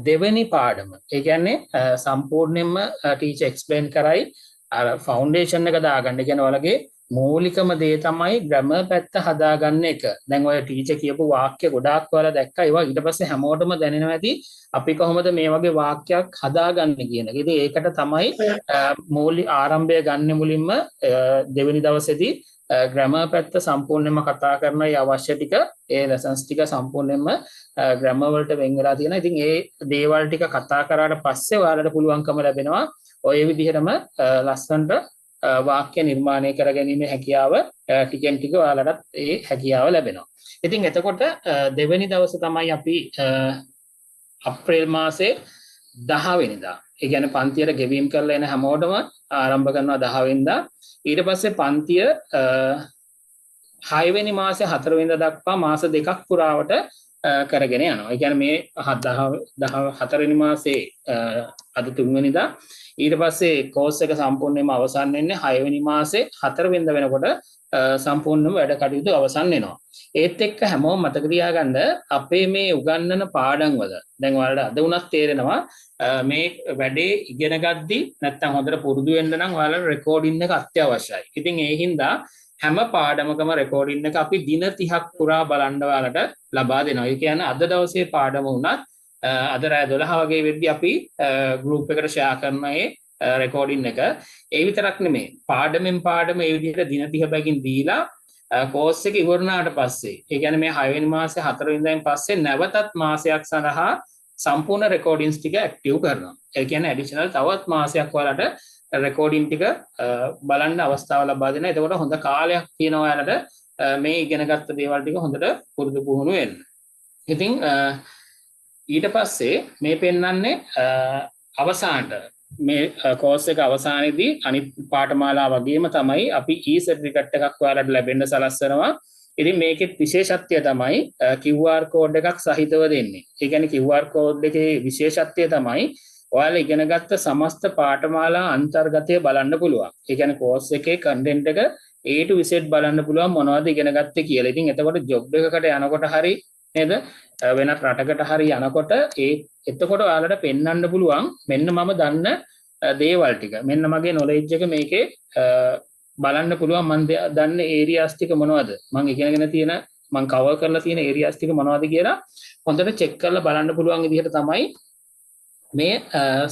දෙවෙනි පාඩම. ඒ කියන්නේ සම්පූර්ණයෙන්ම ටීචර් එක්ස්ප්ලেইন කරයි අර ෆවුන්ඩේෂන් එක දාගන්න. ඒ කියන්නේ ඔයාලගේ මූලිකම දේ තමයි ග්‍රැමර් පැත්ත හදාගන්න එක. දැන් ඔය ටීචර් කියපු වාක්‍ය ගොඩාක් ඔයාලා දැක්කා. ඒවා ඊට පස්සේ හැමෝටම දැනෙනවා ඇති අපි කොහොමද මේ වගේ වාක්‍යයක් හදාගන්නේ කියන එක. ඉතින් ඒකට තමයි මූලික ආරම්භය ගන්න මුලින්ම දෙවෙනි දවසේදී ග්‍රැමර් පැත්ත සම්පූර්ණයෙන්ම කතා කරන ඒ අවශ්‍ය ටික ඒ ලෙසන්ස් ටික සම්පූර්ණයෙන්ම ග්‍රැමර් වලට වෙන් වෙලා තියෙනවා. ඉතින් ඒ දේවල් ටික කතා කරාට පස්සේ ඔයාලට පුළුවන්කම ලැබෙනවා ඔය විදිහටම ලස්සනට වාක්‍ය නිර්මාණය කර ගැනීමේ හැකියාව ටිකෙන් ටික ඔයාලටත් ඒ හැකියාව ලැබෙනවා. ඉතින් එතකොට දෙවෙනි දවසේ තමයි අපි අප්‍රේල් මාසේ 10 වෙනිදා. ඒ කියන්නේ පන්තියට ගෙවීම් කරලා එන හැමෝටම ආරම්භ කරනවා 10 වෙනිදා. ඊට පස්සේ පන්තිය 6 වෙනි මාසේ 4 වෙනිදා දක්වා මාස දෙකක් පුරාවට කරගෙන යනවා. ඒ කියන්නේ මේ 4 වෙනි මාසේ අද 3 වෙනිදා ඊට පස්සේ කෝස් එක සම්පූර්ණයෙන්ම අවසන් වෙන්නේ 6 වෙනි මාසේ 4 වෙනිදා වෙනකොට සම්පූර්ණයෙන්ම වැඩ කටයුතු අවසන් වෙනවා. ඒත් එක්ක හැමෝම මතක තියාගන්න අපේ මේ උගන්වන පාඩම් වල දැන් ඔයාලට අද උනත් තේරෙනවා මේ වැඩේ ඉගෙන ගද්දි නැත්තම් හොඳට පුරුදු වෙන්න නම් ඔයාලට රෙකෝඩින් එක අත්‍යවශ්‍යයි. ඉතින් ඒ හින්දා හැම පාඩමකම රෙකෝඩින් එක අපි දින 30ක් පුරා බලන්න ඔයාලට ලබා දෙනවා. ඒ කියන්නේ අද දවසේ පාඩම වුණත් අද රාත්‍රී 12 වගේ වෙද්දී අපි ගෲප් එකට ෂෙයා කරන ඒ රෙකෝඩින් එක ඒ විතරක් නෙමෙයි පාඩමෙන් පාඩම ඒ විදිහට දින 30 බැගින් දීලා කෝස් එක ඉවරනාට පස්සේ ඒ කියන්නේ මේ 6 වෙනි මාසේ 4 වෙනිදාන් පස්සේ නැවතත් මාසයක් සඳහා සම්පූර්ණ රෙකෝඩින්ස් ටික ඇක්ටිව් කරනවා. ඒ කියන්නේ ඇඩිෂනල් තවත් මාසයක් ඔයාලට රෙකෝඩින් ටික බලන්න අවස්ථාව ලබා දෙනවා. එතකොට හොඳ කාලයක් තියෙනවා ඔයාලට මේ ඉගෙනගත්ත දේවල් ටික හොඳට පුරුදු පුහුණු වෙන්න. ඉතින් ඊට පස්සේ මේ පෙන්වන්නේ අවසානට මේ කෝස් එක අවසානයේදී අනිත් පාඨමාලා වගේම තමයි අපි e-certificate එකක් ඔයාලට ලැබෙන්න සලස්වනවා. ඉතින් මේකෙත් විශේෂත්වය තමයි QR code එකක් සහිතව දෙන්නේ. ඒ කියන්නේ QR code එකේ විශේෂත්වය තමයි ඔයාලා ඉගෙනගත්ත සමස්ත පාඨමාලා අන්තර්ගතය බලන්න පුළුවන්. ඒ කියන්නේ කෝස් එකේ කන්ටෙන්ට් එක A to Z බලන්න පුළුවන් මොනවද ඉගෙනගත්තේ කියලා. ඉතින් එතකොට ජොබ් එකකට යනකොට හරි නේද වෙන රටකට හරි යනකොට එතකොට ඔයාලට පෙන්වන්න පුළුවන් මෙන්න මම දන්න දේවල් ටික. මෙන්න මගේ නොලෙජ් එක මේකේ බලන්න පුළුවන් මම දන්න ඒරියාස් ටික මොනවද? මම ඉගෙනගෙන තියෙන මම කවර් කරලා තියෙන ඒරියාස් ටික මොනවද කියලා හොඳට චෙක් කරලා බලන්න පුළුවන් විදිහට තමයි මේ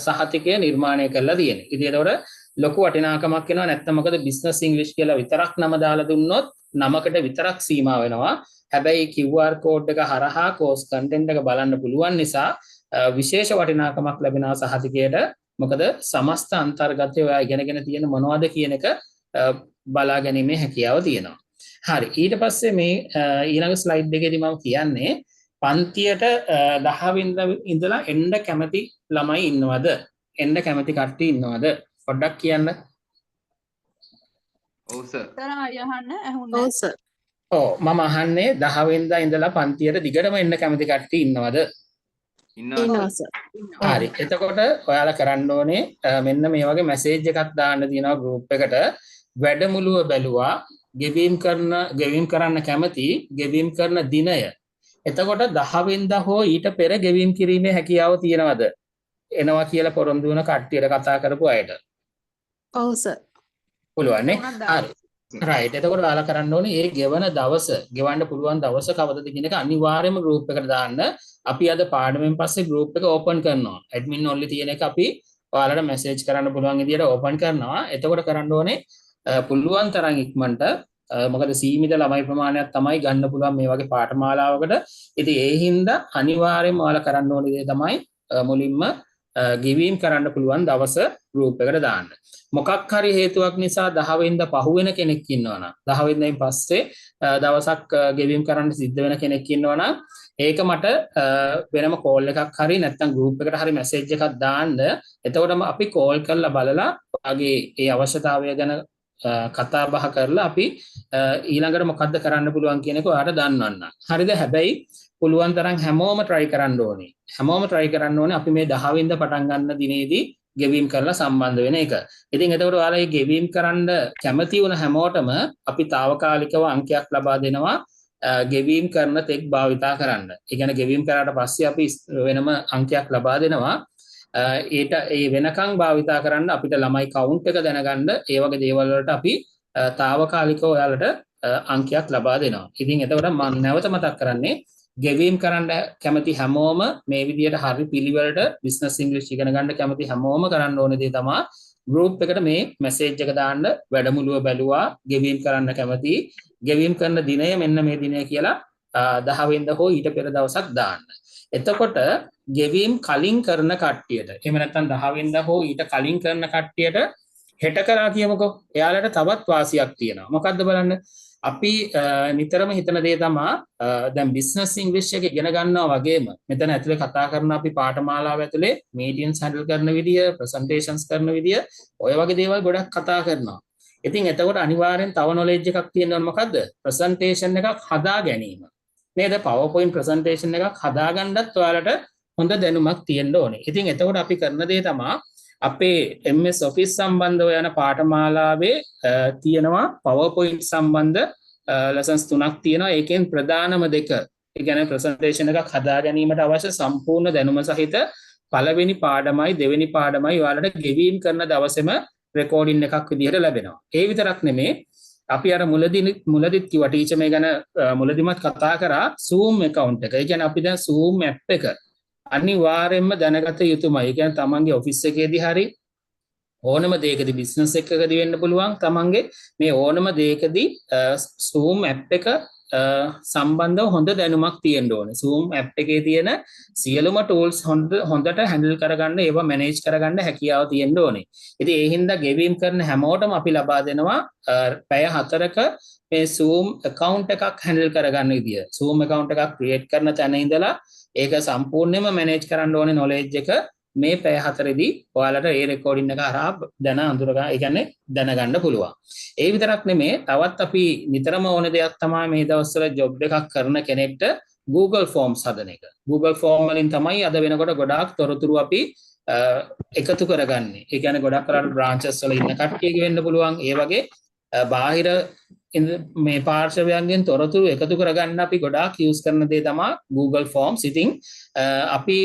සහතිකය නිර්මාණය කරලා තියෙන්නේ. ඉතින් ඒතකොට ලොකු වටිනාකමක් වෙනවා. නැත්නම් මොකද බිස්නස් ඉංග්‍රීසි කියලා විතරක් නම දාලා දුන්නොත් නමකට විතරක් සීමා වෙනවා. හැබැයි QR code එක හරහා කෝස් කන්ටෙන්ට් එක බලන්න පුළුවන් නිසා විශේෂ වටිනාකමක් ලැබෙනවා සහතිකයට. මොකද සමස්ත අන්තර්ගතය ඔයා ඉගෙනගෙන තියෙන මොනවද කියන එක බලා ගැනීමේ හැකියාව තියෙනවා. හරි ඊට පස්සේ මේ ඊළඟ ස්ලයිඩ් එකේදී මම කියන්නේ පන්තියට 10 වෙනිදා ඉඳලා එන්න කැමති ළමයි ඉන්නවද? එන්න කැමති කට්ටිය ඉන්නවද? පොඩ්ඩක් කියන්න. ඔව් සර්. සර් ආයහන්න ඇහුන්නේ. ඔව් සර්. ඔව් මම අහන්නේ 10 වෙනිදා ඉඳලා පන්තියට දිගටම එන්න කැමති කට්ටිය ඉන්නවද? ඉන්නවා සර්. හරි. එතකොට ඔයාලා කරන්න ඕනේ මෙන්න මේ වගේ මැසේජ් එකක් දාන්න තියෙනවා group එකට. වැඩමුළුව බැලුවා ගෙවීම් කරන්න කැමති ගෙවීම් කරන දිනය. එතකොට 10 වෙනිදා හෝ ඊට පෙර ගෙවීම් කිරීමේ හැකියාව තියෙනවද? එනවා කියලා පොරොන්දු වෙන කට්ටියට කතා කරපු අයට. ඔව් සර්. පුළුවන් නේ? හරි. රයිට්. එතකොට ඔයාලා කරන්න ඕනේ මේ ගෙවන දවස, ගෙවන්න පුළුවන් දවස කවදද කියන එක අනිවාර්යයෙන්ම group එකට දාන්න. අපි අද පාඩමෙන් පස්සේ group එක open කරනවා. admin only තියෙන එක අපි ඔයාලට message කරන්න පුළුවන් විදියට open කරනවා. එතකොට කරන්න ඕනේ පුළුවන් තරම් ඉක්මනට මොකද සීමිත ළමයි ප්‍රමාණයක් තමයි ගන්න පුළුවන් මේ වගේ පාඨමාලාවකට. ඉතින් ඒ හින්දා අනිවාර්යයෙන්ම ඔයාලා කරන්න ඕනේ දේ තමයි මුලින්ම ගෙවීම් කරන්න පුළුවන් දවස group එකට දාන්න. මොකක් හරි හේතුවක් නිසා 10 වෙනිදා පහුවෙන කෙනෙක් ඉන්නවනම් 10 වෙනිදායින් පස්සේ දවසක් ගෙවීම් කරන්න සිද්ධ වෙන කෙනෙක් ඉන්නවනම් ඒක මට වෙනම කෝල් එකක් හරි නැත්නම් group එකට හරි message එකක් දාන්න. එතකොටම අපි කෝල් කරලා බලලා ඔයාගේ ඒ අවශ්‍යතාවය ගැන කතා බහ කරලා අපි ඊළඟට මොකද්ද කරන්න පුළුවන් කියන එක ඔයාලට දන්වන්න. හරිද? හැබැයි පුළුවන් තරම් හැමෝම try කරන්න ඕනේ. හැමෝම try කරන්න ඕනේ අපි මේ 10 වෙනිදා පටන් ගන්න දිනේදී ගෙවීම් කරලා සම්බන්ධ වෙන එක. ඉතින් එතකොට ඔයාලා මේ ගෙවීම් කරන්න කැමති වුණ හැමෝටම අපි තාවකාලිකව අංකයක් ලබා දෙනවා ගෙවීම් කරන තෙක් භාවිතා කරන්න. ඒ කියන්නේ ගෙවීම් කරාට පස්සේ අපි වෙනම අංකයක් ලබා දෙනවා. ඒට ඒ වෙනකන් භාවිතා කරන්න අපිට ළමයි කවුන්ට් එක දැනගන්න ඒ වගේ දේවල් වලට අපි තාවකාලිකව ඔයාලට අංකයක් ලබා දෙනවා. ඉතින් එතකොට මම නැවත මතක් කරන්නේ ගෙවීම් කරන්න කැමති හැමෝම මේ විදියට හරි පිළිවෙලට බිස්නස් ඉංග්‍රීසි ඉගෙන ගන්න කැමති හැමෝම කරන්න ඕනේ දේ තමයි group එකට මේ මැසේජ් එක දාන්න වැඩමුළුව බැලුවා ගෙවීම් කරන්න කැමති ගෙවීම් කරන දිනය මෙන්න මේ දිනය කියලා 10 වෙනිදා හෝ ඊට පෙර දවසක් දාන්න. එතකොට ගෙවීම් කලින් කරන කට්ටියට එහෙම නැත්නම් 10 වෙනිදා හෝ ඊට කලින් කරන කට්ටියට හෙට කරා කියමුකෝ. එයාලට තවත් වාසියක් තියෙනවා. මොකද්ද බලන්න. අපි නිතරම හිතන දේ තමයි දැන් බිස්නස් ඉංග්‍රීසි එක ඉගෙන ගන්නවා වගේම මෙතන ඇතුලේ කතා කරන අපි පාඨමාලාව ඇතුලේ මීටියන්ස් හැන්ඩල් කරන විදිය, ප්‍රසන්ටේෂන්ස් කරන විදිය, ඔය වගේ දේවල් ගොඩක් කතා කරනවා. ඉතින් එතකොට අනිවාර්යෙන් තව නොලෙජ් එකක් තියෙනවා මොකද්ද? ප්‍රසන්ටේෂන් එකක් හදා ගැනීම. නේද? PowerPoint ප්‍රසන්ටේෂන් එකක් හදාගන්නත් ඔයාලට හොඳ දැනුමක් තියෙන්න ඕනේ. ඉතින් එතකොට අපි කරන දේ තමයි අපේ MS Office සම්බන්ධව යන පාඨමාලාවේ තියෙනවා PowerPoint සම්බන්ධ lessons 3ක් තියෙනවා. ඒකෙන් ප්‍රධානම දෙක, ඒ කියන්නේ ප්‍රසන්ටේෂන් එකක් හදා ගැනීමට අවශ්‍ය සම්පූර්ණ දැනුම සහිත පළවෙනි පාඩමයි දෙවෙනි පාඩමයි ඔයාලට ගෙවීම් කරන දවසේම රෙකෝඩින් එකක් විදිහට ලැබෙනවා. ඒ විතරක් නෙමේ අපි අර මුලදිත් කිව්වා ටීචර් මේ ගැන මුලදිමත් කතා කරා Zoom account එක. ඒ කියන්නේ අපි දැන් Zoom app එක අනිවාර්යයෙන්ම දැනගත යුතුමයි. ඒ කියන්නේ තමන්ගේ ඔෆිස් එකේදී හරි ඕනම දෙයකදී බිස්නස් එකකදී වෙන්න පුළුවන් තමන්ගේ මේ ඕනම දෙයකදී Zoom app එක සම්බන්ධව හොඳ දැනුමක් තියෙන්න ඕනේ. Zoom app එකේ තියෙන සියලුම tools හොඳට handle කරගන්න, ඒවා manage කරගන්න හැකියාව තියෙන්න ඕනේ. ඉතින් ඒ හින්දා ගෙවීම් කරන හැමෝටම අපි ලබා දෙනවා පැය 4ක මේ Zoom account එකක් handle කරගන්න විදිය. Zoom account එකක් create කරන තැන ඉඳලා ඒක සම්පූර්ණයෙන්ම manage කරන්න ඕනේ knowledge එක මේ පැය 4දී ඔයාලට ඒ රෙකෝඩින් එක හරහා දැනගන්න පුළුවන්. ඒ විතරක් නෙමේ තවත් අපි නිතරම ඕන දෙයක් තමයි මේ දවස්වල ජොබ් එකක් කරන කෙනෙක්ට Google Forms හදන එක. Google Form වලින් තමයි අද වෙනකොට ගොඩාක් තොරතුරු අපි එකතු කරගන්නේ. ඒ කියන්නේ ගොඩක් කරලා branches වල ඉන්න කට්ටියක වෙන්න පුළුවන්. ඒ වගේ බාහිර මේ පාර්ශවයන්ගෙන් තොරතුරු එකතු කරගන්න අපි ගොඩාක් යූස් කරන දේ තමයි Google Forms. ඉතින් අපි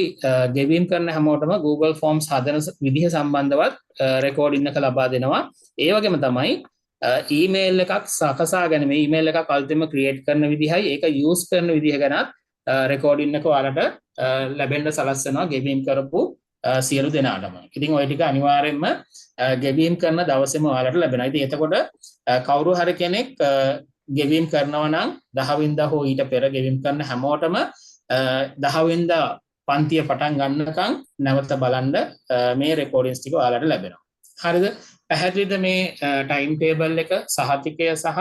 ගෙවීම් කරන හැමෝටම Google Forms හදන විදිහ සම්බන්ධවත් රෙකෝඩින් එක ලබා දෙනවා. ඒ වගේම තමයි ඊමේල් එකක් සකසා ගැනීම, ඊමේල් එකක් අල්තිම ක්‍රියේට් කරන විදිහයි ඒක යූස් කරන විදිහ ගැනත් රෙකෝඩින් එක ඔයාලට ලැබෙන්න සලස්වනවා ගෙවීම් කරපු සියලු දෙනාටම. ඉතින් ওই ටික අනිවාර්යයෙන්ම ගෙවීම් කරන දවසේම ඔයාලට ලැබෙනවා. ඉතින් එතකොට කවුරු හරි කෙනෙක් ගෙවීම් කරනවා නම් 10 වෙනිදා හෝ ඊට පෙර ගෙවීම් කරන හැමෝටම 10 වෙනිදා පන්තිය පටන් ගන්නකම් නැවත බලන්න මේ රෙකෝඩින්ස් ටික ඔයාලට ලැබෙනවා. හරිද? පැහැදිලිද මේ ටයිම් ටේබල් එක සහතිකය සහ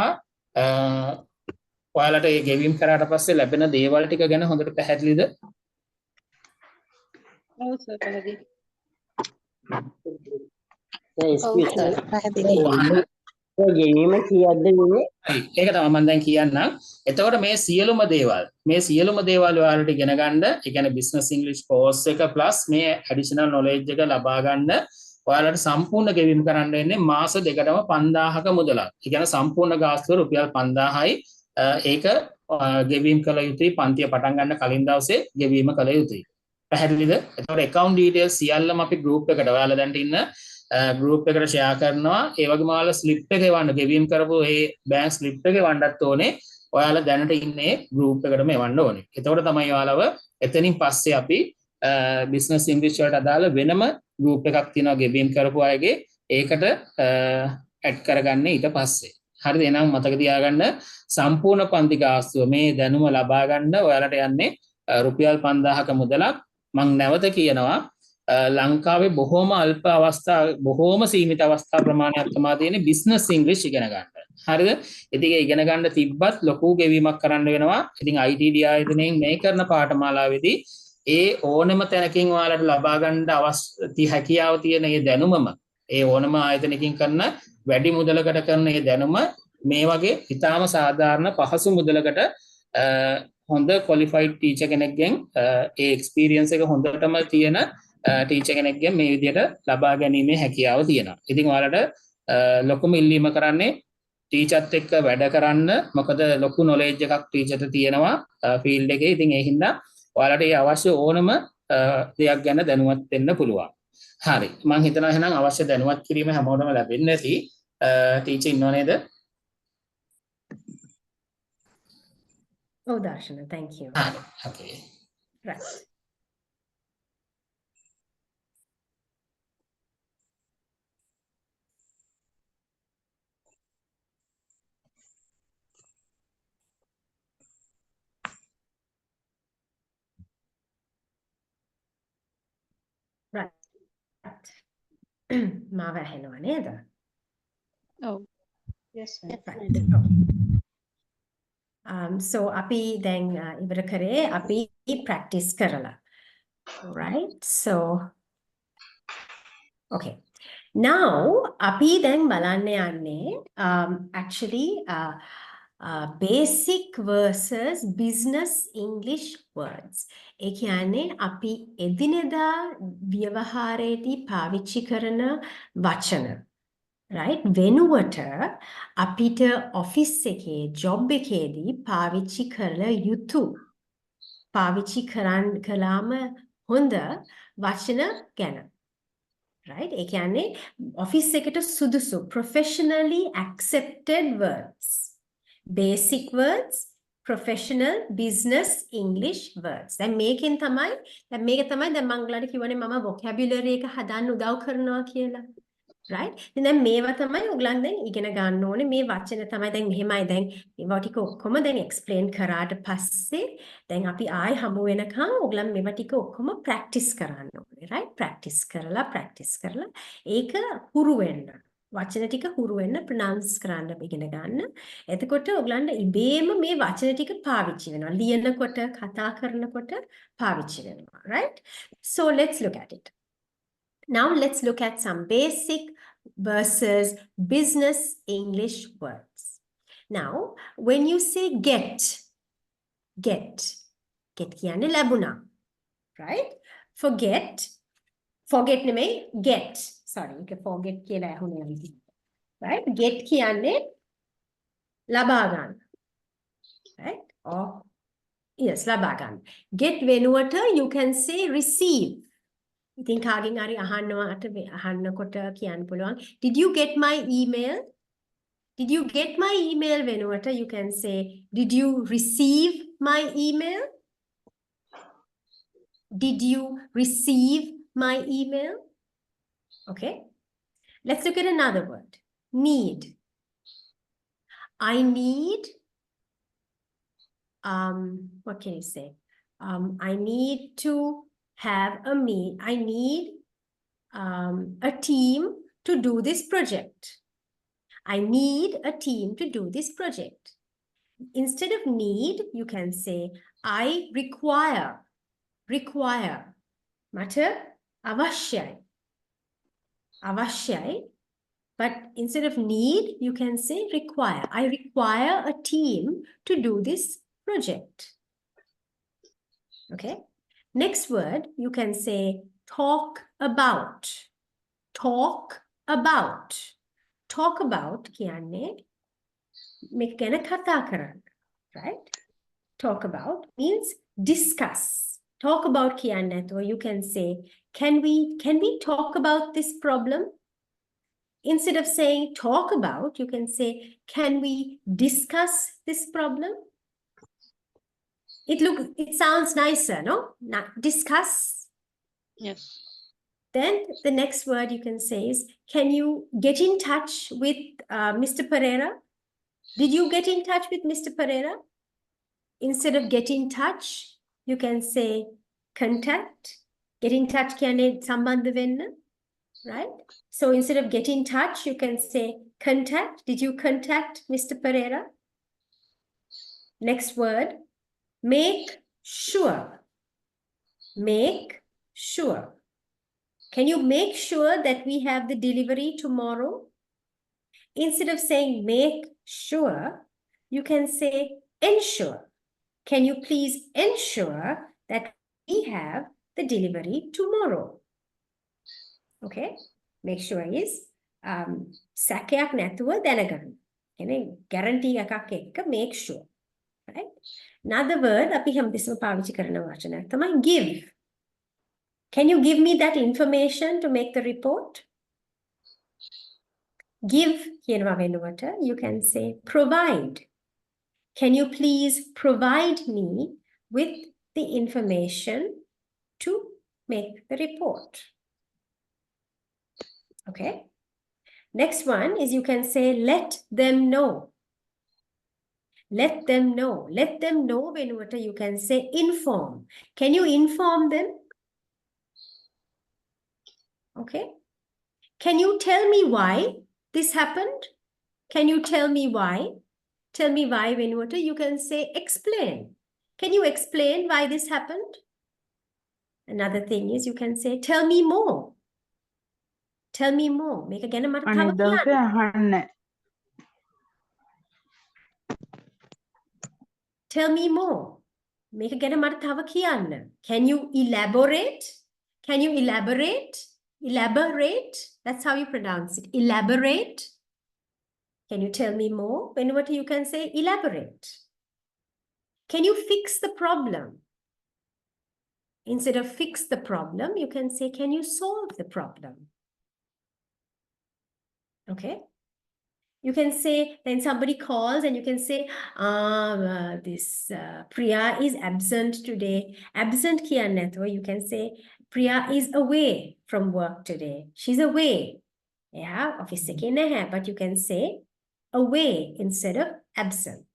ඔයාලට මේ ගෙවීම් කරාට පස්සේ ලැබෙන දේවල් ටික ගැන හොඳට පැහැදිලිද? ඔව් සර් පැහැදිලි. ගෙවීම කියද්ද වෙන්නේ ඒක තමයි මම දැන් කියන්නම්. එතකොට මේ සියලුම දේවල් ඔයාලට ඉගෙන ගන්න, ඒ කියන්නේ බිස්නස් ඉංග්‍රීසි කෝස් එක ප්ලස් මේ ඇඩිෂනල් නොලෙජ් එක ලබා ගන්න ඔයාලට සම්පූර්ණ ගෙවීම කරන්න වෙන්නේ මාස දෙකටම 5000ක මුදලක්. ඒ කියන්නේ සම්පූර්ණ ගාස්තුව රුපියල් 5000යි. ඒක ගෙවීම කළ යුතුයි. පන්තිය පටන් ගන්න කලින් දවසේ ගෙවීම කළ යුතුයි. පැහැදිලිද? එතකොට account details සියල්ලම අපි group එකට ඔයාලා දැන් ඉන්න ගෲප් එකට ෂෙයා කරනවා. ඒ වගේම ඔයාලා ස්ලිප් එක එවන්න, ගෙවීම් කරපු ඒ බැංක් ස්ලිප් එක එවන්නත් ඕනේ. ඔයාලා දැනට ඉන්නේ ගෲප් එකටම එවන්න ඕනේ. එතකොට තමයි ඔයාලව එතනින් පස්සේ අපි බිස්නස් ඉංග්‍රීසි වලට අදාළ වෙනම ගෲප් එකක් තියෙනවා ගෙවීම් කරපු අයගේ. ඒකට ඇඩ් කරගන්න ඊට පස්සේ. හරිද? එහෙනම් මතක තියාගන්න සම්පූර්ණ පන්ති ගාස්තුව මේ දැනුම ලබා ගන්න ඔයාලට යන්නේ රුපියල් 5000ක මුදලක්. මම නැවත කියනවා ලංකාවේ බොහෝම අල්ප අවස්ථා බොහෝම සීමිත අවස්ථා ප්‍රමාණයක් තමයි තියෙන්නේ බිස්නස් ඉංග්‍රීසි ඉගෙන ගන්න. හරිද? ඉතින් ඒ ඉගෙන ගන්න තිබ්බත් ලොකු ගෙවීමක් කරන්න වෙනවා. ඉතින් ITD ආයතනයෙන් මේ කරන පාඨමාලාවේදී ඒ ඕනම තැනකින් ඔයාලට ලබා ගන්න හැකියාව තියෙන මේ දැනුමම ඒ ඕනම ආයතනකින් කරන වැඩි මුදලකට කරන මේ දැනුම මේ වගේ ඉතාම සාධාරණ පහසු මුදලකට හොඳ ක්වොලිෆයිඩ් ටීචර් කෙනෙක්ගෙන් ඒ එක්ස්පීරියන්ස් එක හොඳටම තියෙන ටීචර් කෙනෙක්ගෙන් මේ විදිහට ලබා ගැනීමේ හැකියාව තියෙනවා. ඉතින් ඔයාලට ලොකුම ඉල්ලීම කරන්නේ ටීචර්ත් එක්ක වැඩ කරන්න. මොකද ලොකු නොලෙජ් එකක් ටීචර්ට තියෙනවා ෆීල්ඩ් එකේ. ඉතින් ඒ හින්දා ඔයාලට ඒ අවශ්‍ය ඕනම දෙයක් ගැන දැනුවත් වෙන්න පුළුවන්. හරි. මම හිතනවා එහෙනම් අවශ්‍ය දැනුවත් කිරීම හැමෝටම ලැබෙන්නේ නැති ටීචර් ඉන්නව නේද? Oh, Darshana, thank you. Okay. Right. Right. මාව ඇහෙනව නේද? ඔව්. Yes ma'am. Right. So අපි දැන් ඉවර කරේ අපි practice කරලා. Right? So okay. Now අපි දැන් බලන්න යන්නේ actually basic versus business English words. ඒ කියන්නේ අපි එදිනෙදා ව්‍යවහාරයේදී පාවිච්චි කරන වචන. Right? වෙනුවට අපිට ඔෆිස් එකේ ජොබ් එකේදී පාවිච්චි කරලා යුතු පාවිච්චි කළාම හොඳ වචන ගැන. Right? ඒ කියන්නේ ඔෆිස් එකට සුදුසු professionally accepted words. Basic words, professional, business, English words. දැන් මේකෙන් තමයි මේක තමයි දැන් මම ඔයාලට කියවනේ මම vocabulary එක හදන්න උදව් කරනවා කියලා. Right? දැන් මේවා තමයි ඔයගලන් දැන් ඉගෙන ගන්න ඕනේ. මේ වචන තමයි දැන් මෙහෙමයි දැන් මේවා ටික ඔක්කොම දැන් explain කරාට පස්සේ දැන් අපි ආයෙ හමු වෙනකන් ඔයගලන් මේවා ටික ඔක්කොම practice කරන්න ඕනේ. Right? practice කරලා ඒක හුරු වෙන්න. වචන ටික හුරු වෙන්න pronounce කරන්න ඉගෙන ගන්න. එතකොට ඔයගලන්ට ඉබේම මේ වචන ටික පාවිච්චි වෙනවා. ලියනකොට, කතා කරනකොට පාවිච්චි වෙනවා. Right? So let's look at it. Now let's look at some basic versus business English words. Now, when you say get කියන්නේ ලැබුණා. Right? forget නෙමෙයි get. Sorry, ඒක forget කියලා ඇහුනේ නැති. Right? get කියන්නේ ලබා ගන්න. Right? Or yes, ලබා ගන්න. get වෙනුවට you can say receive. ඉතින් කාගෙන් හරි අහන්නකොට කියන්න පුළුවන් did you get my email? Did you get my email වෙනුවට you can say did you receive my email? Did you receive my email? Okay. Let's look at another word. Need. I need what can you say? I need to have I need a team to do this project. I need a team to do this project. Instead of need, you can say I require. මට අවශ්‍යයි But instead of need, you can say require. I require a team to do this project. Okay. Next word, you can say talk about. Talk about. Talk about කියන්නේ මේක ගැන කතා කරන්න. Right? Talk about means discuss. Talk about කියන්නේ or you can say can we talk about this problem? Instead of saying talk about, you can say can we discuss this problem? It sounds nicer, no? Not discuss. Yes. Then the next word you can say is, can you get in touch with Mr. Pereira? Did you get in touch with Mr. Pereira? Instead of get in touch, you can say contact. Get in touch කියන්නේ සම්බන්ධ වෙන්න, right? So instead of get in touch, you can say contact. Did you contact Mr. Pereira? Next word, make sure. Make sure. Can you make sure that we have the delivery tomorrow? Instead of saying make sure, you can say ensure. Can you please ensure that we have the delivery tomorrow? Okay, make sure is සැකයක් නැතුව දැනගන්න. කියන්නේ guarantee එකක් එක්ක make sure. Right? Another word අපි හැමතිස්සෙම පාවිච්චි කරන වචනයක් තමයි give. Can you give me that information to make the report? Give කියනවා වෙනුවට you can say provide. Can you please provide me with the information to make the report? Okay. Next one is you can say let them know. Let them know. Let them know වෙනුවට you can say inform. Can you inform them? Okay. Can you tell me why this happened? Can you tell me why? Tell me why වෙනුවට you can say explain. Can you explain why this happened? Another thing is you can say tell me more. Tell me more. මේක ගැන මට තව කියන්න. Tell me more. මේක ගැන මට තව කියන්න. Can you elaborate? Can you elaborate? Elaborate. That's how you pronounce it. Elaborate. Can you tell me more? Whenever you can say elaborate. Can you fix the problem? Instead of fix the problem, you can say, can you solve the problem? Okay. You can say, then somebody calls and you can say, this Priya is absent today. Absent කියන්න නැතුව you can say, Priya is away from work today. She's away. Yeah, office එකේ නැහැ. But you can say away instead of absent.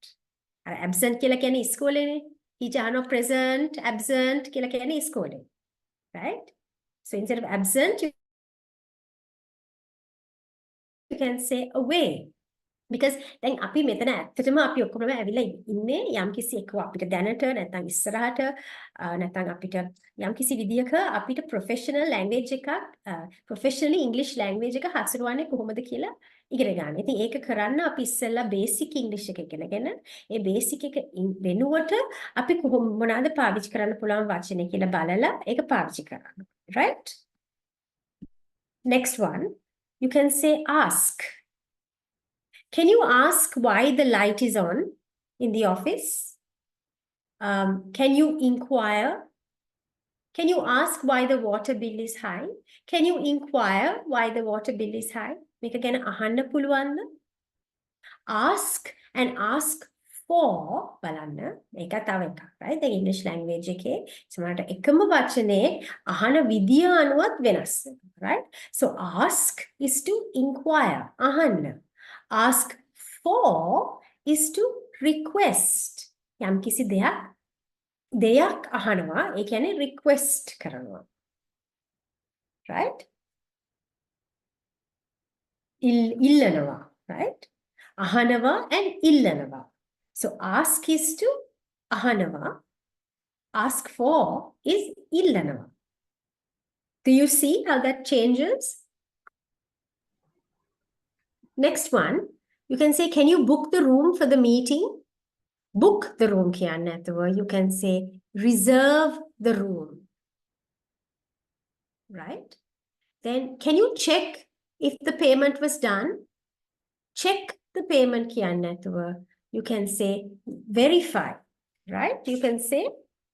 Absent කියලා කියන්නේ ඉස්කෝලේනේ. Teacher අහනවා present, absent කියලා කියන්නේ ඉස්කෝලේ. Right? So instead of absent, you can say away. Because then අපි මෙතන ඇත්තටම අපි ඔක්කොම ඇවිල්ලා ඉන්නේ යම්කිසි එක අපිට දැනට නැත්නම් ඉස්සරහට නැත්නම් අපිට යම්කිසි විදියක අපිට professional language එකක් professionally English language එක හසුරවන්නේ කොහොමද කියලා ඉගෙන ගන්න. ඉතින් ඒක කරන්න අපි ඉස්සෙල්ලා basic English එක ඉගෙනගෙන ඒ basic එක වෙනුවට අපි කොහොම මොනවාද පාවිච්චි කරන්න පුළුවන් වචන කියලා බලලා ඒක පාවිච්චි කරන්න. Right? Next one, you can say ask. Can you ask why the light is on in the office? Can you inquire? Can you ask why the water bill is high? Can you inquire why the water bill is high? මේක ගැන අහන්න පුළුවන්ද? Ask and ask for බලන්න මේක තව එකක්. Right? The English language එකේ සමහරට එකම වචනේ අහන විදිය අනුවත් වෙනස්. Right? So ask is to inquire. අහන්න. Ask for is to request. යම්කිසි දෙයක් අහනවා ඒ කියන්නේ request කරනවා. Right? ඉල්ලනවා. Right? අහනවා and ඉල්ලනවා. So ask is to අහනවා. Ask for is ඉල්ලනවා. Do you see how that changes? Next one, you can say, can you book the room for the meeting? Book the room කියන්න නැතුව you can say reserve the room. Right? Then can you check if the payment was done? Check the payment කියන්න නැතුව you can say verify. Right? You can say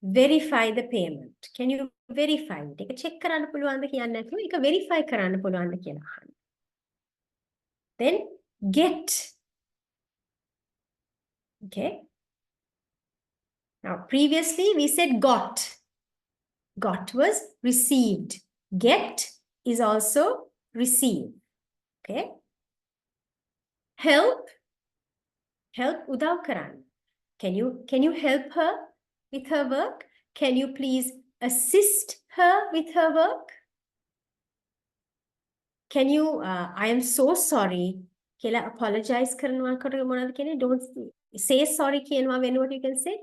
verify the payment. Can you verify it? ඒක check කරන්න පුළුවන්ද කියන්න නැතුව ඒක verify කරන්න පුළුවන්ද කියලා අහන්න. Then get. Okay. Now, previously we said got. Got was received. Get is also receive. Okay. Help. Help udav karan. Can you help her with her work? Can you please assist her with her work? Can you, I am so sorry. Kela apologize karanwa කොට මොනවද කියන්නේ? Don't say sorry කියනවා වෙනුවට you can say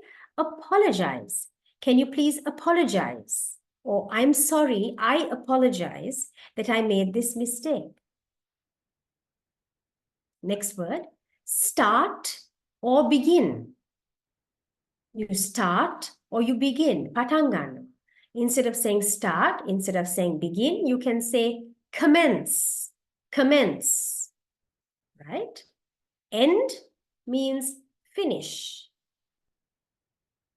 apologize. Can you please apologize? Or I'm sorry, I apologize that I made this mistake. Next word, start or begin. You start or you begin. පටන් ගන්න. Instead of saying start, instead of saying begin, you can say commence. Commence. Right? End means finish.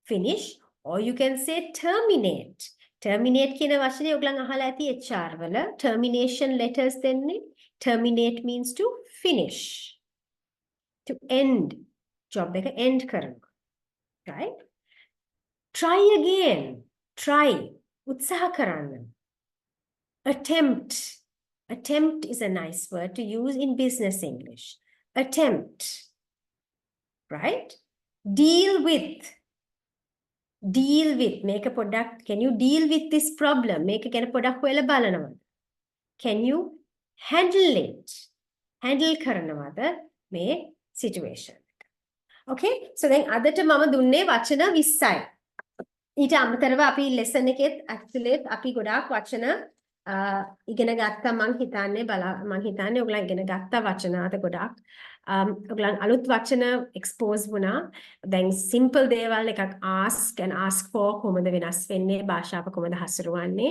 Finish, or you can say terminate. Terminate කියන වචනේ ඔයගලන් අහලා ඇති HR වල termination letters දෙන්නේ. Terminate means to finish. To end. Job එක end කරනවා. Right? Try again. Try. උත්සාහ කරන්න. Attempt. Attempt is a nice word to use in business English. Attempt. Right? Deal with. Deal with. Make a product. Can you deal with this problem? Make a product hොයලා බලනවද? Can you handle it? Handle කරනවද මේ situation? Okay? So then අදට මම දුන්නේ වචන 20යි. ඊට අමතරව අපි lesson එකෙත් actually අපි ගොඩාක් වචන ඉගෙන ගත්තා මං හිතන්නේ ඔයගොල්ලෝ ඉගෙන ගත්තා වචන අද ගොඩාක් ඔයගොල්ලන් අලුත් වචන expose වුණා දැන් simple දේවල් එකක් ask and ask for කොහොමද වෙනස් වෙන්නේ භාෂාව කොහොමද හසුරුවන්නේ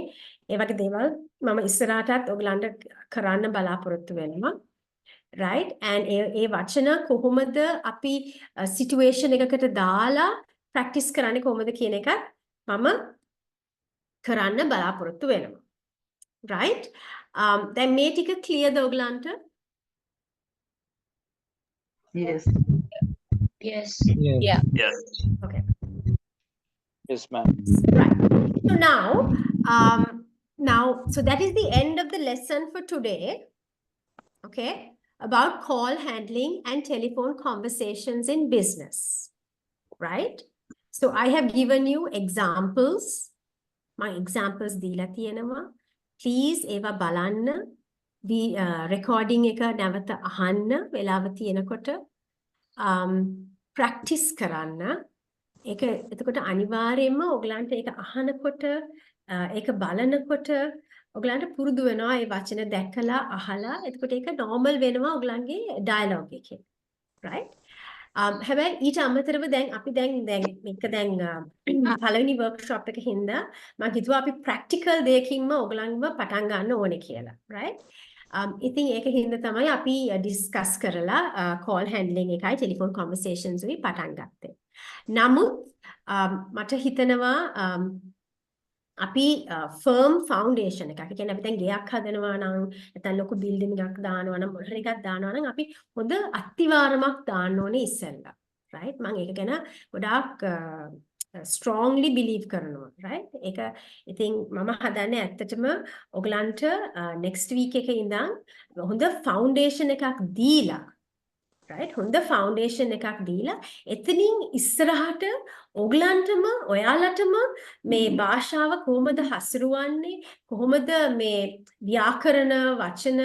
ඒ වගේ දේවල් මම ඉස්සරහටත් ඔයගොල්ලන්ට කරන්න බලාපොරොත්තු වෙනවා right and ඒ වචන කොහොමද අපි situation එකකට දාලා practice කරන්නේ කොහොමද කියන එක මම කරන්න බලාපොරොත්තු වෙනවා right දැන් මේ ටික clear ද ඔයගලන්ට Yes. Yes. Yes. okay Yes, ma'am. right so now so that is the end of the lesson for today okay about call handling and telephone conversations in business right so I have given you examples my examples දීලා තියෙනවා please ඒවා බලන්න recording එක නැවත අහන්න වෙලාව තියෙනකොට practice කරන්න ඒක එතකොට අනිවාර්යයෙන්ම ඔයගලන්ට ඒක අහනකොට ඒක බලනකොට ඔයගලන්ට පුරුදු වෙනවා ඒ වචන දැකලා අහලා එතකොට ඒක normal වෙනවා ඔයගලන්ගේ dialogue එකේ right හැබැයි ඊට අමතරව දැන් අපි දැන් මේක දැන් පළවෙනි workshop එක හින්දා මම හිතුවා අපි practical දෙයකින්ම ඔයගලන්ව පටන් ගන්න ඕනේ කියලා right ඉතින් ඒක හින්දා තමයි අපි discuss කරලා call handling එකයි telephone conversations උයි පටන් ගත්තේ නමුත් මට හිතෙනවා අපි firm foundation එකක්. ඒ කියන්නේ අපි දැන් ගෙයක් හදනවා නම් නැත්නම් ලොකු building එකක් දානවා නම් මොන හරි එකක් දානවා නම් අපි හොඳ අත්තිවාරමක් දාන්න ඕනේ ඉස්සෙල්ලා. right? මම ඒක ගැන ගොඩාක් strongly believe කරනවා. right? ඒක ඉතින් මම හදන්නේ ඇත්තටම ඔයගලන්ට next week එකේ ඉඳන් හොඳ foundation එකක් දීලා right හොඳ foundation එකක් දීලා එතනින් ඉස්සරහට ඔයගලන්ටම ඔයාලටම මේ භාෂාව කොහොමද හසුරුවන්නේ කොහොමද මේ ව්‍යාකරණ වචන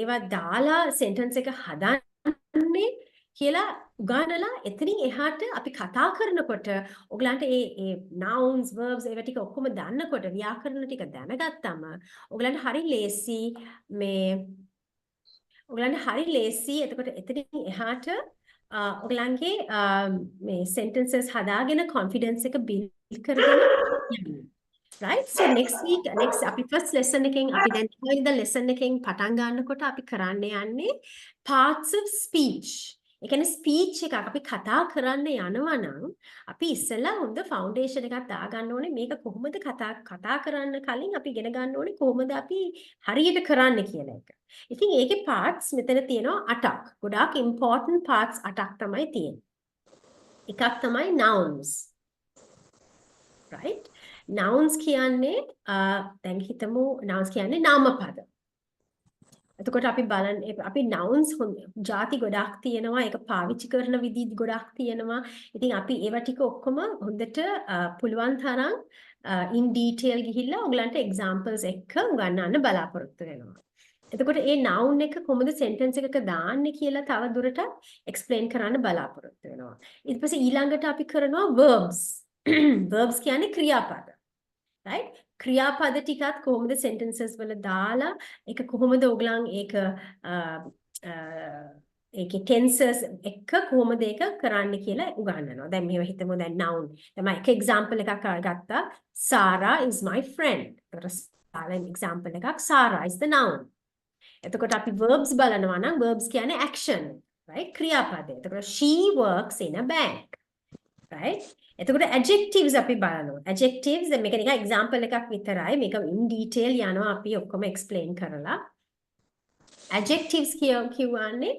ඒවා දාලා sentence එක හදන්නේ කියලා උගන්වලා එතනින් එහාට අපි කතා කරනකොට ඔයගලන්ට ඒ nouns verbs ඒවා ටික ඔක්කොම දන්නකොට ව්‍යාකරණ ටික දැනගත්තම ඔයගලන්ට හරි ලේසි මේ ඔයගලන්ට හරි ලේසි. එතකොට එතනින් එහාට ඔයගලන්ගේ මේ sentences හදාගෙන confidence එක build කරගෙන යන්න. Right? So next අපි first lesson එකෙන් අපි දැන් ඊළඟ lesson එකෙන් පටන් ගන්නකොට අපි කරන්න යන්නේ parts of speech. ඒ කියන්නේ speech එකක් අපි කතා කරන්න යනවා නම් අපි ඉස්සෙල්ලා හොඳ foundation එකක් දාගන්න ඕනේ. මේක කොහොමද කතා කරන්න කලින් අපි ඉගෙන ගන්න ඕනේ කොහොමද අපි හරියට කරන්න කියන එක. ඉතින් ඒකේ parts මෙතන තියෙනවා 8ක්. ගොඩාක් important parts 8ක් තමයි තියෙන්නේ. එකක් තමයි nouns. Right? Nouns කියන්නේ දැන් හිතමු nouns කියන්නේ නාමපද. එතකොට අපි බලන්න අපි nouns ಜಾති ගොඩක් තියෙනවා. ඒක පාවිච්චි කරන විදි ගොඩක් තියෙනවා. ඉතින් අපි ඒවා ටික ඔක්කොම හොඳට පුළුවන් තරම් in detail ගිහිල්ලා ඔයගලන්ට examples එක්ක උගන්වන්න බලාපොරොත්තු වෙනවා. එතකොට මේ noun එක කොහොමද sentence එකක දාන්නේ කියලා තව දුරටත් explain කරන්න බලාපොරොත්තු වෙනවා. ඊට පස්සේ ඊළඟට අපි කරනවා verbs. verbs කියන්නේ ක්‍රියාපද. Right? ක්‍රියාපද ටිකත් කොහොමද sentences වල දාලා ඒක කොහොමද ඔයගලන් ඒකේ tenses එක කොහොමද ඒක කරන්න කියලා උගන්වනවා. දැන් මේව හිතමු දැන් noun. දැන් එක example එකක් ගත්තා. Sarah is my friend. ඒතර Sarah example එකක් Sarah is the noun. එතකොට අපි verbs බලනවා නම් verbs කියන්නේ action. Right? ක්‍රියාපද. එතකොට she works in a bank. Right? එතකොට adjectives අපි බලනවා. Adjectives දැන් මේක නිකන් example එකක් විතරයි. මේක in detail යනවා අපි ඔක්කොම explain කරලා. Adjectives කියවන්නේ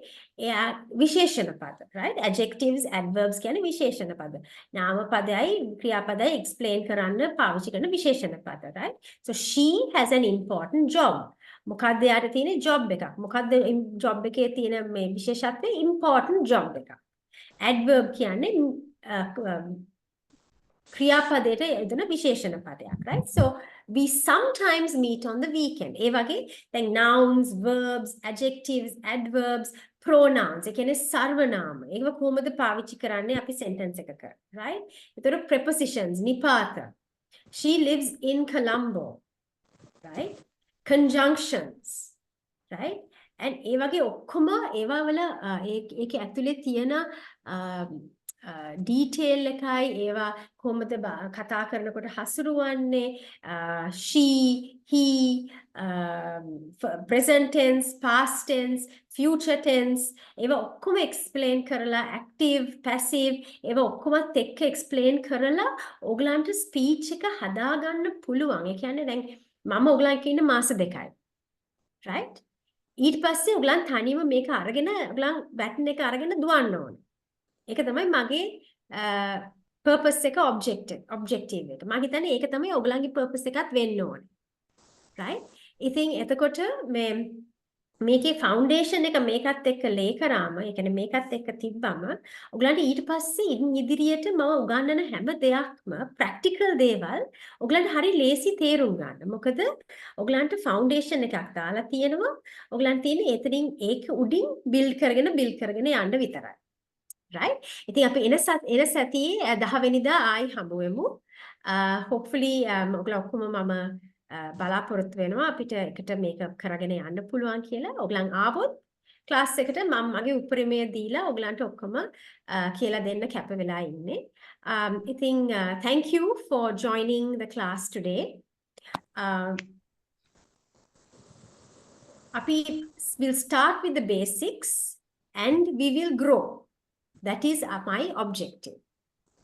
එයා විශේෂණ පද. Right? Adjectives, adverbs කියන්නේ විශේෂණ පද. නාම පදයයි ක්‍රියාපදයයි explain කරන්න පාවිච්චි කරන විශේෂණ පද. Right? So she has an important job. මොකක්ද යාට තියෙන job එකක්. මොකක්ද job එකේ තියෙන මේ විශේෂත්වය important job එකක්. Adverb කියන්නේ ක්‍රියාපදයට යෙදෙන විශේෂණ පදයක්, right? So we sometimes meet on the weekend. ඒ වගේ දැන් nouns, verbs, adjectives, adverbs, pronouns. ඒ කියන්නේ සර්වනාම. ඒක කොහොමද පාවිච්චි කරන්නේ අපි sentence එකක, right? ඒතර prepositions, නිපාත. She lives in Colombo, right? Conjunctions, right? And ඒ වගේ ඔක්කොම ඒවා වල ඒකේ ඇතුලේ තියෙන detail එකයි ඒවා කොහොමද කතා කරනකොට හසුරුවන්නේ she, he, present tense, past tense, future tense ඒවා ඔක්කොම explain කරලා active, passive ඒවා ඔක්කොමත් එක්ක explain කරලා ඕගලන්ට speech එක හදාගන්න පුළුවන්. ඒ කියන්නේ දැන් මම ඕගලන්ට ඉන්න මාස 2යි. right? ඊට පස්සේ ඔයගලන් තනියම මේක අරගෙන ඔයගලන් බැටන් එක අරගෙන දුවන්න ඕනේ. ඒක තමයි මගේ purpose එක objective එක. මම හිතන්නේ ඒක තමයි ඔයගලන්ගේ purpose එකත් වෙන්න ඕනේ. right? ඉතින් එතකොට මේකේ foundation එක මේකත් එක්ක lay කරාම, ඒ කියන්නේ මේකත් එක්ක තිබ්බම ඔයගලන්ට ඊට පස්සේ ඉදිරියට මම උගන්වන හැම දෙයක්ම practical දේවල් ඔයගලන්ට හරි ලේසි තේරුම් ගන්න. මොකද ඔයගලන්ට foundation එකක් දාලා තියෙනවා. ඔයගලන්ට තියෙන්නේ එතනින් ඒක උඩින් build කරගෙන යන්න විතරයි. right? ඉතින් අපි එන සතියේ 10 වෙනිදා ආයි හම්බ වෙමු. hopefully ඔයගොල්ලෝ ඔක්කොම මම බලාපොරොත්තු වෙනවා අපිට එකට මේක කරගෙන යන්න පුළුවන් කියලා. ඔයගලන් ආවොත් ක්ලාස් එකට මම මගේ උපරිමය දීලා ඔයගලන්ට ඔක්කොම කියලා දෙන්න කැප වෙලා ඉන්නේ. ඉතින් thank you for joining the class today. අපි will start with the basics and we will grow. That is my objective.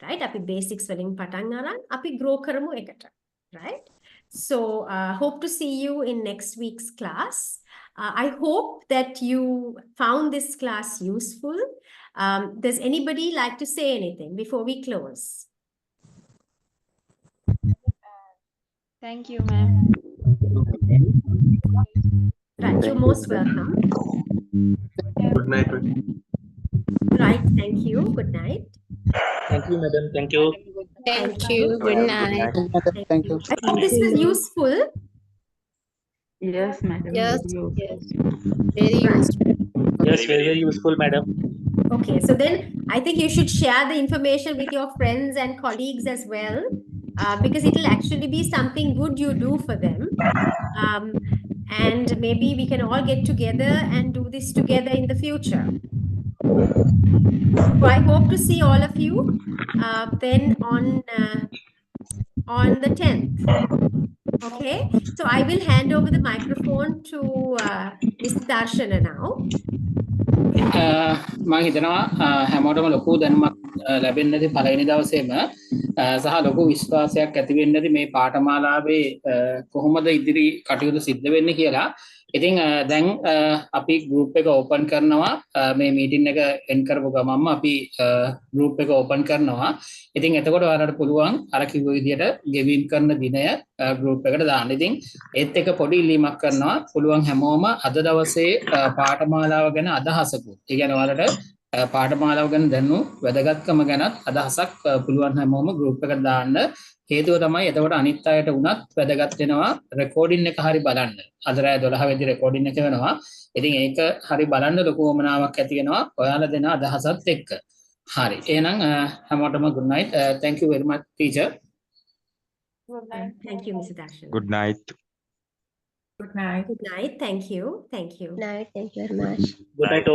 Right? Api basics වලින් පටන් අරන් අපි grow කරමු එකට. Right? So hope to see you in next week's class. I hope that you found this class useful. Does anybody like to say anything before we close? Thank you, ma'am. Right, you're most welcome. Good night. Right, thank you. Good night. Thank you, madam. Thank you. Thank you. Good night. Thank you. I think this was useful. Yes, madam. Yes, Very yes. Very useful. Yes, very useful, madam. Okay, so then I think you should share the information with your friends and colleagues as well, because it will actually be something good you do for them. and maybe we can all get together and do this together in the future. So I hope to see all of you then on the 10th. Okay, so I will hand over the microphone to Mr. Darshana now. මම හිතනවා හැමෝටම ලොකු දැනුමක් ලැබෙන්න ඇති පළවෙනි දවසේම සහ ලොකු විශ්වාසයක් ඇති වෙන්න ඇති මේ පාඨමාලාවේ කොහොමද ඉදිරි කටයුතු සිද්ධ වෙන්නේ කියලා. ඉතින් දැන් අපි group එක open කරනවා මේ meeting එක end කරපු ගමන්ම අපි group එක open කරනවා. ඉතින් එතකොට ඔයාලට පුළුවන් අර කිව්ව විදිහට ගෙවීම් කරන දිනය group එකට දාන්න. ඉතින් ඒත් එක පොඩි ඉල්ලීමක් කරනවා පුළුවන් හැමෝම අද දවසේ පාඨමාලාව ගැන අදහසකුත්. ඒ කියන්නේ ඔයාලට පාඨමාලාව ගැන දැනු වැදගත්කම ගැනත් අදහසක් පුළුවන් හැමෝම group එකට දාන්න. හේතුව තමයි එතකොට අනිත් අයට උනත් වැදගත් වෙනවා රෙකෝඩින් එක හරි බලන්න. අද රෑ 12 වෙනි රෙකෝඩින් එක වෙනවා. ඉතින් ඒක හරි බලන්න ලොකු වමනාවක් ඇති වෙනවා ඔයාලා දෙන අදහසත් එක්ක. හරි. එහෙනම් හැමෝටම good night. Thank you very much teacher. Thank you, Mr. Darshan. Good night. Good night. Good night. Thank you. Thank you. Night. Thank you very much. Good night.